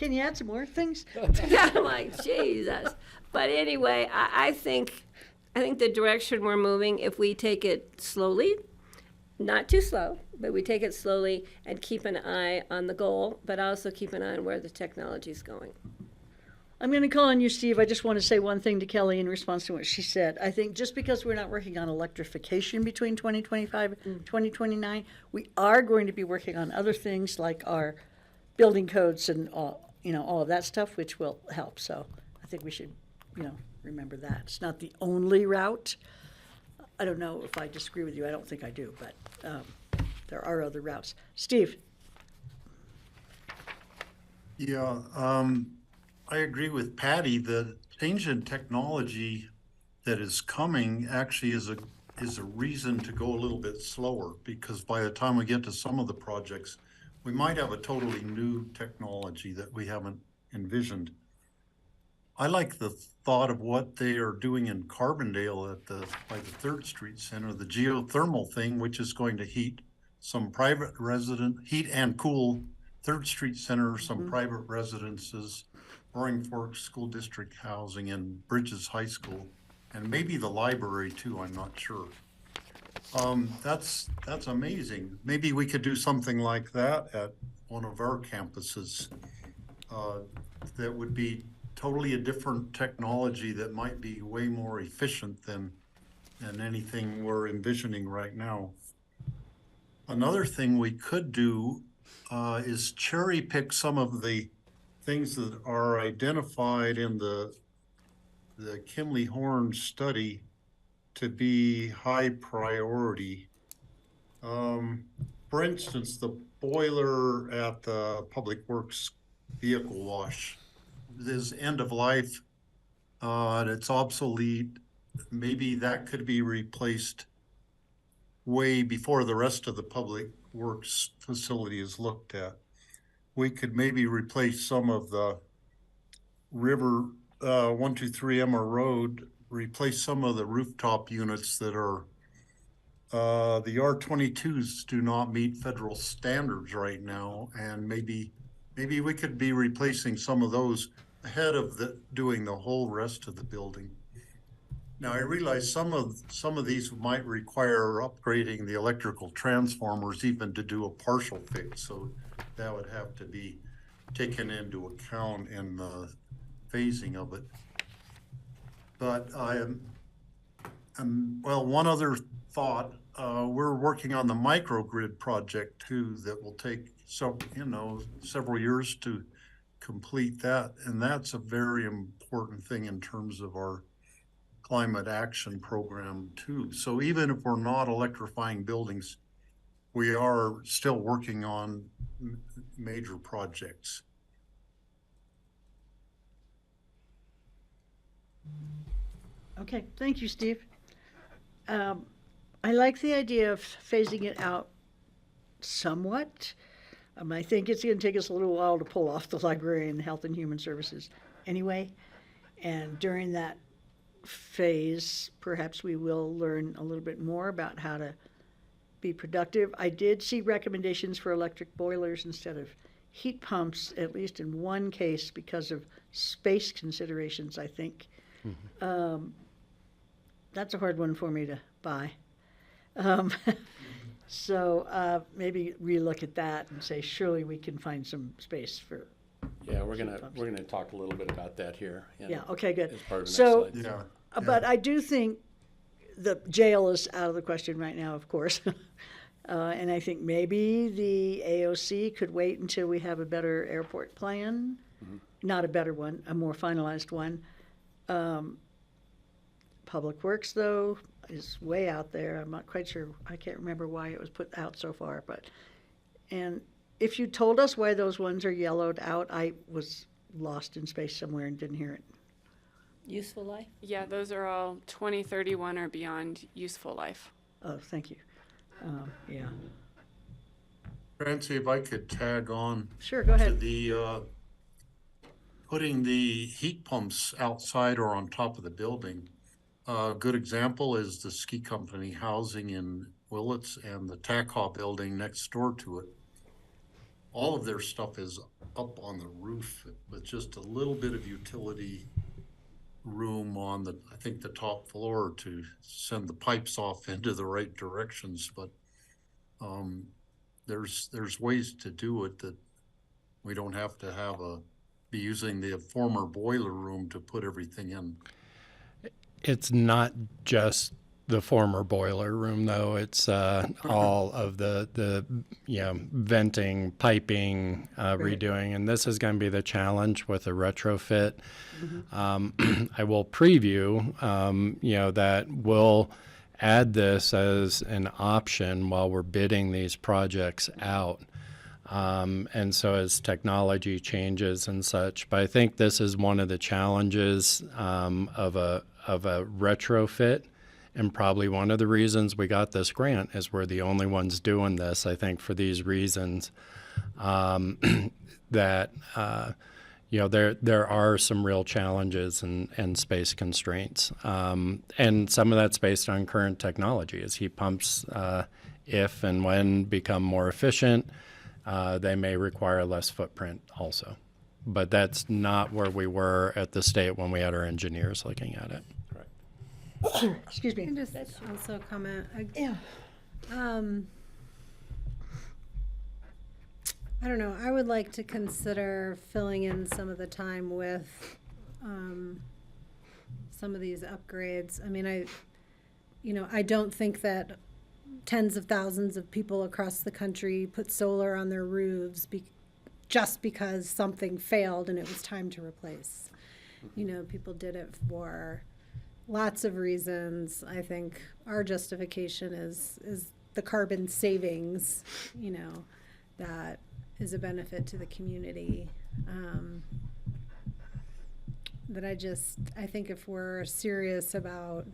Can you add some more things? yeah, I'm like, Jesus. But anyway, I think the direction we're moving, if we take it slowly, not too slow, but we take it slowly and keep an eye on the goal, but also keep an eye on where the technology is going. I'm going to call on you, Steve. I just want to say one thing to Kelly in response to what she said. I think just because we're not working on electrification between 2025 and 2029, we are going to be working on other things like our building codes and all of that stuff, which will help. So I think we should, remember that. It's not the only route. I don't know if I disagree with you. I don't think I do, but there are other routes. Steve. Yeah, I agree with Patty. The change in technology that is coming actually is a reason to go a little bit slower, because by the time we get to some of the projects, we might have a totally new technology that we haven't envisioned. I like the thought of what they are doing in Carbondale by the 3rd Street Center, the geothermal thing, which is going to heat some private heat and cool 3rd Street Center, some private residences, Roaring Fork School District housing, and Bridges High School, and maybe the library too, I'm not sure. That's amazing. Maybe we could do something like that at one of our campuses. That would be totally a different technology that might be way more efficient than anything we're envisioning right now. Another thing we could do is cherry pick some of the things that are identified in the Kimley Horn study to be high priority. For instance, the boiler at the Public Works vehicle wash is end of life, and it's obsolete. Maybe that could be replaced way before the rest of the Public Works facility is looked at. We could maybe replace some of the river 123 Emma Road, replace some of the rooftop units that are the R22s do not meet federal standards right now, and maybe maybe we could be replacing some of those ahead of doing the whole rest of the building. Now, I realize some of these might require upgrading the electrical transformers even to do a partial fix, so that would have to be taken into account in the phasing of it. But well, one other thought, we're working on the microgrid project too, that will take several years to complete that. And that's a very important thing in terms of our climate action program too. So even if we're not electrifying buildings, we are still working on major projects. Okay, thank you, Steve. I like the idea of phasing it out somewhat. I think it's going to take us a little while to pull off the librarian, Health and Human Services anyway. And during that phase, perhaps we will learn a little bit more about how to be productive. I did see recommendations for electric boilers instead of heat pumps, at least in one case, because of space considerations, I think. Mm-hmm. That's a hard one for me to buy. So maybe relook at that and say, surely we can find some space for. Yeah, we're gonna talk a little bit about that here. Yeah. Okay. Good. As part of the so, next slide. Yeah. But I do think the jail is out of the question right now, of course. And I think maybe the AOC could wait until we have a better airport plan. Mm-hmm. Not a better one, a more finalized one. Public Works, though, is way out there. I'm not quite sure. I can't remember why it was put out so far. And if you told us why those ones are yellowed out, I was lost in space somewhere and didn't hear it. Useful life? Yeah, those are all 2031 or beyond useful life. Oh, thank you. Yeah. Francie, if I could tag on. Sure, go ahead. To the putting the heat pumps outside or on top of the building. A good example is the ski company housing in Willits and the TACA building next door to it. All of their stuff is up on the roof with just a little bit of utility room on I think the top floor to send the pipes off into the right directions. But there's ways to do it that we don't have to be using the former boiler room to put everything in. It's not just the former boiler room, though. It's all of the venting, piping, redoing, and this is going to be the challenge with a retrofit. Mm-hmm. I will preview, that we'll add this as an option while we're bidding these projects out. And so as technology changes and such, but I think this is one of the challenges of a retrofit, and probably one of the reasons we got this grant is we're the only ones doing this. I think for these reasons, that there are some real challenges and space constraints, and some of that's based on current technology. As heat pumps, if and when become more efficient, they may require less footprint also. But that's not where we were at the state when we had our engineers looking at it. Excuse me. I can just also comment. Yeah. I don't know. I would like to consider filling in some of the time with some of these upgrades. I mean, I don't think that tens of thousands of people across the country put solar on their roofs just because something failed and it was time to replace. People did it for lots of reasons. I think our justification is the carbon savings, that is a benefit to the community. That I think if we're serious about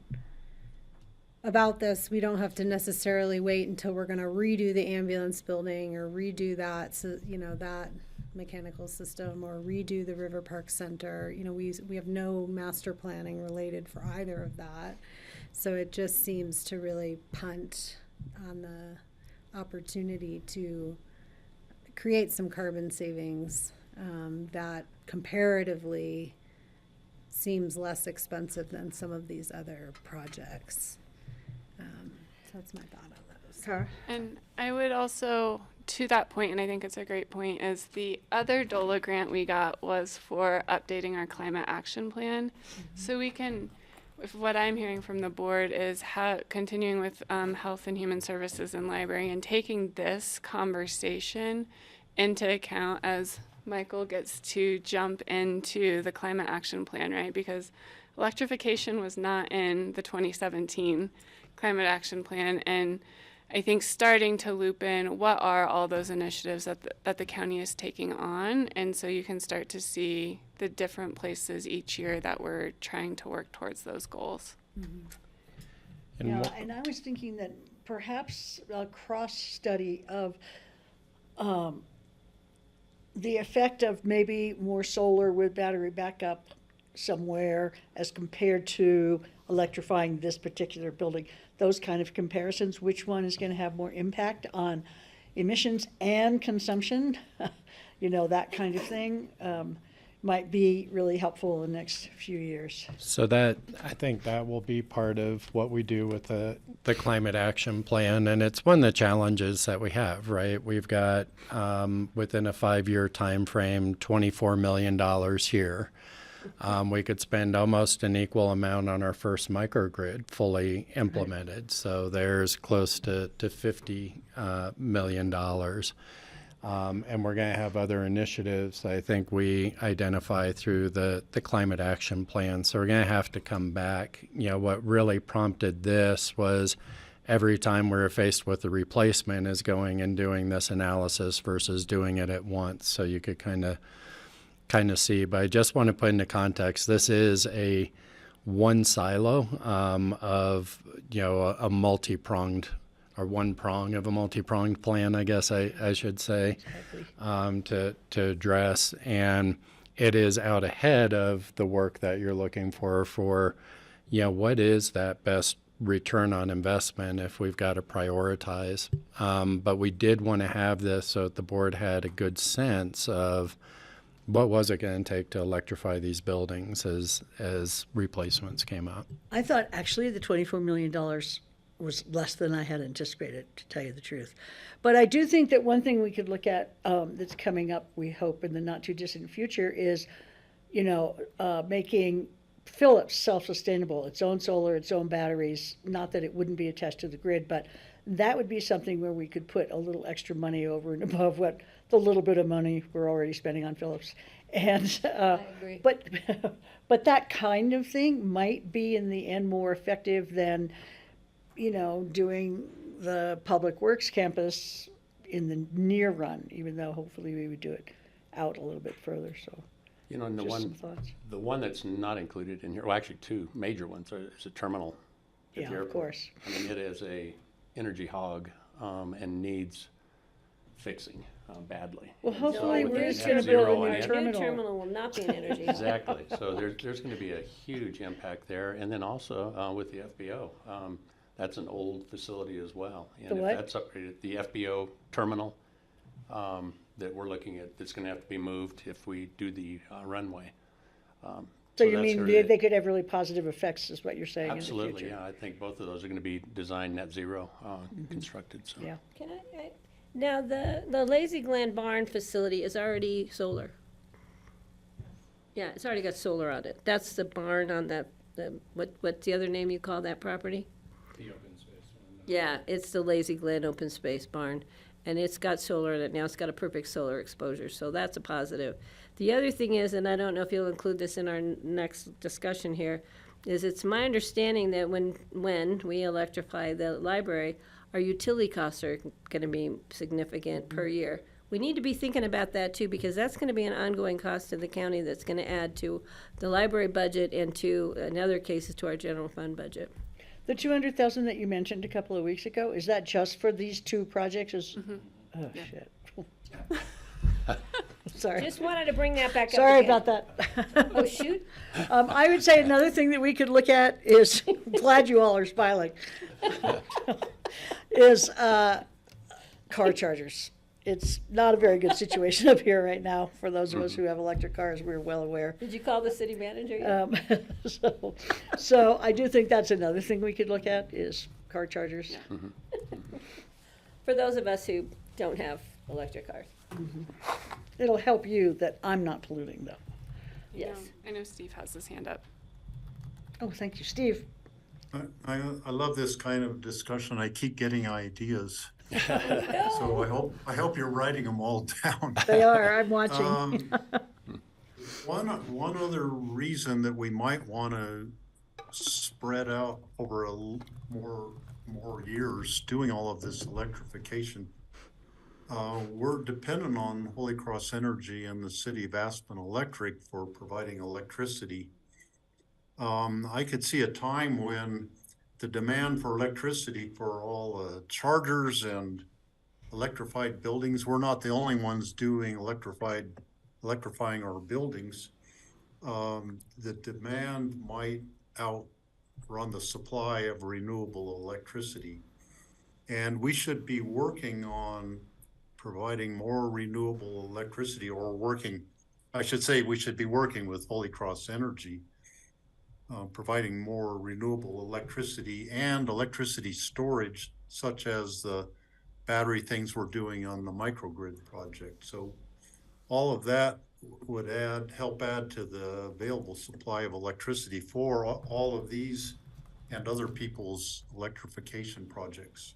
this, we don't have to necessarily wait until we're going to redo the ambulance building or redo that, that mechanical system, or redo the River Park Center. We have no master planning related for either of that. So it just seems to really punt on the opportunity to create some carbon savings that comparatively seems less expensive than some of these other projects. So that's my thought on those. And I would also, to that point, and I think it's a great point, is the other DOLA grant we got was for updating our climate action plan. So we can, if what I'm hearing from the board is continuing with health and human services and library and taking this conversation into account as Michael gets to jump into the climate action plan, right? Because electrification was not in the 2017 climate action plan, and I think starting to loop in what are all those initiatives that the county is taking on, and so you can start to see the different places each year that we're trying to work towards those goals. And Yeah, and I was thinking that perhaps a cross study of the effect of maybe more solar with battery backup somewhere as compared to electrifying this particular building, those kind of comparisons, which one is going to have more impact on emissions and consumption, that kind of thing, might be really helpful in the next few years. So that, I think that will be part of what we do with the climate action plan. And it's one of the challenges that we have, right? We've got, within a 5-year time frame, $24 million here. We could spend almost an equal amount on our first microgrid fully implemented. So there's close to $50 million. And we're going to have other initiatives I think we identify through the climate action plan. So we're going to have to come back. What really prompted this was every time we were faced with a replacement is going and doing this analysis versus doing it at once. So you could kind of see, but I just want to put into context, this is a one silo of, a multi-pronged, or one prong of a multi-pronged plan, I guess I should say, to address. And it is out ahead of the work that you're looking for, what is that best return on investment if we've got to prioritize. But we did want to have this so that the board had a good sense of what was it going to take to electrify these buildings as replacements came up. I thought actually the $24 million was less than I had anticipated, to tell you the truth. But I do think that one thing we could look at that's coming up, we hope, in the not too distant future is, making Phillips self-sustainable, its own solar, its own batteries. Not that it wouldn't be attached to the grid, but that would be something where we could put a little extra money over and above what the little bit of money we're already spending on Phillips. And I agree. but that kind of thing might be in the end more effective than doing the Public Works campus in the near run, even though hopefully we would do it out a little bit further. So, And just some thoughts. the one that's not included in here, well, actually two major ones, is a terminal at Yeah, the of airport. course. I mean, it is a energy hog and needs fixing badly. Well, And so hopefully with we're the just net gonna zero build a and new it- terminal. New terminal will not be an energy. Exactly. So there's going to be a huge impact there. And then also with the FBO, that's an old facility as well. And The if what? that's upgraded, the FBO terminal that we're looking at, that's going to have to be moved if we do the runway. So you that's mean sort of they could have really positive effects, is what you're saying in the Absolutely, future? yeah. I think both of those are going to be designed net zero constructed. So. Yeah. Can now the Lazy Glen barn facility is already solar. Yeah, it's already got solar on it. That's the barn on what's the other name you call that property? The open space one. Yeah, it's the Lazy Glen open space barn, and it's got solar in it now. It's got a perfect solar exposure, so that's a positive. The other thing is, and I don't know if you'll include this in our next discussion here, is it's my understanding that when we electrify the library, our utility costs are going to be significant per year. We need to be thinking about that too, because that's going to be an ongoing cost to the county that's going to add to the library budget and to, in other cases, to our general fund budget. The 200,000 that you mentioned a couple of weeks ago, is that just for these two projects? Oh, shit. Sorry. Just wanted to bring that back up Sorry again. about that. Oh, shoot. I would say another thing that we could look at is, glad you all are smiling, is car chargers. it's not a very good situation up here right now for those of us who have electric cars. We're well aware. Did you call the city manager yet? So I do think that's another thing we could look at is car chargers. For those of us who don't have electric cars. It'll help you that I'm not polluting though. Yes. I know Steve has his hand up. Oh, thank you, Steve. I love this kind of discussion. I keep getting ideas. So I hope you're writing them all down. They are, I'm watching. One other reason that we might want to spread out over more years doing all of this electrification. We're dependent on Holy Cross Energy and the City of Aspen Electric for providing electricity. I could see a time when the demand for electricity for all chargers and electrified buildings, we're not the only ones doing electrifying our buildings. The demand might outrun the supply of renewable electricity. And we should be working on providing more renewable electricity, or I should say we should be working with Holy Cross Energy, providing more renewable electricity and electricity storage, such as the battery things we're doing on the microgrid project. So all of that would help add to the available supply of electricity for all of these and other people's electrification projects.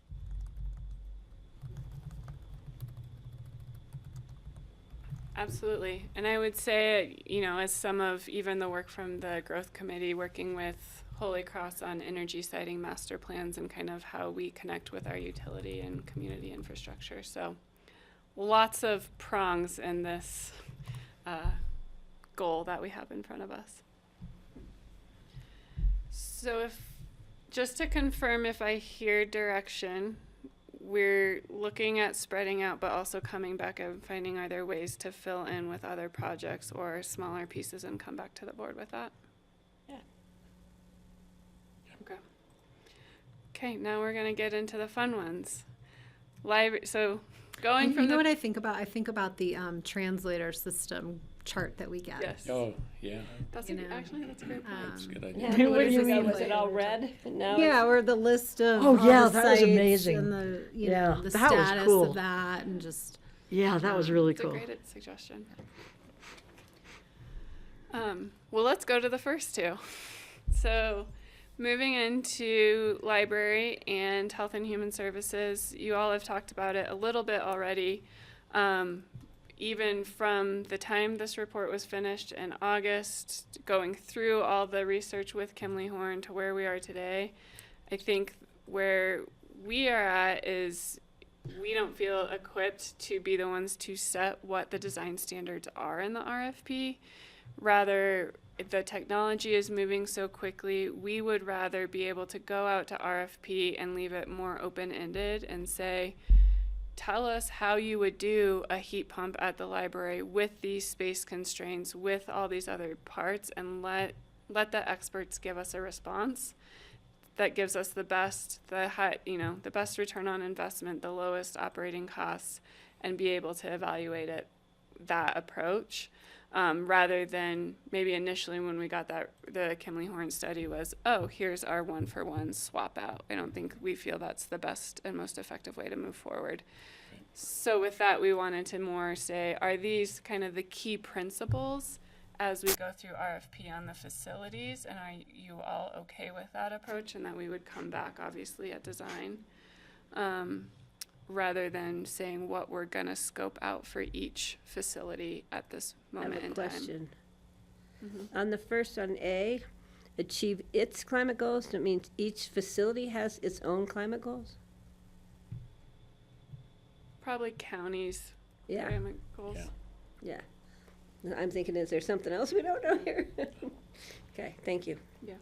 Absolutely. And I would say, as some of even the work from the growth committee working with Holy Cross on energy siting master plans and kind of how we connect with our utility and community infrastructure. So lots of prongs in this goal that we have in front of us. So just to confirm, if I hear direction, we're looking at spreading out, but also coming back and finding are there ways to fill in with other projects or smaller pieces and come back to the board with that? Yeah. Okay, now we're gonna get into the fun ones. So going from you know what I think about? I think about the translator system chart that we get. Yes. Oh, yeah. That's actually that's a great point. That's a good Yeah, idea. what do you mean? like- Was it all red? And now Yeah, it's- or the list of Oh, all yeah, the that was sites amazing. and the Yeah, the that was status cool. of that and just Yeah, that was really It's cool. a great suggestion. Well, let's go to the first two. So moving into library and health and human services, you all have talked about it a little bit already. Even from the time this report was finished in August, going through all the research with Kimley Horn to where we are today, I think where we are at is we don't feel equipped to be the ones to set what the design standards are in the RFP. Rather, the technology is moving so quickly, we would rather be able to go out to RFP and leave it more open-ended and say, tell us how you would do a heat pump at the library with these space constraints, with all these other parts, and let the experts give us a response that gives us the best, the best return on investment, the lowest operating costs, and be able to evaluate that approach. Rather than maybe initially when we got the Kimley Horn study was, oh, here's our one-for-one swap out. I don't think we feel that's the best and most effective way to move forward. Okay. So with that, we wanted to more say, are these kind of the key principles as we go through RFP on the facilities, and are you all okay with that approach, and that we would come back obviously at design? Rather than saying what we're gonna scope out for each facility at this moment in time. I have a question. On the first, on A, achieve its climate goals, that means each facility has its own climate goals? Probably counties' Yeah. climate goals. Yeah. I'm thinking, is there something else we don't know here? Okay, thank you. Yeah.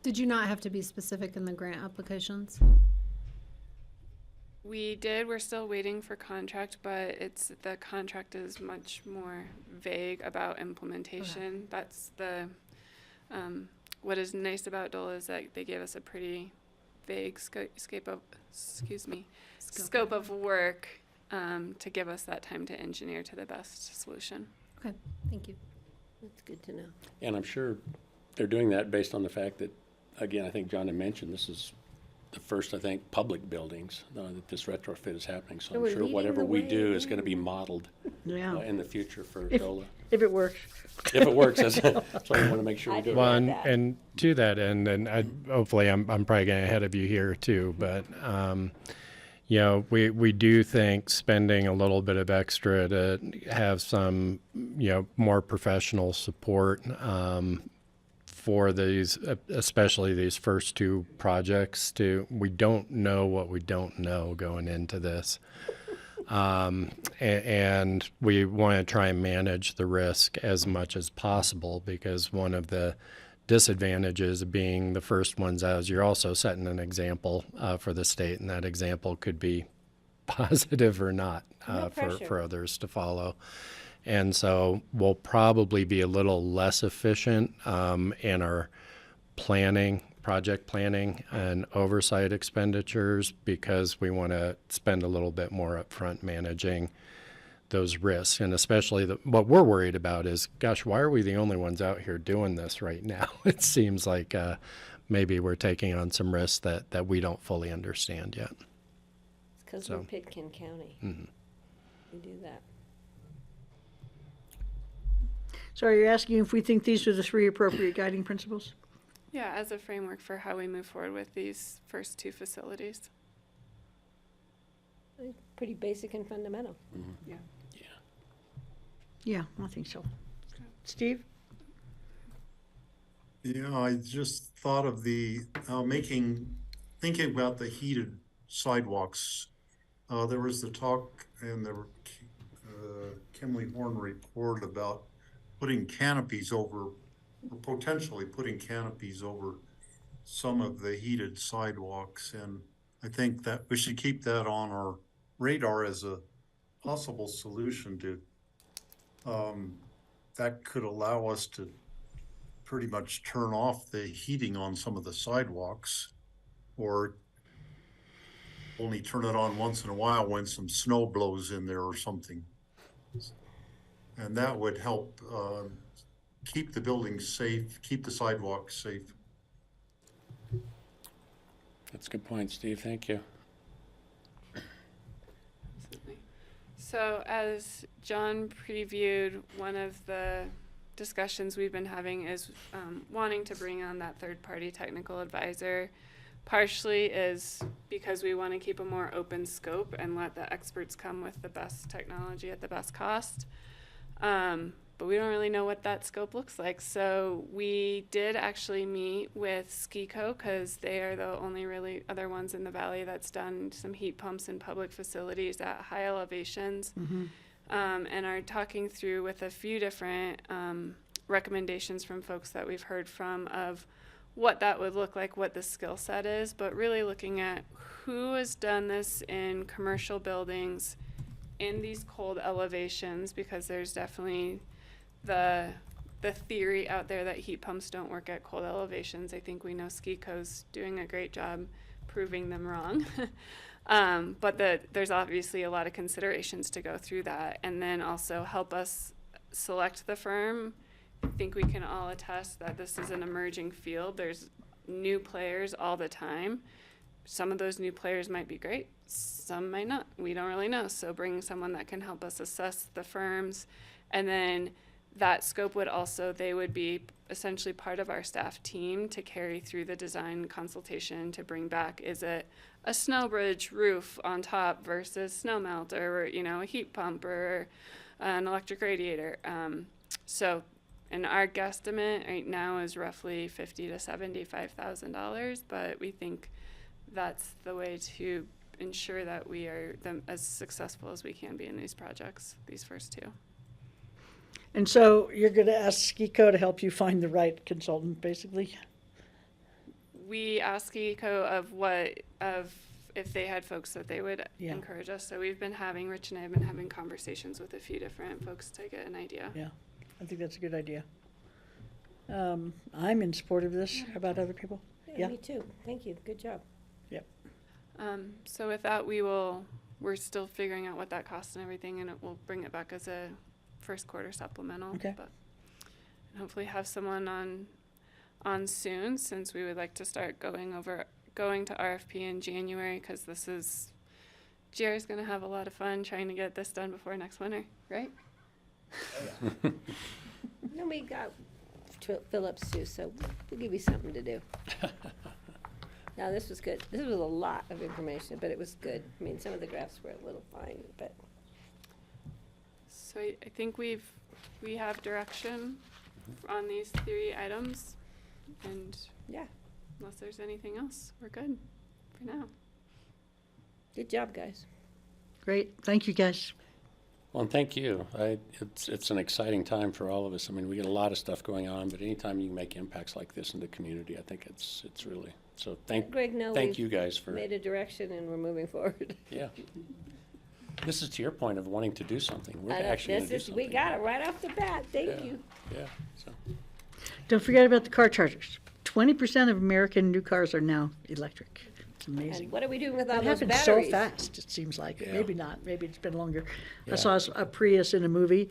Did you not have to be specific in the grant applications? We did, we're still waiting for contract, but the contract is much more vague about implementation. That's what is nice about Dole is that they gave us a pretty vague scope of work to give us that time to engineer to the best solution. Okay, thank you. That's good to know. And I'm sure they're doing that based on the fact that, again, I think John had mentioned, this is the first, I think, public buildings that this retrofit is happening. So So we're I'm sure leading whatever the we way do is again. going to be modeled Yeah. in the future for If- DOLA. If it works. If it works, that's why we want to make sure we do it. Well, right. and to that end, and hopefully I'm probably getting ahead of you here too, but you know, we do think spending a little bit of extra to have some, you know, more professional support for these, especially these first two projects. We don't know what we don't know going into this. And we want to try and manage the risk as much as possible, because one of the disadvantages of being the first ones out is you're also setting an example for the state, and that example could be positive or not for others to follow. And so we'll probably be a little less efficient in our project planning and oversight expenditures, because we want to spend a little bit more upfront managing those risks. And especially what we're worried about is, gosh, why are we the only ones out here doing this right now? It seems like maybe we're taking on some risks that we don't fully understand yet. It's because we're Pitkin County. Mhm. We do that. So are you asking if we think these are the 3 appropriate guiding principles? Yeah, as a framework for how we move forward with these first 2 facilities. Pretty basic and fundamental. Yeah. Yeah, I think so. Steve? Yeah, I just thought of the thinking about the heated sidewalks. There was the talk in the Kimley Horn report about putting canopies over, or potentially putting canopies over some of the heated sidewalks. And I think that we should keep that on our radar as a possible solution to, that could allow us to pretty much turn off the heating on some of the sidewalks, or only turn it on once in a while when some snow blows in there or something. And that would help keep the buildings safe, keep the sidewalks safe. That's a good point, Steve. Thank you. So as John previewed, one of the discussions we've been having is wanting to bring on that third-party technical advisor. Partially is because we want to keep a more open scope and let the experts come with the best technology at the best cost. But we don't really know what that scope looks like. So we did actually meet with SKICO, because they are the only really other ones in the valley that's done some heat pumps in public facilities at high elevations, and are talking through with a few different recommendations from folks that we've heard from of what that would look like, what the skill set is, but really looking at who has done this in commercial buildings in these cold elevations, because there's definitely the theory out there that heat pumps don't work at cold elevations. I think we know SKICO's doing a great job proving them wrong. But there's obviously a lot of considerations to go through that, and then also help us select the firm. I think we can all attest that this is an emerging field. There's new players all the time. Some of those new players might be great, some might not. We don't really know. So bringing someone that can help us assess the firms, and then that scope would also, they would be essentially part of our staff team to carry through the design consultation to bring back, is it a snow bridge roof on top versus snow melt, or, you know, a heat pump or an electric radiator. And our guesstimate right now is roughly $50,000 to $75,000, but we think that's the way to ensure that we are as successful as we can be in these projects, these first 2. And so you're going to ask SKICO to help you find the right consultant, basically? We asked SKICO of if they had folks that they would encourage us. So Rich and I have been having conversations with a few different folks to get an idea. Yeah, I think that's a good idea. I'm in support of this. How about other people? Yeah, me too. Thank you. Good job. Yep. So with that, we will we're still figuring out what that costs and everything, and we'll bring it back as a first quarter supplemental. Okay. But and hopefully have someone on soon, since we would like to start going to RFP in January, because Jerry's going to have a lot of fun trying to get this done before next winter, right? No, we got Phillips too, so we'll give you something to do. No, this was good. This was a lot of information, but it was good. I mean, some of the graphs were a little fine, but So I think we have direction on these 3 items, and yeah, unless there's anything else, we're good for now. good job, guys. Great, thank you, guys. Well, and thank you. It's an exciting time for all of us. I mean, we get a lot of stuff going on, but anytime you can make impacts like this in the community, I think it's really, so thank Greg, no, thank we've you guys for. made a direction and we're moving forward. Yeah. This is to your point of wanting to do something. We're I know, actually going to do we something. got it right off the bat. Thank Yeah. you. Yeah, so. Don't forget about the car chargers. 20% of American new cars are now electric. It's amazing. And what are we doing with all That those happened so batteries? fast, it seems like. Yeah. Maybe not, maybe it's been longer. Yeah. I saw a Prius in a movie.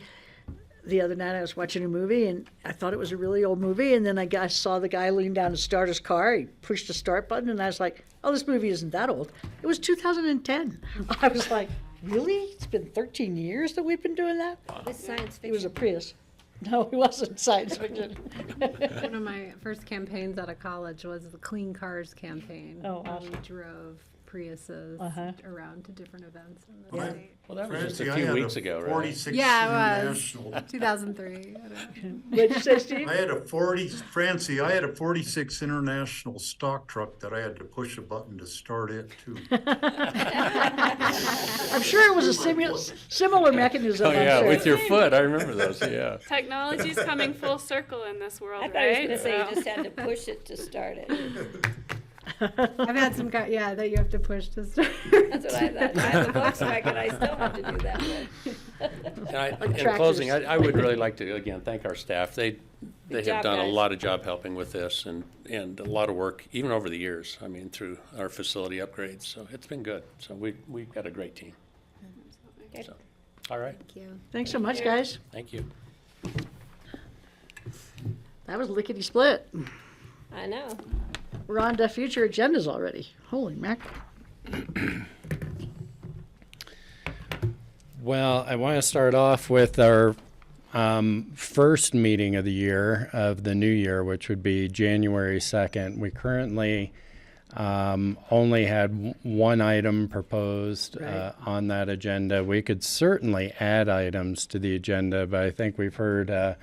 The other night I was watching a movie and I thought it was a really old movie, and then I saw the guy lean down to start his car. He pushed the start button and I was like, oh, this movie isn't that old. It was 2010. I was like, really? It's been 13 years that we've been doing that? This science It was a fiction. Prius. No, it wasn't science fiction. One of my first campaigns out of college was the Clean Cars campaign. Oh, where awesome. We drove Priuses around to different events in the Well, state. Well, that was just Francie, a I few had weeks ago, right? 46 Yeah, it was. International. 2003. What'd you say, Steve? I had a 46 International stock truck that I had to push a button to start it too. I'm sure it was a similar mechanism. Oh, I'm yeah, sure. with your foot. I remember those, yeah. Technology's coming full circle in this world, I thought he was right? gonna say So- you just had to push it to start it. I've had some guy, yeah, that you have to push to start. That's what I thought. I have a Volkswagen, I still have to do that. And in closing, I would really like to, again, thank our staff. They have job, done a guys. lot of job helping with this and a lot of work, even over the years, I mean, through our facility upgrades. So it's been good. So we've got a great team. Okay. So, all right. Thank you. Thanks so much, guys. Thank you. That was lickety split. I know. We're on to future agendas already. Holy mackerel. Well, I want to start off with our first meeting of the year, of the new year, which would be January 2nd. We currently only had one item proposed Right. on that agenda. We could certainly add items to the agenda, but I think we've heard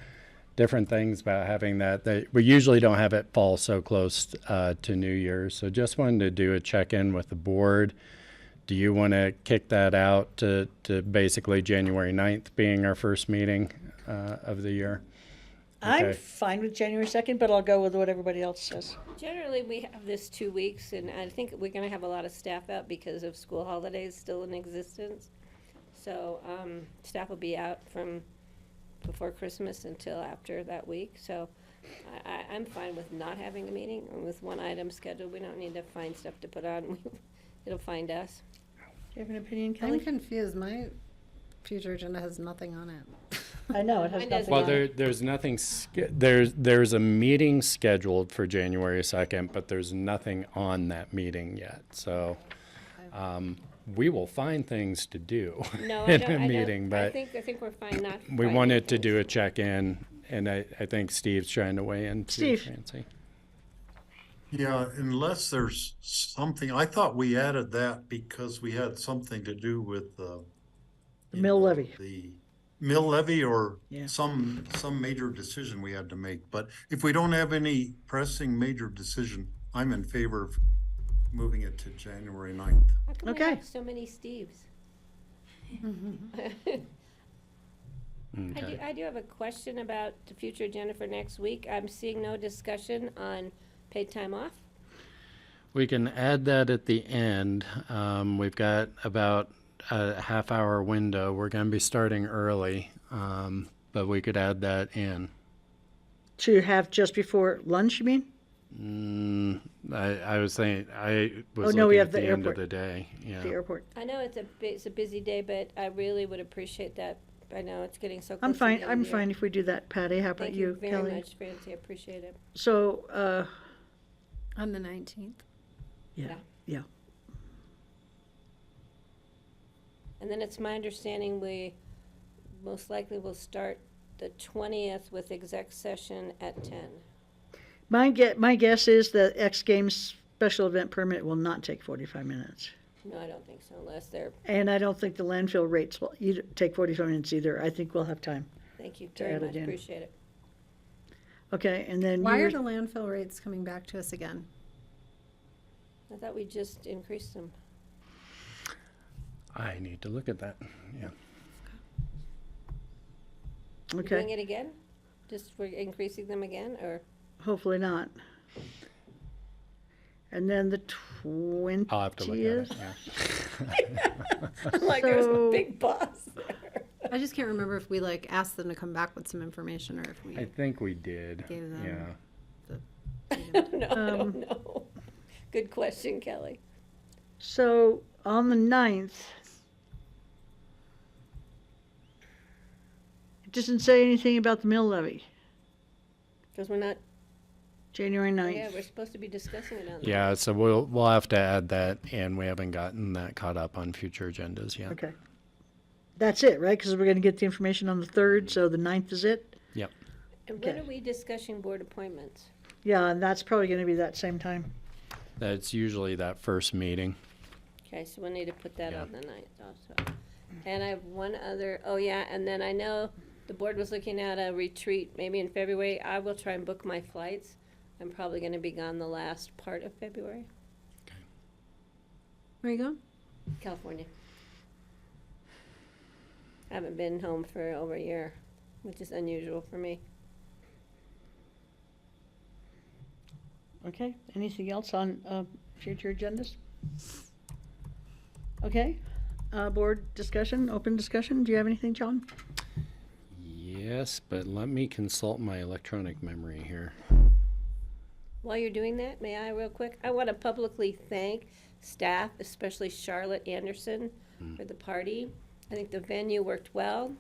different things about having that. We usually don't have it fall so close to New Year's. So just wanted to do a check-in with the board. Do you want to kick that out to basically January 9th being our first meeting of the year? I'm Okay. fine with January 2nd, but I'll go with what everybody else says. Generally, we have this 2 weeks, and I think we're gonna have a lot of staff out because of school holidays still in existence. So, staff will be out from before Christmas until after that week, so I'm fine with not having a meeting, and with one item scheduled. We don't need to find stuff to put on. It'll find us. Do you have an opinion, I'm Kelly? confused. My future agenda has nothing on it. I know, it has Mine does nothing Well, on it. there's nothing, there's a meeting scheduled for January 2nd, but there's nothing on that meeting yet. So we will find things to do No, in I a meeting, don't. I but think we're fine not. we finding wanted to things. do a check-in, and I think Steve's trying to weigh in too, Steve. Francie. Yeah, unless there's something, I thought we added that because we had something to do with The mill levy. the mill levy or Yeah. some major decision we had to make. But if we don't have any pressing major decision, I'm in favor of moving it to January 9th. How come we Okay. have so many Steves? Okay. I do have a question about the future agenda for next week. I'm seeing no discussion on paid time off. We can add that at the end. We've got about a half-hour window. We're going to be starting early, but we could add that in. To have just before lunch, you mean? I was saying, I was no, we looking have at the the end of airport. the day, yeah. The airport. I know it's a busy day, but I really would appreciate that. I know it's getting so close. I'm to fine, the end I'm of the year. fine if we do that, Patty. How about Thank you, you very Kelly? much, Francie. I appreciate it. So, On the 19th. yeah. And then it's my understanding we most likely will start the 20th with exec session at 10. My guess is that X Games special event permit will not take 45 minutes. No, I don't think so, unless they're, And I don't think the landfill rates will either take 45 minutes either. I think we'll have time. thank you To very add it much, in. appreciate it. Okay, and then Why you are the landfill rates coming back to us again? I thought we just increased them. I need to look at that, yeah. We're Okay. doing it again? Just we're increasing them again, or? Hopefully not. And then the 20th. I'll have to look at it, yeah. I'm like, there's a So- big boss there. I just can't remember if we like asked them to come back with some information or if we I think we did, gave them yeah. No, I don't know. Good question, Kelly. So on the 9th, it doesn't say anything about the mill levy, Because we're not, January 9th. yeah, we're supposed to be discussing it on the. Yeah, so we'll have to add that, and we haven't gotten that caught up on future agendas yet. Okay. That's it, right? Because we're going to get the information on the 3rd, so the 9th is it? Yep. And when Okay. are we discussing board appointments? Yeah, and that's probably going to be that same time. That's usually that first meeting. Okay, so we'll need to put that Yeah. on the 9th also. And I have one other, oh yeah, and then I know the board was looking at a retreat maybe in February. I will try and book my flights. I'm probably gonna be gone the last part of February, Where you going? California. I haven't been home for over a year, which is unusual for me. Okay, anything else on future agendas? Okay, board discussion, open discussion. Do you have anything, John? Yes, but let me consult my electronic memory here. While you're doing that, may I real quick? I want to publicly thank staff, especially Charlotte Anderson, for the party. I think the venue worked well.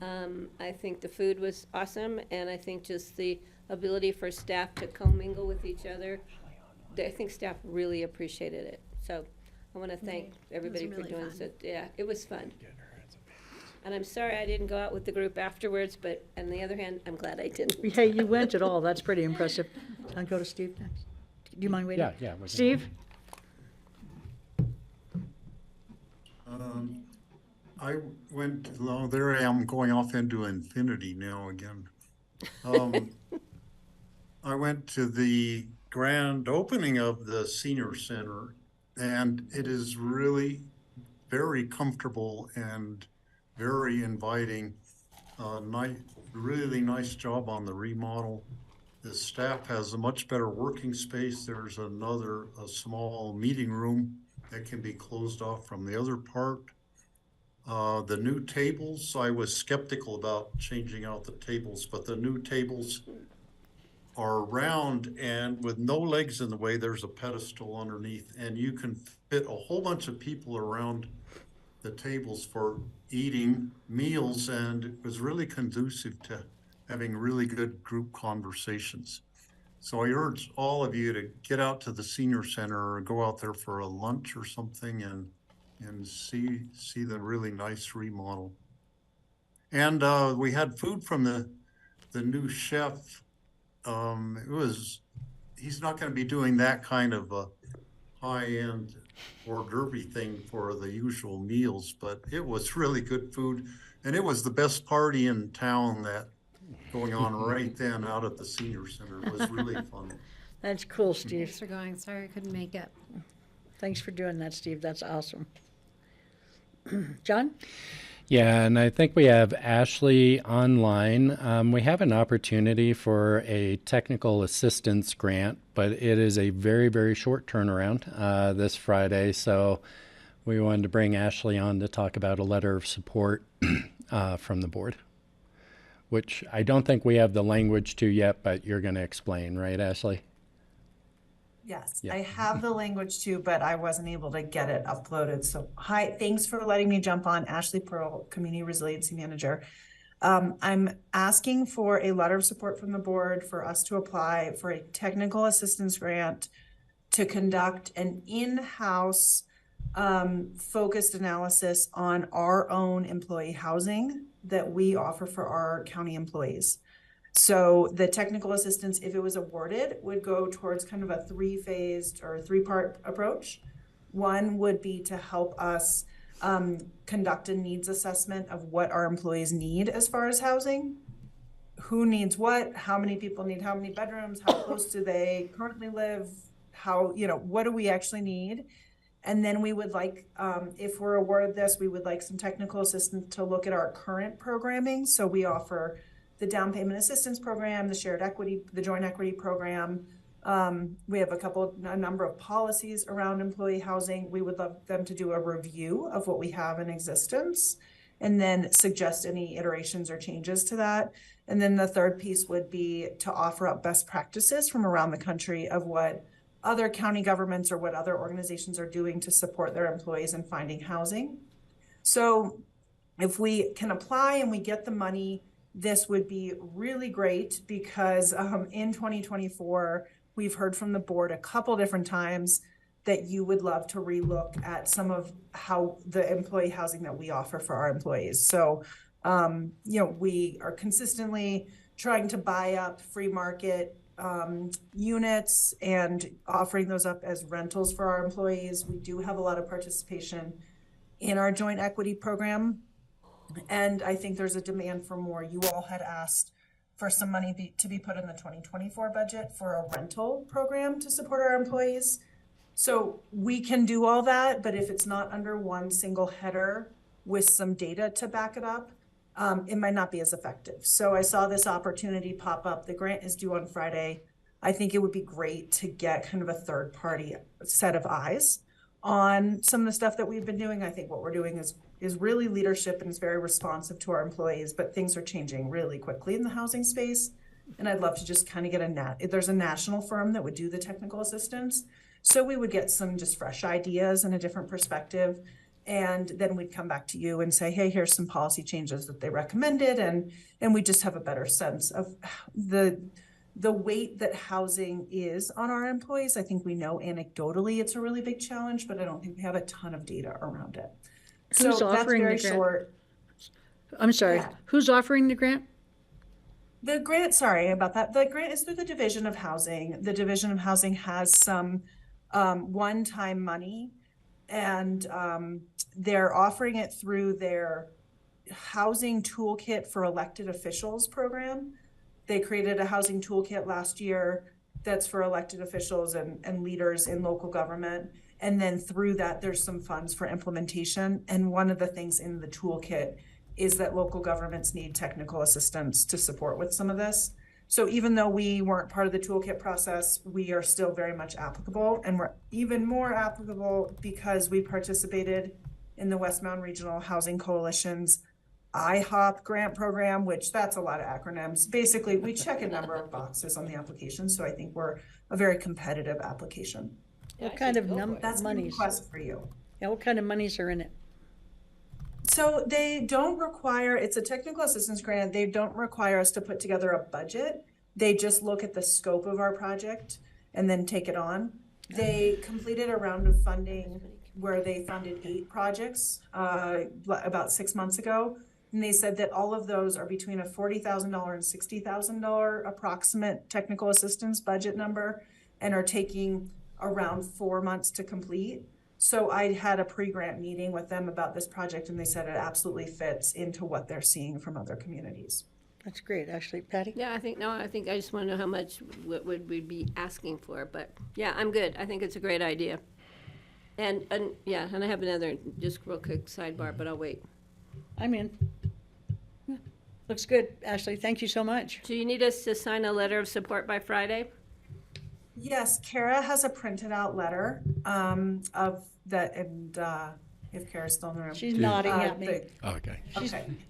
I think the food was awesome, and I think just the ability for staff to commingle with each other. I think staff really appreciated it. So I want to thank everybody for really doing fun. so. Yeah, it was fun. And I'm sorry I didn't go out with the group afterwards, but on the other hand, I'm glad I didn't. Hey, you went at all. That's pretty impressive. I'll go to Steve next. Do you mind waiting? Yeah, we can- Steve? I went, well, there I am going off into infinity now again. I went to the grand opening of the senior center, and it is really very comfortable and very inviting. Really nice job on the remodel. The staff has a much better working space. There's a small meeting room that can be closed off from the other part. The new tables, I was skeptical about changing out the tables, but the new tables are round and with no legs in the way. There's a pedestal underneath, and you can fit a whole bunch of people around the tables for eating meals, and it was really conducive to having really good group conversations. So I urge all of you to get out to the senior center or go out there for a lunch or something and see the really nice remodel. And we had food from the new chef. He's not going to be doing that kind of a high-end hors d'oeuvre thing for the usual meals, but it was really good food, and it was the best party in town that going on right then out at the senior center. It was really fun. That's cool, Steve. Thanks for going. Sorry I couldn't make it. Thanks for doing that, Steve. That's awesome. John? Yeah, and I think we have Ashley online. We have an opportunity for a technical assistance grant, but it is a very, very short turnaround this Friday. So we wanted to bring Ashley on to talk about a letter of support from the board, which I don't think we have the language to yet, but you're going to explain, right, Ashley? Yes, Yeah. I have the language too, but I wasn't able to get it uploaded. So hi, thanks for letting me jump on. Ashley Pearl, Community Resiliency Manager. I'm asking for a letter of support from the board for us to apply for a technical assistance grant to conduct an in-house focused analysis on our own employee housing that we offer for our county employees. So the technical assistance, if it was awarded, would go towards kind of a three-phased or three-part approach. One would be to help us conduct a needs assessment of what our employees need as far as housing. Who needs what, how many people need how many bedrooms, how close do they currently live, how, what do we actually need? And then we would like, if we're awarded this, we would like some technical assistance to look at our current programming. So we offer the down payment assistance program, the shared equity, the joint equity program. We have a number of policies around employee housing. We would love them to do a review of what we have in existence and then suggest any iterations or changes to that. And then the third piece would be to offer up best practices from around the country of what other county governments or what other organizations are doing to support their employees in finding housing. So if we can apply and we get the money, this would be really great because in 2024, we've heard from the board a couple different times that you would love to relook at some of how the employee housing that we offer for our employees. So, we are consistently trying to buy up free market units and offering those up as rentals for our employees. We do have a lot of participation in our joint equity program. And I think there's a demand for more. You all had asked for some money to be put in the 2024 budget for a rental program to support our employees. So we can do all that, but if it's not under one single header with some data to back it up, it might not be as effective. So I saw this opportunity pop up. The grant is due on Friday. I think it would be great to get kind of a third party set of eyes on some of the stuff that we've been doing. I think what we're doing is really leadership and is very responsive to our employees, but things are changing really quickly in the housing space. And I'd love to just kind of get there's a national firm that would do the technical assistance. So we would get some just fresh ideas and a different perspective. And then we'd come back to you and say, hey, here's some policy changes that they recommended. And we just have a better sense of the weight that housing is on our employees. I think we know anecdotally it's a really big challenge, but I don't think we have a ton of data around it. Who's So that's offering very the grant? short. I'm sorry, Yeah. who's offering the grant? The grant, sorry about that. The grant is through the Division of Housing. The Division of Housing has some one-time money, and they're offering it through their Housing Toolkit for Elected Officials program. They created a housing toolkit last year that's for elected officials and leaders in local government. And then through that, there's some funds for implementation. And one of the things in the toolkit is that local governments need technical assistance to support with some of this. So even though we weren't part of the toolkit process, we are still very much applicable, and we're even more applicable because we participated in the West Mountain Regional Housing Coalition's IHOP grant program, which that's a lot of acronyms. Basically, we check a number of boxes on the application, so I think we're a very competitive application. What kind of That's my monies? request for you. Yeah, what kind of monies are in it? So they don't require, it's a technical assistance grant. They don't require us to put together a budget. They just look at the scope of our project and then take it on. They completed a round of funding where they funded 8 projects about 6 months ago. And they said that all of those are between a $40,000 and $60,000 approximate technical assistance budget number and are taking around 4 months to complete. So I had a pre-grant meeting with them about this project, and they said it absolutely fits into what they're seeing from other communities. That's great, actually. Patty? Yeah, I think I just want to know how much would we be asking for, but yeah, I'm good. I think it's a great idea. And I have another just real quick sidebar, but I'll wait. I'm in. Yeah. Looks good, Ashley. Thank you so much. Do you need us to sign a letter of support by Friday? Yes, Kara has a printed out letter of that, and if Kara's still in the room. She's nodding at me. Okay.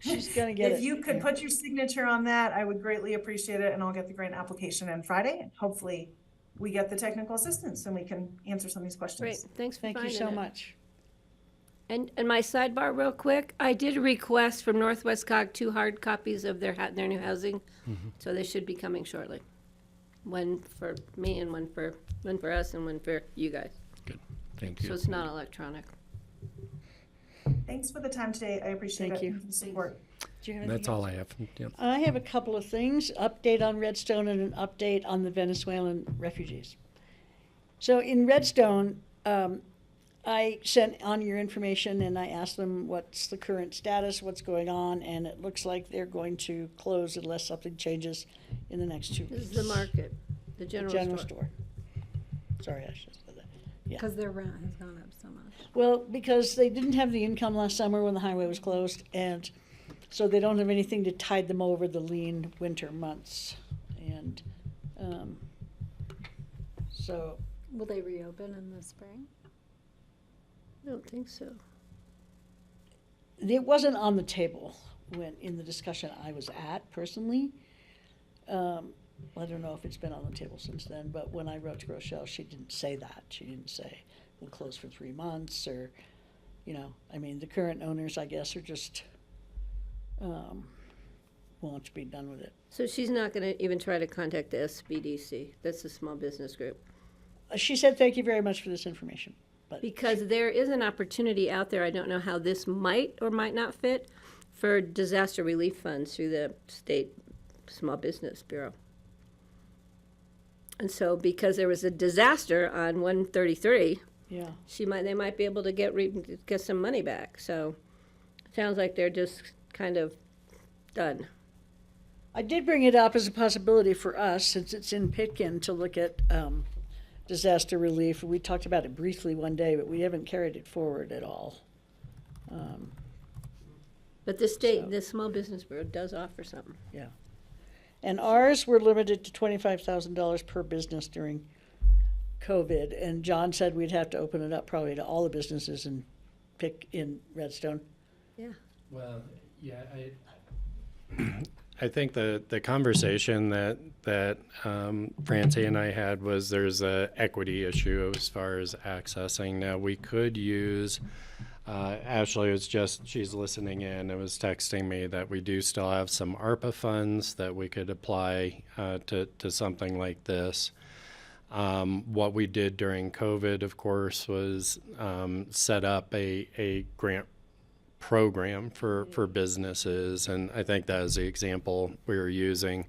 She's gonna get it. If you could put your signature on that, I would greatly appreciate it, and I'll get the grant application in Friday, and hopefully we get the technical assistance and we can answer some of these questions. Great, thanks for Thank you finding so it. much. And my sidebar real quick, I did request from Northwest Cog 2 hard copies of their new housing, so they should be coming shortly. One for me and one for us and one for you guys. Thank So it's not electronic. Thanks for the time today. I appreciate Thank it. you. And the support. Do you have anything That's all else? I have. Yep. I have a couple of things, update on Redstone and an update on the Venezuelan refugees. So in Redstone, I sent on your information and I asked them what's the current status, what's going on, and it looks like they're going to close unless something changes in the next 2 weeks. This is the market, the general store. Sorry, I should have said that. Yeah. Because their rent has gone up so much. Well, because they didn't have the income last summer when the highway was closed, and so they don't have anything to tide them over the lean winter months. And so Will they reopen in the spring? I don't think so. it wasn't on the table when, in the discussion I was at personally. I don't know if it's been on the table since then, but when I wrote to Rochelle, she didn't say that. She didn't say we'll close for 3 months or, you know, I mean, the current owners, I guess, are just want to be done with it. So she's not going to even try to contact the SBDC. That's the small business group. She said, thank you very much for this information. But Because there is an opportunity out there, I don't know how this might or might not fit, for disaster relief funds through the state small business bureau. And so because there was a disaster on 133, yeah, they might be able to get some money back. So it sounds like they're just kind of done. I did bring it up as a possibility for us, since it's in Pitkin, to look at disaster relief. We talked about it briefly one day, but we haven't carried it forward at all. But the state, the small business bureau does offer something. Yeah. And ours were limited to $25,000 per business during COVID. And John said we'd have to open it up probably to all the businesses in Redstone. Yeah. Well, yeah, I think the conversation that Francie and I had was there's a equity issue as far as accessing. Now we could use. Ashley was she's listening in and was texting me that we do still have some ARPA funds that we could apply to something like this. What we did during COVID, of course, was set up a grant program for businesses, and I think that is the example we were using,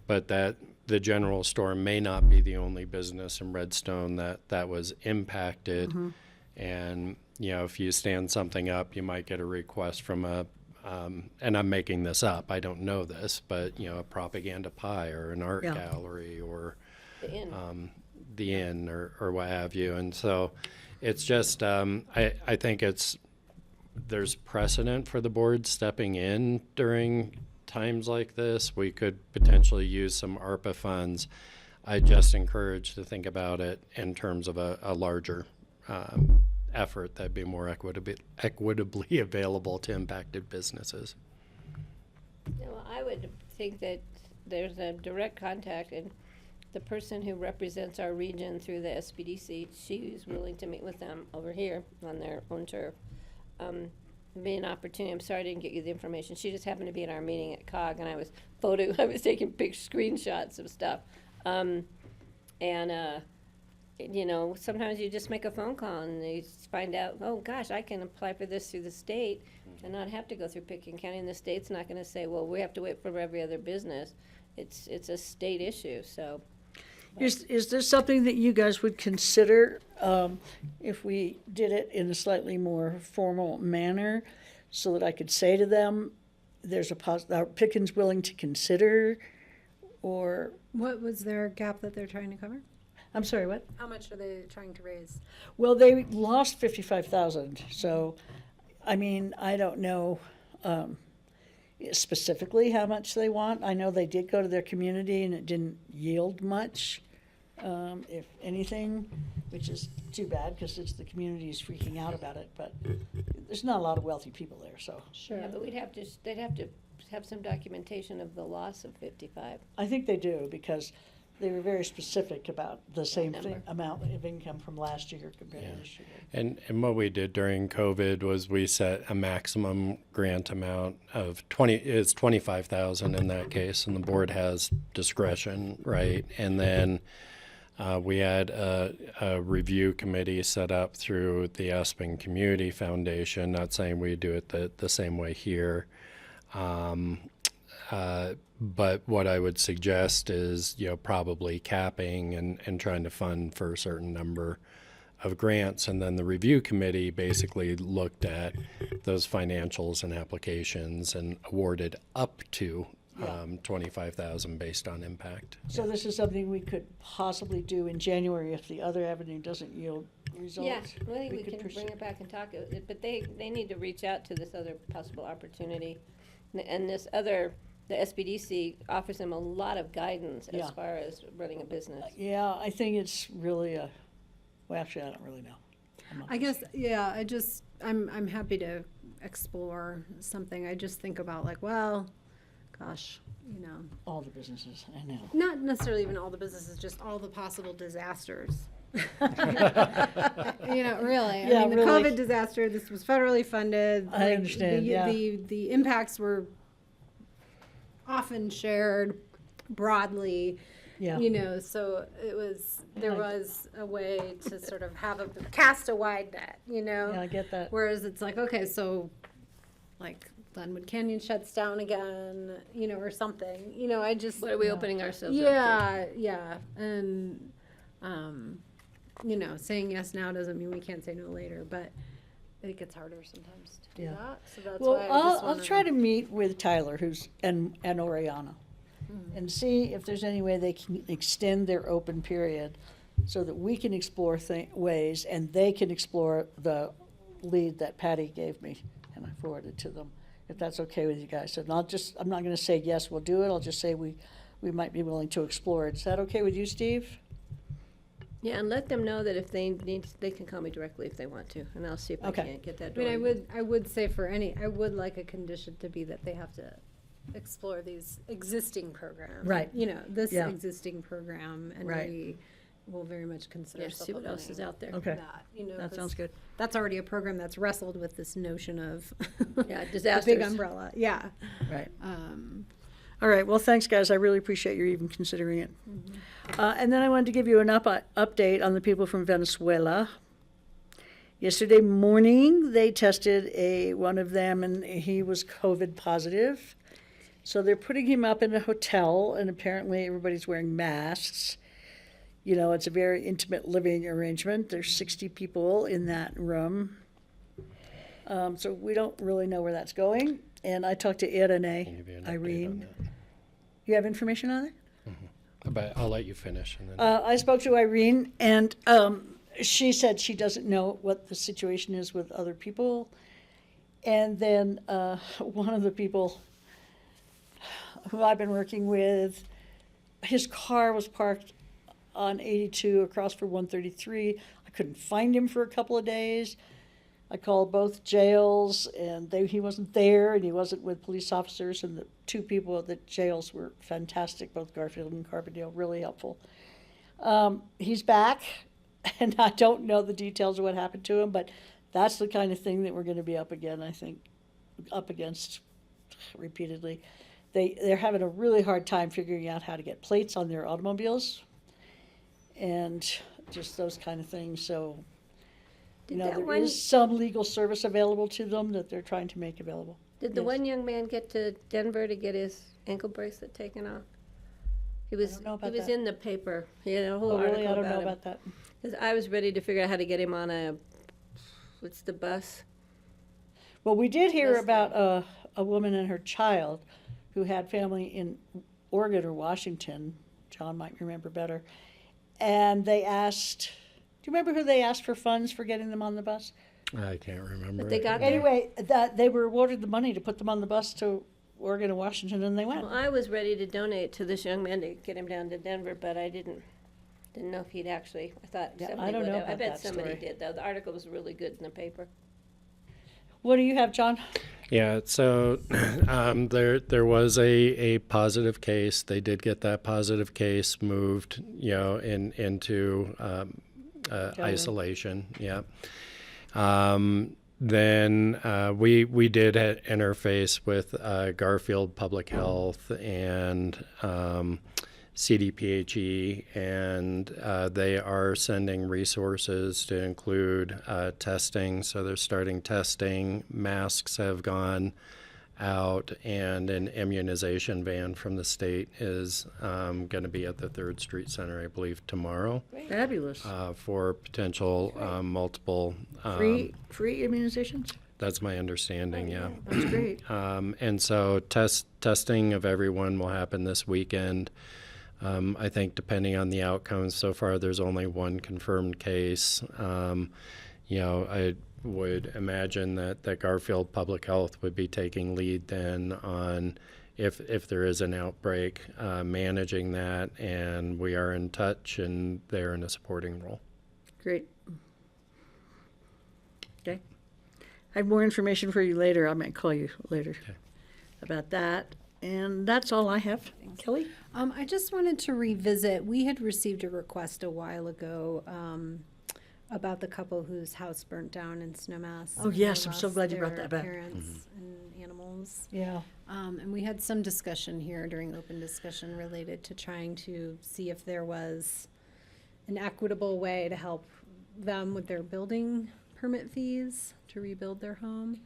but that the general store may not be the only business in Redstone that was impacted. Mm-hmm. And you know, if you stand something up, you might get a request from and I'm making this up, I don't know this, but you know, a propaganda pie or an art gallery or the inn or what have you. And so it's just I think there's precedent for the board stepping in during times like this. We could potentially use some ARPA funds. I just encourage to think about it in terms of a larger effort that'd be more equitably available to impacted businesses. Well, I would think that there's a direct contact, and the person who represents our region through the SBDC, she's willing to meet with them over here on their own turf. Be an opportunity. I'm sorry I didn't get you the information. She just happened to be at our meeting at COG, and I was taking big screenshots of stuff. You know, sometimes you just make a phone call and you find out, oh gosh, I can apply for this through the state and not have to go through Pitkin County. And the state's not going to say, well, we have to wait for every other business. It's a state issue. So, Is there something that you guys would consider if we did it in a slightly more formal manner, so that I could say to them, there's Pitkin's willing to consider, or What was their gap that they're trying to cover? I'm sorry, what? How much are they trying to raise? Well, they lost 55,000. So, I mean, I don't know specifically how much they want. I know they did go to their community and it didn't yield much, if anything, which is too bad because it's the community's freaking out about it. But there's not a lot of wealthy people there, so. yeah, but they'd have to have some documentation of the loss of 55. I think they do, because they were very specific about the same thing, amount of income from last year compared to this year. And what we did during COVID was we set a maximum grant amount of 25,000 in that case, and the board has discretion, right? And then we had a review committee set up through the Aspen Community Foundation. Not saying we do it the same way here. But what I would suggest is, probably capping and trying to fund for a certain number of grants. And then the review committee basically looked at those financials and applications and awarded up to 25,000 based on impact. So this is something we could possibly do in January if the other avenue doesn't yield results? Yeah, I think we can pursue- bring it back and talk, but they need to reach out to this other possible opportunity. And this other, the SBDC offers them a lot of guidance as Yeah. far as running a business. Yeah, I think it's really well, actually, I don't really know. I guess, I'm happy to explore something. I just think about like, well, gosh, All the businesses, I know. not necessarily even all the businesses, just all the possible disasters. Really. Yeah, I mean, the really. COVID disaster, this was federally funded. I understand, yeah. The impacts were often shared broadly. Yeah. So there was a way to sort of have cast a wide net, Yeah, I get that. Whereas it's like, okay, so like Glenwood Canyon shuts down again, or something, I just. What are we opening ourselves up to? Yeah. And, saying yes now doesn't mean we can't say no later, but it gets harder sometimes to do Yeah. that. So that's Well, why I just I'll wanna- try to meet with Tyler, and Oriana, and see if there's any way they can extend their open period so that we can explore ways and they can explore the lead that Patty gave me and I forwarded to them, if that's okay with you guys. So I'm not gonna say, yes, we'll do it. I'll just say we might be willing to explore it. Is that okay with you, Steve? Yeah, and let them know that if they need, they can call me directly if they want to, and I'll see if I Okay. can't get that I door. mean, I would say I would like a condition to be that they have to explore these existing programs. Right. This Yeah. existing program, and Right. we will very much consider Yeah, see what else is out there. Okay. that, That 'cause sounds good. That's already a program that's wrestled with this notion of Yeah, the big disasters. umbrella. Yeah. Right. All right, well, thanks, guys. I really appreciate you even considering it. And then I wanted to give you an update on the people from Venezuela. Yesterday morning, they tested one of them, and he was COVID positive. So they're putting him up in a hotel, and apparently everybody's wearing masks. It's a very intimate living arrangement. There's 60 people in that room. So we don't really know where that's going. And I talked to Ed and Give you an update on Irene. that. You have information on it? But I'll let you finish and then. I spoke to Irene, and she said she doesn't know what the situation is with other people. And then one of the people who I've been working with, his car was parked on 82 across from 133. I couldn't find him for a couple of days. I called both jails, and he wasn't there, and he wasn't with police officers, and the two people at the jails were fantastic, both Garfield and Carbondale, really helpful. He's back, and I don't know the details of what happened to him, but that's the kind of thing that we're going to be up against repeatedly. They're having a really hard time figuring out how to get plates on their automobiles, and just those kind of things, so... there is some legal service available to them that they're trying to make available. Did the Yes. one young man get to Denver to get his ankle bracelet taken off? He was, don't know about he was that. in the paper. He had a whole Oh, article really? I don't know him. about that. 'Cause I was ready to figure out how to get him on what's the bus? Well, we did hear Yes. about a woman and her child who had family in Oregon or Washington. John might remember better. And they asked, do you remember who they asked for funds for getting them on the bus? I can't remember. But they got there? Anyway, that they were awarded the money to put them on the bus to Oregon and Washington, and they went. Well, I was ready to donate to this young man to get him down to Denver, but I didn't know if he'd actually, I thought Yeah, somebody I don't would know have. I about bet that somebody story. did, though. The article was really good in the paper. What do you have, John? Yeah, so there was a positive case. They did get that positive case moved, into isolation. Yeah. Then we did interface with Garfield Public Health and CDPHE, and they are sending resources to include testing. So they're starting testing. Masks have gone out, and an immunization van from the state is going to be at the 3rd Street Center, I believe, tomorrow. Fabulous. For potential multiple Free immunizations? That's my understanding, yeah. That's great. And so testing of everyone will happen this weekend. I think depending on the outcomes, so far there's only one confirmed case. I would imagine that Garfield Public Health would be taking lead then on if there is an outbreak, managing that, and we are in touch and they're in a supporting role. Great. Okay. I have more information for you later. I might call you later about that. And that's all I have. Kelly? I just wanted to revisit, we had received a request a while ago about the couple whose house burnt down in Snowmass. Oh, yes, They I'm so lost glad you brought their that back. Parents and animals. Yeah. And we had some discussion here during open discussion related to trying to see if there was an equitable way to help them with their building permit fees to rebuild their home.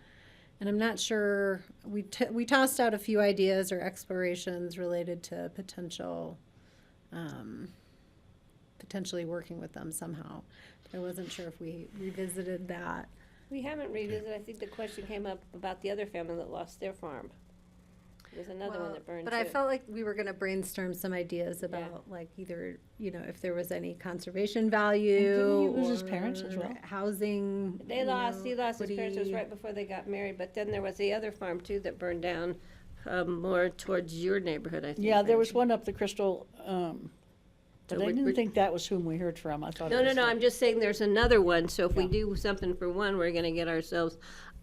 And I'm not sure, we tossed out a few ideas or explorations related to potentially working with them somehow. I wasn't sure if we revisited that. We haven't revisited. I think the question came up about the other family that lost their farm. There's another one that burned But too. I felt like we were gonna brainstorm some ideas about like either, if there was any conservation value. Didn't he lose his or parents as well? Housing. He lost his parents. It was equity. right before they got married, but then there was the other farm too that burned down, more towards your neighborhood, I think. Yeah, there was Francie. one up the Crystal, but I didn't think that was whom we heard from. I thought it No, was I'm just saying there's another one, so if we do something for one, we're gonna get ourselves,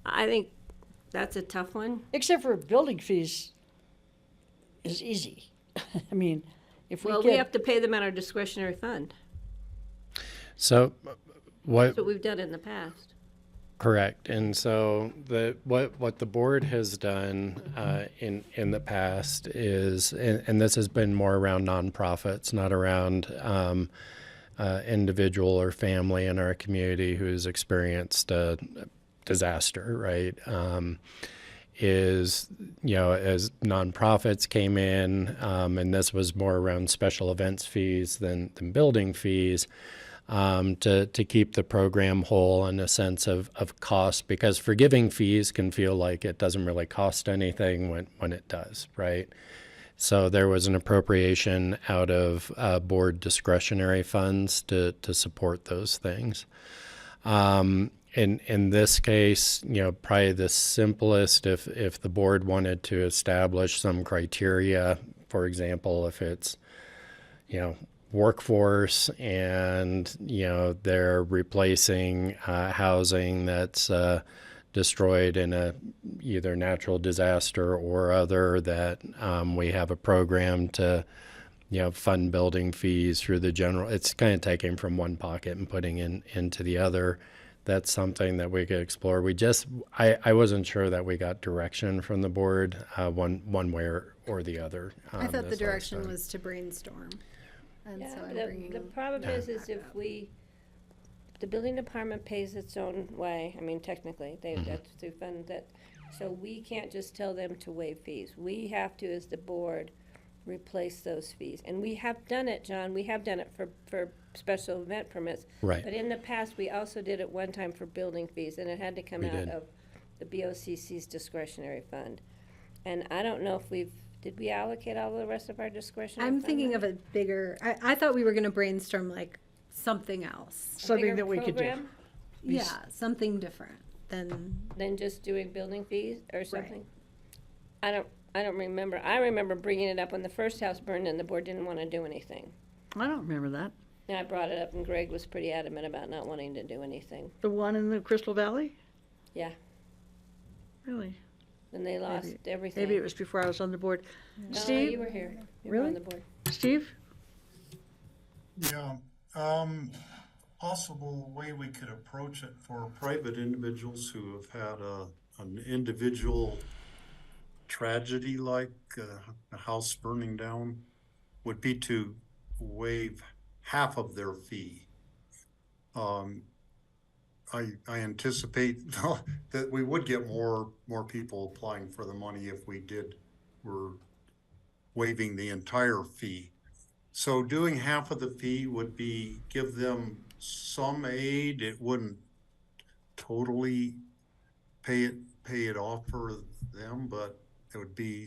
I think that's a tough one. Except for building fees is easy. I mean, if we Well, get. we have to pay them out of our discretionary fund. So what? That's what we've done in the past. Correct. And so what the board has done in the past is, and this has been more around nonprofits, not around individual or family in our community who's experienced a disaster, right? Is, as nonprofits came in, and this was more around special events fees than building fees, to keep the program whole in a sense of cost, because forgiving fees can feel like it doesn't really cost anything when it does, right? So there was an appropriation out of board discretionary funds to support those things. In this case, probably the simplest, if the board wanted to establish some criteria, for example, if it's, workforce and, they're replacing housing that's destroyed in a either natural disaster or other, that we have a program to, fund building fees through the general. It's kind of taking from one pocket and putting into the other. That's something that we could explore. I wasn't sure that we got direction from the board, one way or the other. I thought the this last direction time. was to brainstorm. And so I'm The bringing. problem is if the building department pays its own way, I mean, technically, that's through fund that, so we can't just tell them to waive fees. We have to, as the board, replace those fees. And we have done it, John, we have done it for special event permits. Right. But in the past, we also did it one time for building fees, and it had to come We out did. of the BOCC's discretionary fund. And I don't know if did we allocate all the rest of our discretionary I'm fund thinking money? of a bigger, I thought we were gonna brainstorm like something else. Something bigger that we could do. program? Yeah, something different than just doing building fees or Right. something? I don't remember. I remember bringing it up when the first house burned and the board didn't want to do anything. I don't remember that. And I brought it up and Greg was pretty adamant about not wanting to do anything. The one in the Crystal Valley? Yeah. Really? and they lost everything. Maybe it was before I was on the board. No, Steve? you were here. You were Really? on the board. Steve? Yeah, possible way we could approach it for private individuals who have had an individual tragedy like a house burning down would be to waive half of their fee. I anticipate that we would get more people applying for the money if were waiving the entire fee. So doing half of the fee would be give them some aid. It wouldn't totally pay it off for them, but it would be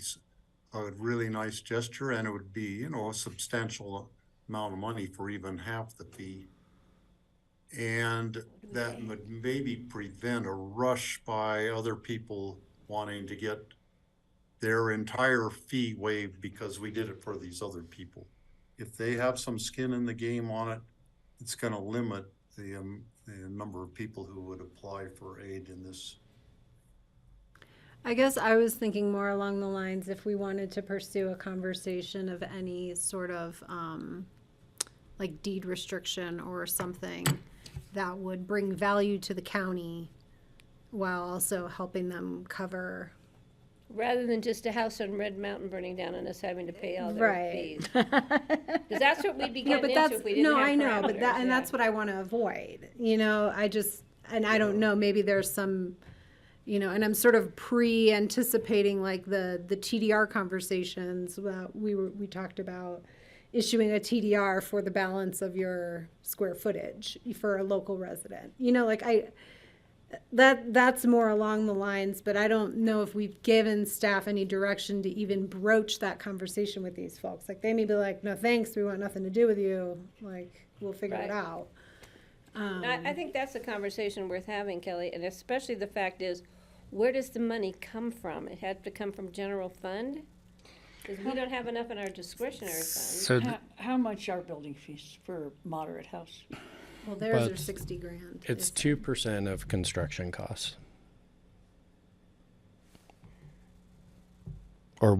a really nice gesture, and it would be, a substantial amount of money for even half the fee. And that would maybe prevent a rush by other people wanting to get their entire fee waived because we did it for these other people. If they have some skin in the game on it, it's going to limit the number of people who would apply for aid in this. I guess I was thinking more along the lines if we wanted to pursue a conversation of any sort of like deed restriction or something that would bring value to the county while also helping them cover. Rather than just a house on Red Mountain burning down and us having to pay all their Right. fees. Because that's what we'd be No, getting but into that's, if we didn't no, have I know, but parameters, that, and yeah. that's what I want to avoid, I don't know, maybe there's some, and I'm sort of pre-anticipating like the TDR conversations that we talked about issuing a TDR for the balance of your square footage for a local resident. That's more along the lines, but I don't know if we've given staff any direction to even broach that conversation with these folks. Like, they may be like, no, thanks, we want nothing to do with you. Like, we'll figure it Right. out. I think that's a conversation worth having, Kelly, and especially the fact is, where does the money come from? It had to come from general fund? Because we don't have enough in our discretionary fund. So How much are building fees for moderate house? Well, theirs are But 60 grand. it's 2% of construction costs. Or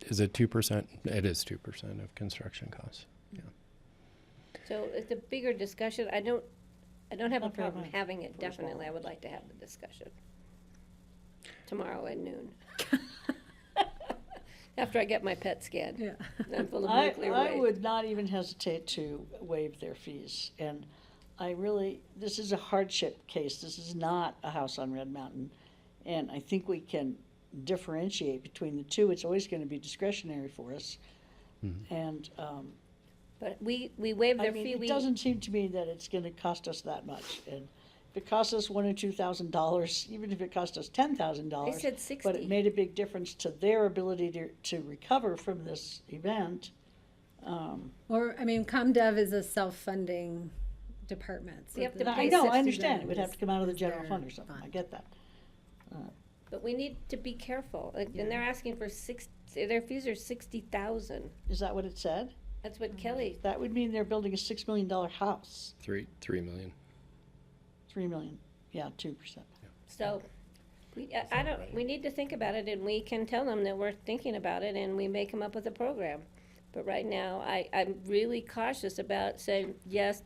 is it 2%? It is 2% of construction costs. Yeah. So it's a bigger discussion. I don't have a problem having it, definitely. I would like to have the discussion tomorrow at noon. After I get my PET scan. Yeah. I'm full of I nuclear waste. would not even hesitate to waive their fees. And this is a hardship case. This is not a house on Red Mountain. And I think we can differentiate between the two. It's always going to be discretionary for us. Mm-hmm. And, But we waive their fee. it doesn't seem to me that it's going to cost us that much. And if it costs us $1,000 or $2,000, even if it cost us $10,000. They said 60. But it made a big difference to their ability to recover from this event. Or, ComDev is a self-funding department. We have to the- pay I know, I 60 understand. It would have to come out of the is general their fund or something. I get that. But we need to be careful. And they're asking for their fees are 60,000. Is that what it said? That's what Kelly, That would mean they're building a $6 million house. 3 million. 3 million, yeah, 2%. so, we need to think about it, and we can tell them that we're thinking about it, and we may come up with a program. But right now, I'm really cautious about saying, yes,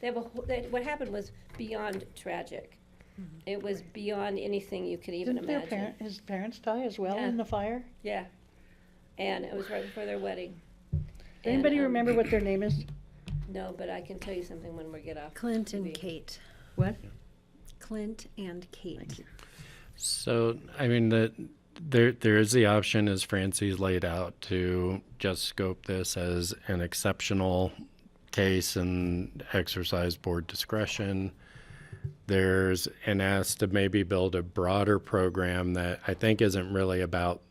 what happened was beyond tragic. It was beyond anything you could even Didn't imagine. his parents die as well Yeah. in the fire? Yeah, and it was right before their wedding. Anybody And, remember what their name is? No, but I can tell you something when we get off. Clint and TV. Kate. What? Clint and Kate. So, there is the option, as Francie's laid out, to just scope this as an exceptional case and exercise board discretion. There's an ask to maybe build a broader program that I think isn't really about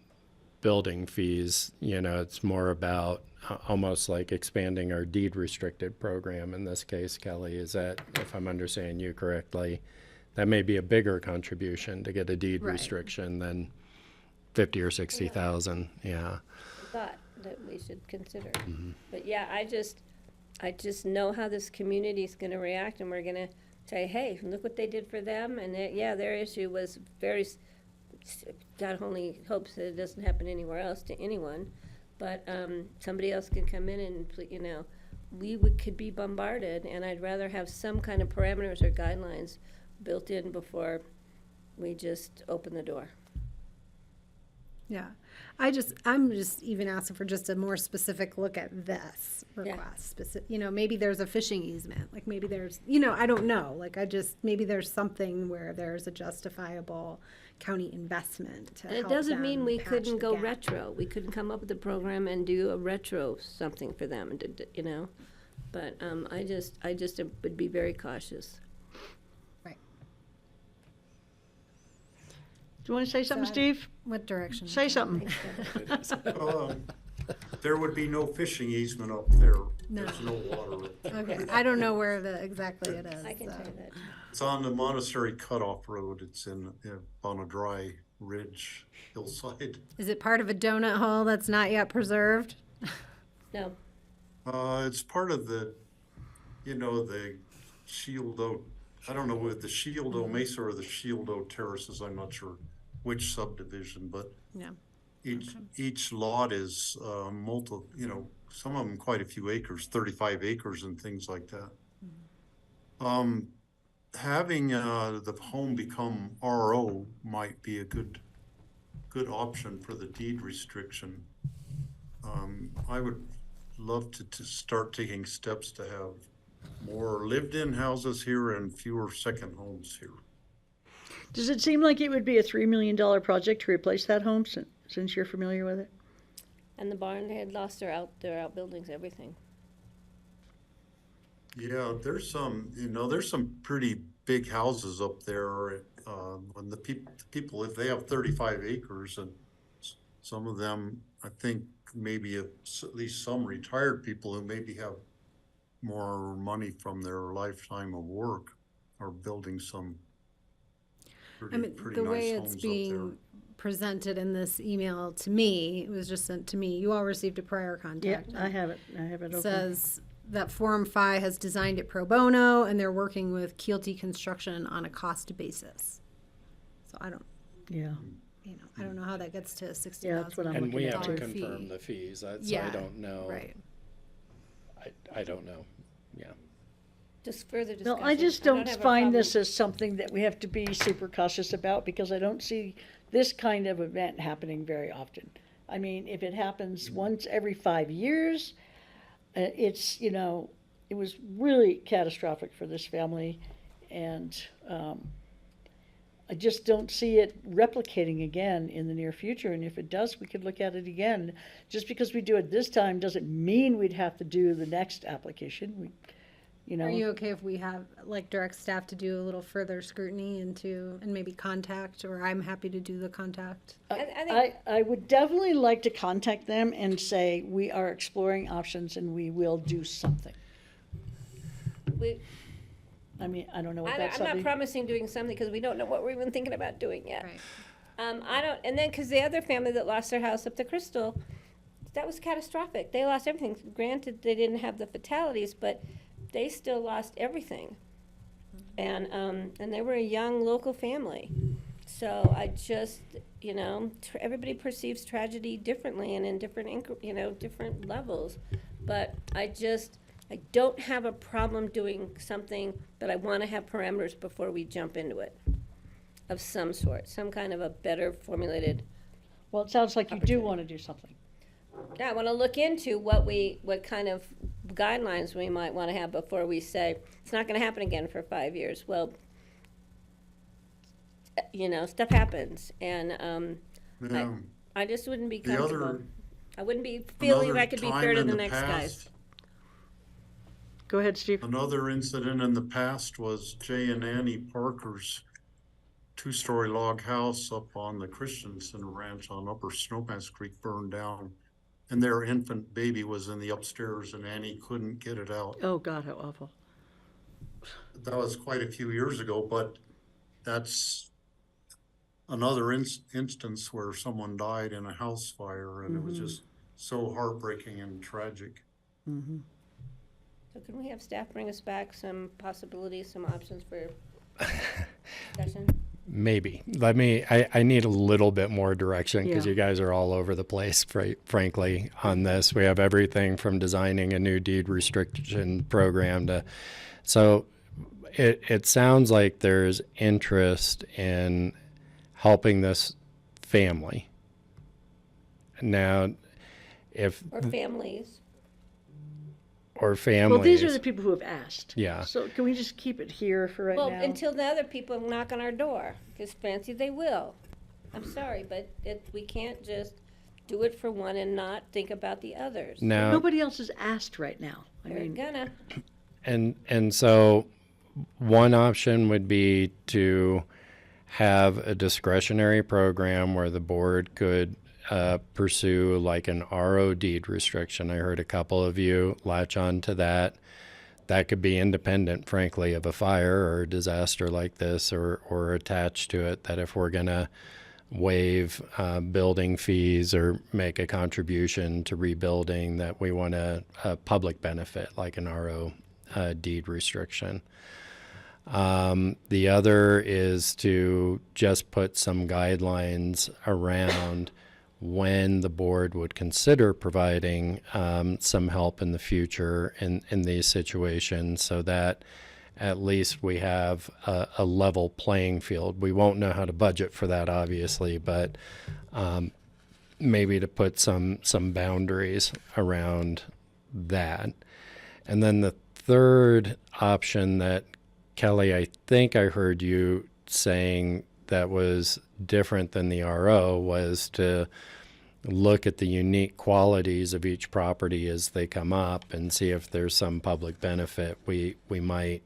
building fees. It's more about almost like expanding our deed restricted program in this case, Kelly. Is that, if I'm understanding you correctly, that may be a bigger contribution to get a deed Right. restriction than 50 or 60,000. Yeah. Thought that we should consider. But yeah, I just know how this community is going to react, and we're going to say, hey, look what they did for them, and their issue was very God only hopes that it doesn't happen anywhere else to anyone, but somebody else can come in and, you know, could be bombarded, and I'd rather have some kind of parameters or guidelines built in before we just open the door. Yeah, I'm just even asking for just a more specific look at this request. You know, maybe there's a fishing easement, like maybe there's, you know, I don't know, like maybe there's something where there's a justifiable county investment to And it help doesn't mean them we patch couldn't the go gap. retro. We couldn't come up with a program and do a retro something for them, you know? But I just would be very cautious. Right. Do you want to say something, Steve? What direction? Say something. There would be no fishing easement up there. No. There's no water. up there. Okay, I don't know where exactly it is. I can so. tell you that. It's on the Monastery Cutoff Road. It's on a dry ridge hillside. Is it part of a donut hole that's not yet preserved? No. It's part of the, you know, the Shieldo, I don't know with the Shieldo Mesa or the Shieldo Terraces, I'm not sure which subdivision, but Yeah. each lot is you know, some of them quite a few acres, 35 acres and things like that. Having the home become RO might be a good option for the deed restriction. I would love to start taking steps to have more lived-in houses here and fewer second homes here. Does it seem like it would be a $3 million project to replace that home, since you're familiar with it? And the barn had lost their outbuildings, everything. Yeah, there's some pretty big houses up there. When the people, if they have 35 acres, and some of them, I think maybe at least some retired people who maybe have more money from their lifetime of work are building some pretty the way nice it's homes up being presented in this email to me, it was just sent to me. You all received a prior Yeah, contact. I have it open. Says that Forum Phi has designed it pro bono and they're working with Keelty Construction on a cost basis. So I don't, Yeah. you know, I don't know how that gets to $60,000. Yeah, that's what I'm And we have to fee. confirm the fees, so Yeah, I don't know. right. I don't know, yeah. Just further discussion. No, I just don't have a find problem. this as something that we have to be super cautious about, because I don't see this kind of event happening very often. I mean, if it happens once every 5 years, it's, you know, it was really catastrophic for this family, and I just don't see it replicating again in the near future, and if it does, we could look at it again. Just because we do it this time doesn't mean we'd have to do the next application. You know. Are you okay if we have, like, direct staff to do a little further scrutiny and maybe contact, or I'm happy to do the contact? I would definitely like to contact them and say, we are exploring options and we will do something. I mean, I don't know what that's I'm not something. promising doing something because we don't know what we're even thinking about doing yet. And then because the other family that lost their house up to Crystal, that was catastrophic. They lost everything. Granted, they didn't have the fatalities, but they still lost everything. And they were a young local family. So I just, you know, everybody perceives tragedy differently and in different, different levels. But I don't have a problem doing something, but I want to have parameters before we jump into it of some sort, some kind of a better formulated. Well, it sounds like you do want to do something. Yeah, I want to look into what kind of guidelines we might want to have before we say it's not going to happen again for 5 years. Well, you know, stuff happens, and I just wouldn't be comfortable. I wouldn't be feeling I could be fair to the next guys. Go ahead, Steve. Another incident in the past was Jay and Annie Parker's 2-story log house up on the Christensen Ranch on Upper Snowmass Creek burned down, and their infant baby was in the upstairs, and Annie couldn't get it out. Oh, God, how awful. That was quite a few years ago, but that's another instance where someone died in a house fire, and it was just so heartbreaking and tragic. Mm-hmm. So can we have staff bring us back some possibilities, some options for discussion? Maybe. I need a little bit more direction because Yeah. you guys are all over the place, frankly, on this. We have everything from designing a new deed restriction program to, so it sounds like there's interest in helping this family. Now, Or families. or families. Well, these are the people who have asked. Yeah. So can we just keep it here for right Well, now? until the other people knock on our door, because fancy they will. I'm sorry, but we can't just do it for one and not think about the others. Now, Nobody else has asked right now. I They're mean, gonna. and so one option would be to have a discretionary program where the board could pursue like an RO deed restriction. I heard a couple of you latch on to that. That could be independent, frankly, of a fire or a disaster like this, or attached to it, that if we're going to waive building fees or make a contribution to rebuilding, that we want a public benefit like an RO deed restriction. The other is to just put some guidelines around when the board would consider providing some help in the future in these situations, so that at least we have a level playing field. We won't know how to budget for that, obviously, but maybe to put some boundaries around that. And then the third option that, Kelly, I think I heard you saying that was different than the RO, was to look at the unique qualities of each property as they come up and see if there's some public benefit we might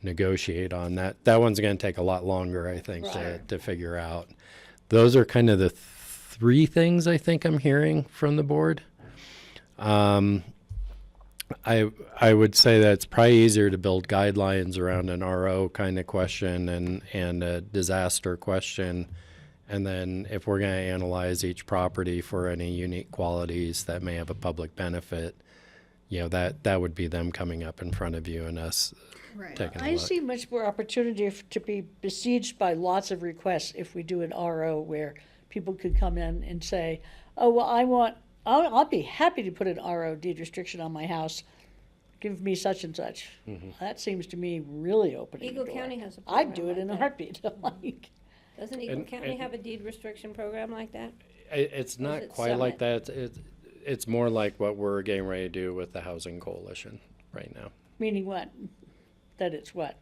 negotiate on. That one's going to take a lot longer, I think, to figure out. Those are kind of the three things I think I'm hearing from the board. I would say that it's probably easier to build guidelines around an RO kind of question and a disaster question. And then if we're going to analyze each property for any unique qualities that may have a public benefit, that would be them coming up in front of you and us taking a I look. see much more opportunity to be besieged by lots of requests if we do an RO where people could come in and say, oh, well, I'll be happy to put an RO deed restriction on my house. Give me such and such. Mm-hmm. That seems to me really opening Eagle the door. County has a I'd program do it like in a that. heartbeat. Like, Doesn't Eagle And- County and- have a deed restriction program like that? It's Or is not it quite like Summit? that. It's more like what we're getting ready to do with the Housing Coalition right now. meaning what? That it's what?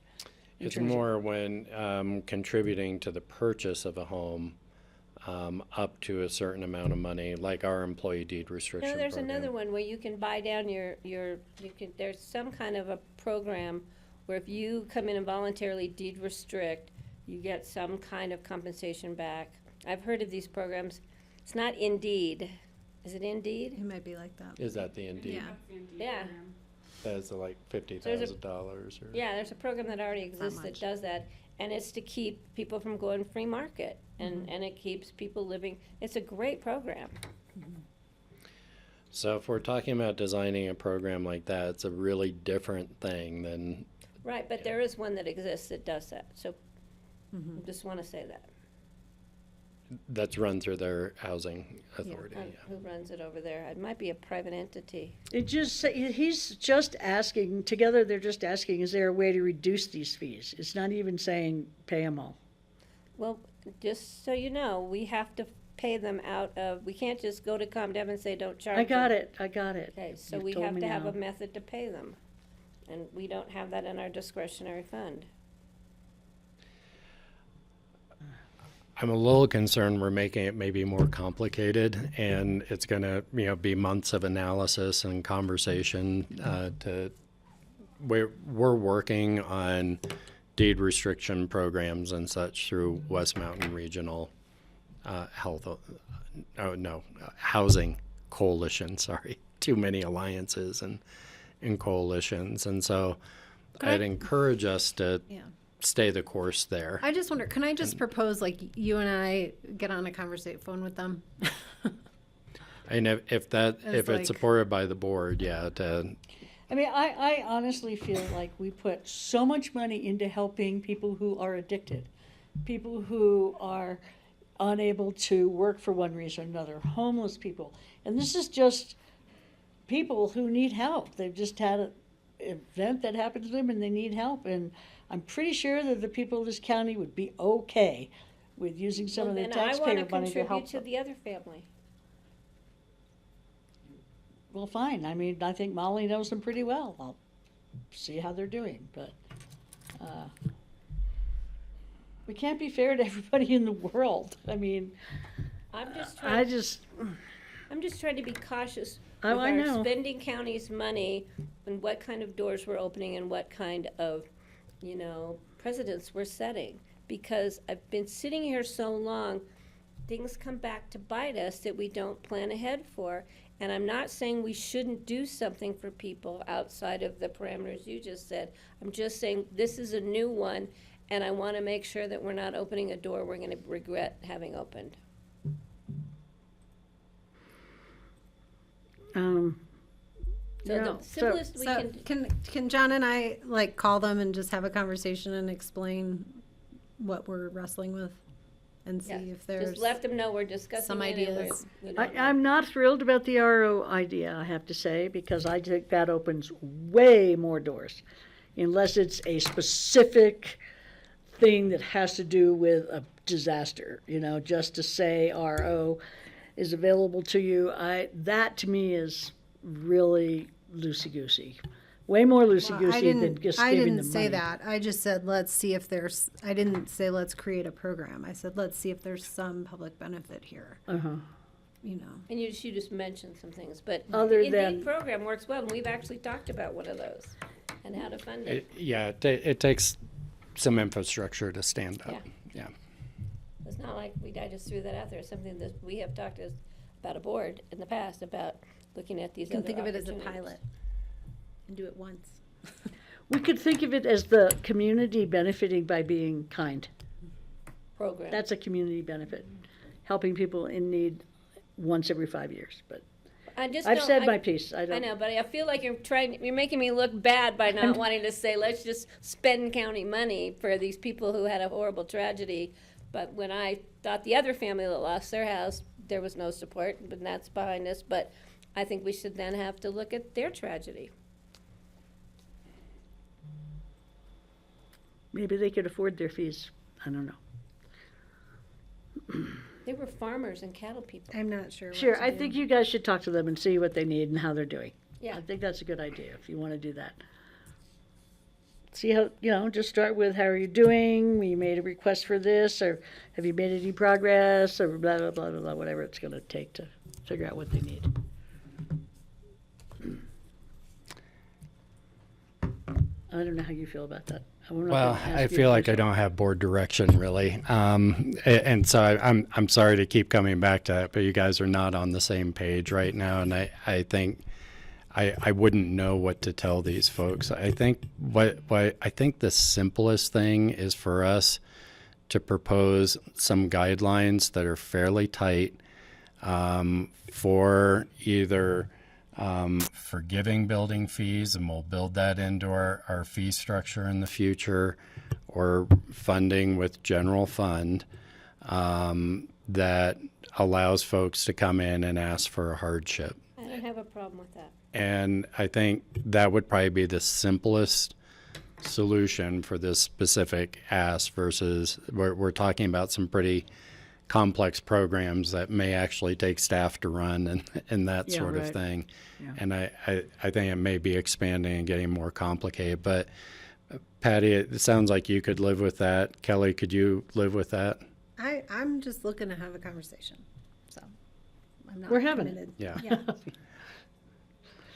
In It's terms of- more when contributing to the purchase of a home up to a certain amount of money, like our employee deed restriction No, there's program. another one where you can buy down there's some kind of a program where if you come in and voluntarily deed restrict, you get some kind of compensation back. I've heard of these programs. It's not Indeed. Is it Indeed? It might be like that. Is that the Indeed? Yeah. That's like $50,000 or? Yeah, there's a program that already exists that does that, and it's to keep people from going free market, and it keeps people living. It's a great program. So if we're talking about designing a program like that, it's a really different thing than, Right, but there is one that exists that does that, so just want to say that. that's run through their housing authority. Who runs it over there? It might be a private entity. He's just asking, together they're just asking, is there a way to reduce these fees? It's not even saying pay them all. Well, just so you know, we have to pay them out of, we can't just go to ComDev and say, don't charge I got them. it, I got it. Okay, so You've we told have me to have now. a method to pay them, and we don't have that in our discretionary fund. I'm a little concerned we're making it maybe more complicated, and it's going to, be months of analysis and conversation. We're working on deed restriction programs and such through West Mountain Regional Housing Coalition. Sorry, too many alliances and coalitions, and so I'd encourage us to stay the course there. I just wonder, can I just propose, like, you and I get on a phone with them? And if It's it's like- supported by the board, to I mean, I honestly feel like we put so much money into helping people who are addicted. people who are unable to work for one reason or another, homeless people. And this is just people who need help. They've just had an event that happened to them and they need help. And I'm pretty sure that the people of this county would be okay with using some of their taxpayer money to help to them. the other family. Well, fine. I mean, I think Molly knows them pretty well. I'll see how they're doing, but we can't be fair to everybody in the world. I mean, I'm just I trying, just, I'm just trying to be cautious Oh, with I our know. spending county's money and what kind of doors we're opening and what kind of, precedents we're setting. Because I've been sitting here so long, things come back to bite us that we don't plan ahead for. And I'm not saying we shouldn't do something for people outside of the parameters you just said. I'm just saying this is a new one, and I want to make sure that we're not opening a door we're going to regret having opened. So yeah, the simplest we So can John and I like call them and just have a conversation and explain what we're wrestling with and see if there's Just let them know we're discussing some it and we're- ideas. we don't know. I'm not thrilled about the RO idea, I have to say, because I think that opens way more doors. Unless it's a specific thing that has to do with a disaster, just to say RO is available to you. That to me is really loosey-goosey. Way more loosey-goosey than just I giving didn't them say money. that. I just said, let's see if there's, I didn't say let's create a program. I said, let's see if there's some public benefit here. Uh-huh. And you just mentioned some things, but Other the Indeed than- program works well, and we've actually talked about one of those and how to fund it. It takes some infrastructure to stand up. Yeah. It's not like I just threw that out there. It's something that we have talked about a board in the past about looking at these You other can think of it as a opportunities. pilot and do it once. We could think of it as the community benefiting by being kind. Program. That's a community benefit, helping people in need once every 5 years, but I've said my piece. I know, but I feel like you're making me look bad by not wanting to say, let's just spend county money for these people who had a horrible tragedy. But when I thought the other family that lost their house, there was no support, but that's behind us. But I think we should then have to look at their tragedy. Maybe they could afford their fees. I don't know. They were farmers and cattle people. I'm not sure. Sure, I think you guys should talk to them and see what they need and how they're doing. Yeah. I think that's a good idea if you want to do that. See how, just start with how are you doing? We made a request for this, or have you made any progress, or blah, blah, blah, blah, blah, whatever it's going to take to figure out what they need. I don't know how you feel about that. Well, I feel like I don't have board direction really, and so I'm sorry to keep coming back to that, but you guys are not on the same page right now, and I think I wouldn't know what to tell these folks. I think I think the simplest thing is for us to propose some guidelines that are fairly tight for either forgiving building fees, and we'll build that into our fee structure in the future, or funding with general fund that allows folks to come in and ask for a hardship. I don't have a problem with that. And I think that would probably be the simplest solution for this specific ask versus we're talking about some pretty complex programs that may actually take staff to run and that sort of thing. Yeah. And I think it may be expanding and getting more complicated. But Patty, it sounds like you could live with that. Kelly, could you live with that? I'm just looking to have a conversation. So I'm not We're having it. committed. Yeah.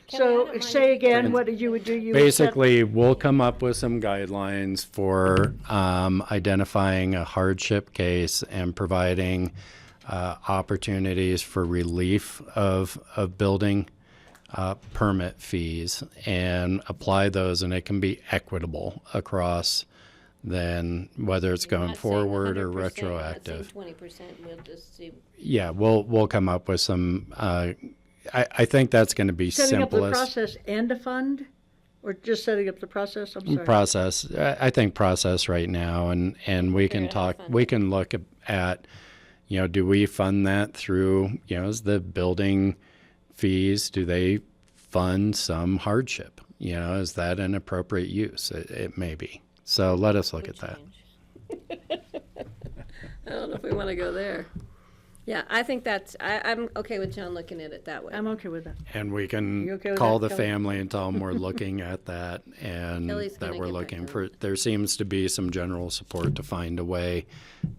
So say again what you would do. You basically, we'll come up with some guidelines for identifying a hardship case and providing opportunities for relief of building permit fees, and apply those, and it can be equitable across then whether it's going forward or retroactive. 20%, we'll just see. Yeah, we'll come up with some. I think that's going to be setting simplest. up the process and a fund Or just setting up the process? I'm sorry. Process. I think process right now, and we can talk. We can look at, do we fund that through, is the building fees? Do they fund some hardship? Is that an appropriate use? It may be. So let us look at that. I don't know if we want to go there. Yeah, I think I'm okay with John looking at it that way. I'm okay with that. And we can You okay with call that, the Kelly? family and tell them we're looking at that and Kelly's that gonna we're get back looking on for, there seems to be some general support to find a way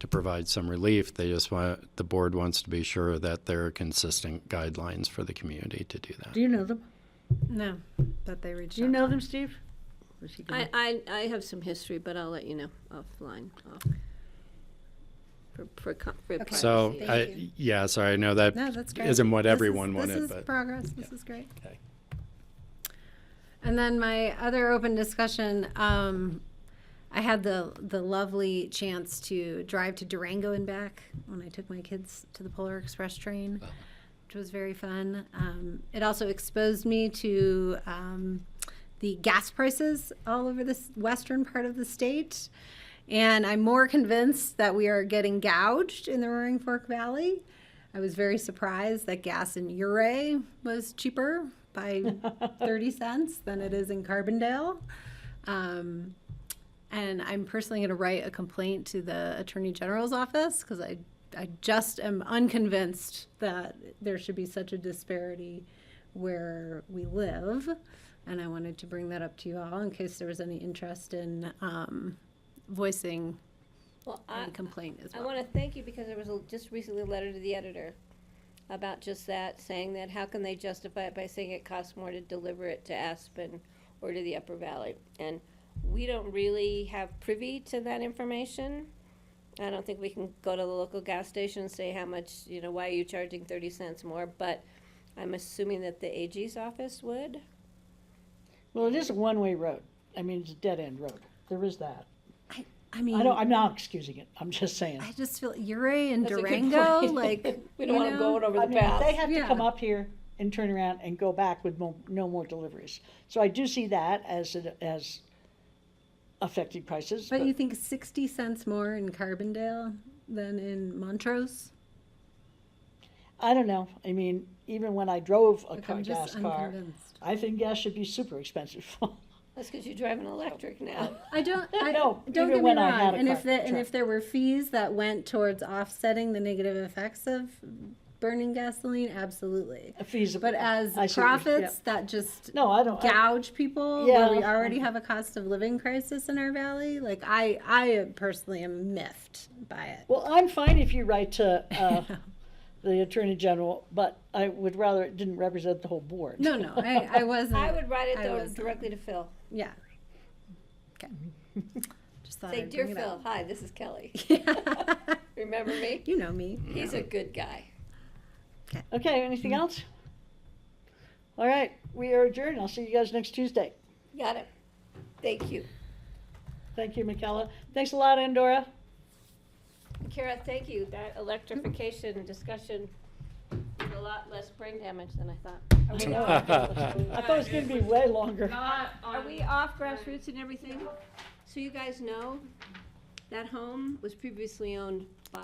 to provide some relief. The board wants to be sure that there are consistent guidelines for the community to do that. Do you know them? No, but they reached Do you out. know them, Steve? Or is he gonna- I have some history, but I'll let you know offline. For privacy. So, Thank you. sorry, I know that No, that's great. isn't what This everyone is, wanted, This is but. progress. This is great. Okay. And then my other open discussion, I had the lovely chance to drive to Durango and back when I took my kids to the Polar Express train, which was very fun. It also exposed me to the gas prices all over this western part of the state. And I'm more convinced that we are getting gouged in the Roaring Fork Valley. I was very surprised that gas in Ouray was cheaper by 30 cents than it is in Carbondale. And I'm personally going to write a complaint to the Attorney General's office because I just am unconvinced that there should be such a disparity where we live. And I wanted to bring that up to you all in case there was any interest in voicing any complaint as well. I want to thank you because there was just recently a letter to the editor about just that, saying that how can they justify it by saying it costs more to deliver it to Aspen or to the Upper Valley? And we don't really have privy to that information. I don't think we can go to the local gas station and say how much, why are you charging 30 cents more? But I'm assuming that the AG's office would. Well, it is a one-way road. I mean, it's a dead-end road. There is that. I mean, I'm not excusing it. I'm just saying. I just feel Ouray and That's a good Durango, point. like We don't want them going over I the mean, path. they have to Yeah. come up here and turn around and go back with no more deliveries. So I do see that as affecting prices. But you think 60 cents more in Carbondale than in Montrose? I don't know. I mean, even when I drove a Like, I'm just gas car, unconvinced. I think gas should be super expensive. That's because you drive an electric now. I don't No, don't even get me when I wrong. had a And car- if truck. there were fees that went towards offsetting the negative effects of burning gasoline, absolutely. Fees, But as I see what you're- profits that just No, I don't. gouge people Yeah. where we already have a cost of living crisis in our valley, like I personally am miffed by it. Well, I'm fine if you write to the Attorney General, but I would rather it didn't represent the whole board. No, I wasn't. I would write it I though wasn't. directly to Phil. Yeah. Okay. Just thought Say, I'd dear bring it Phil, up. hi, this is Kelly. Remember me? You know me. He's a good guy. Okay, anything else? All right, we are adjourned. I'll see you guys next Tuesday. Got it. Thank you. Thank you, Michaela. Thanks a lot, Andorra. Kara, thank you. That electrification discussion is a lot less brain damage than I thought. I know. I thought it was going to be way longer. Are we off grassroots and everything? So you guys know, that home was previously owned by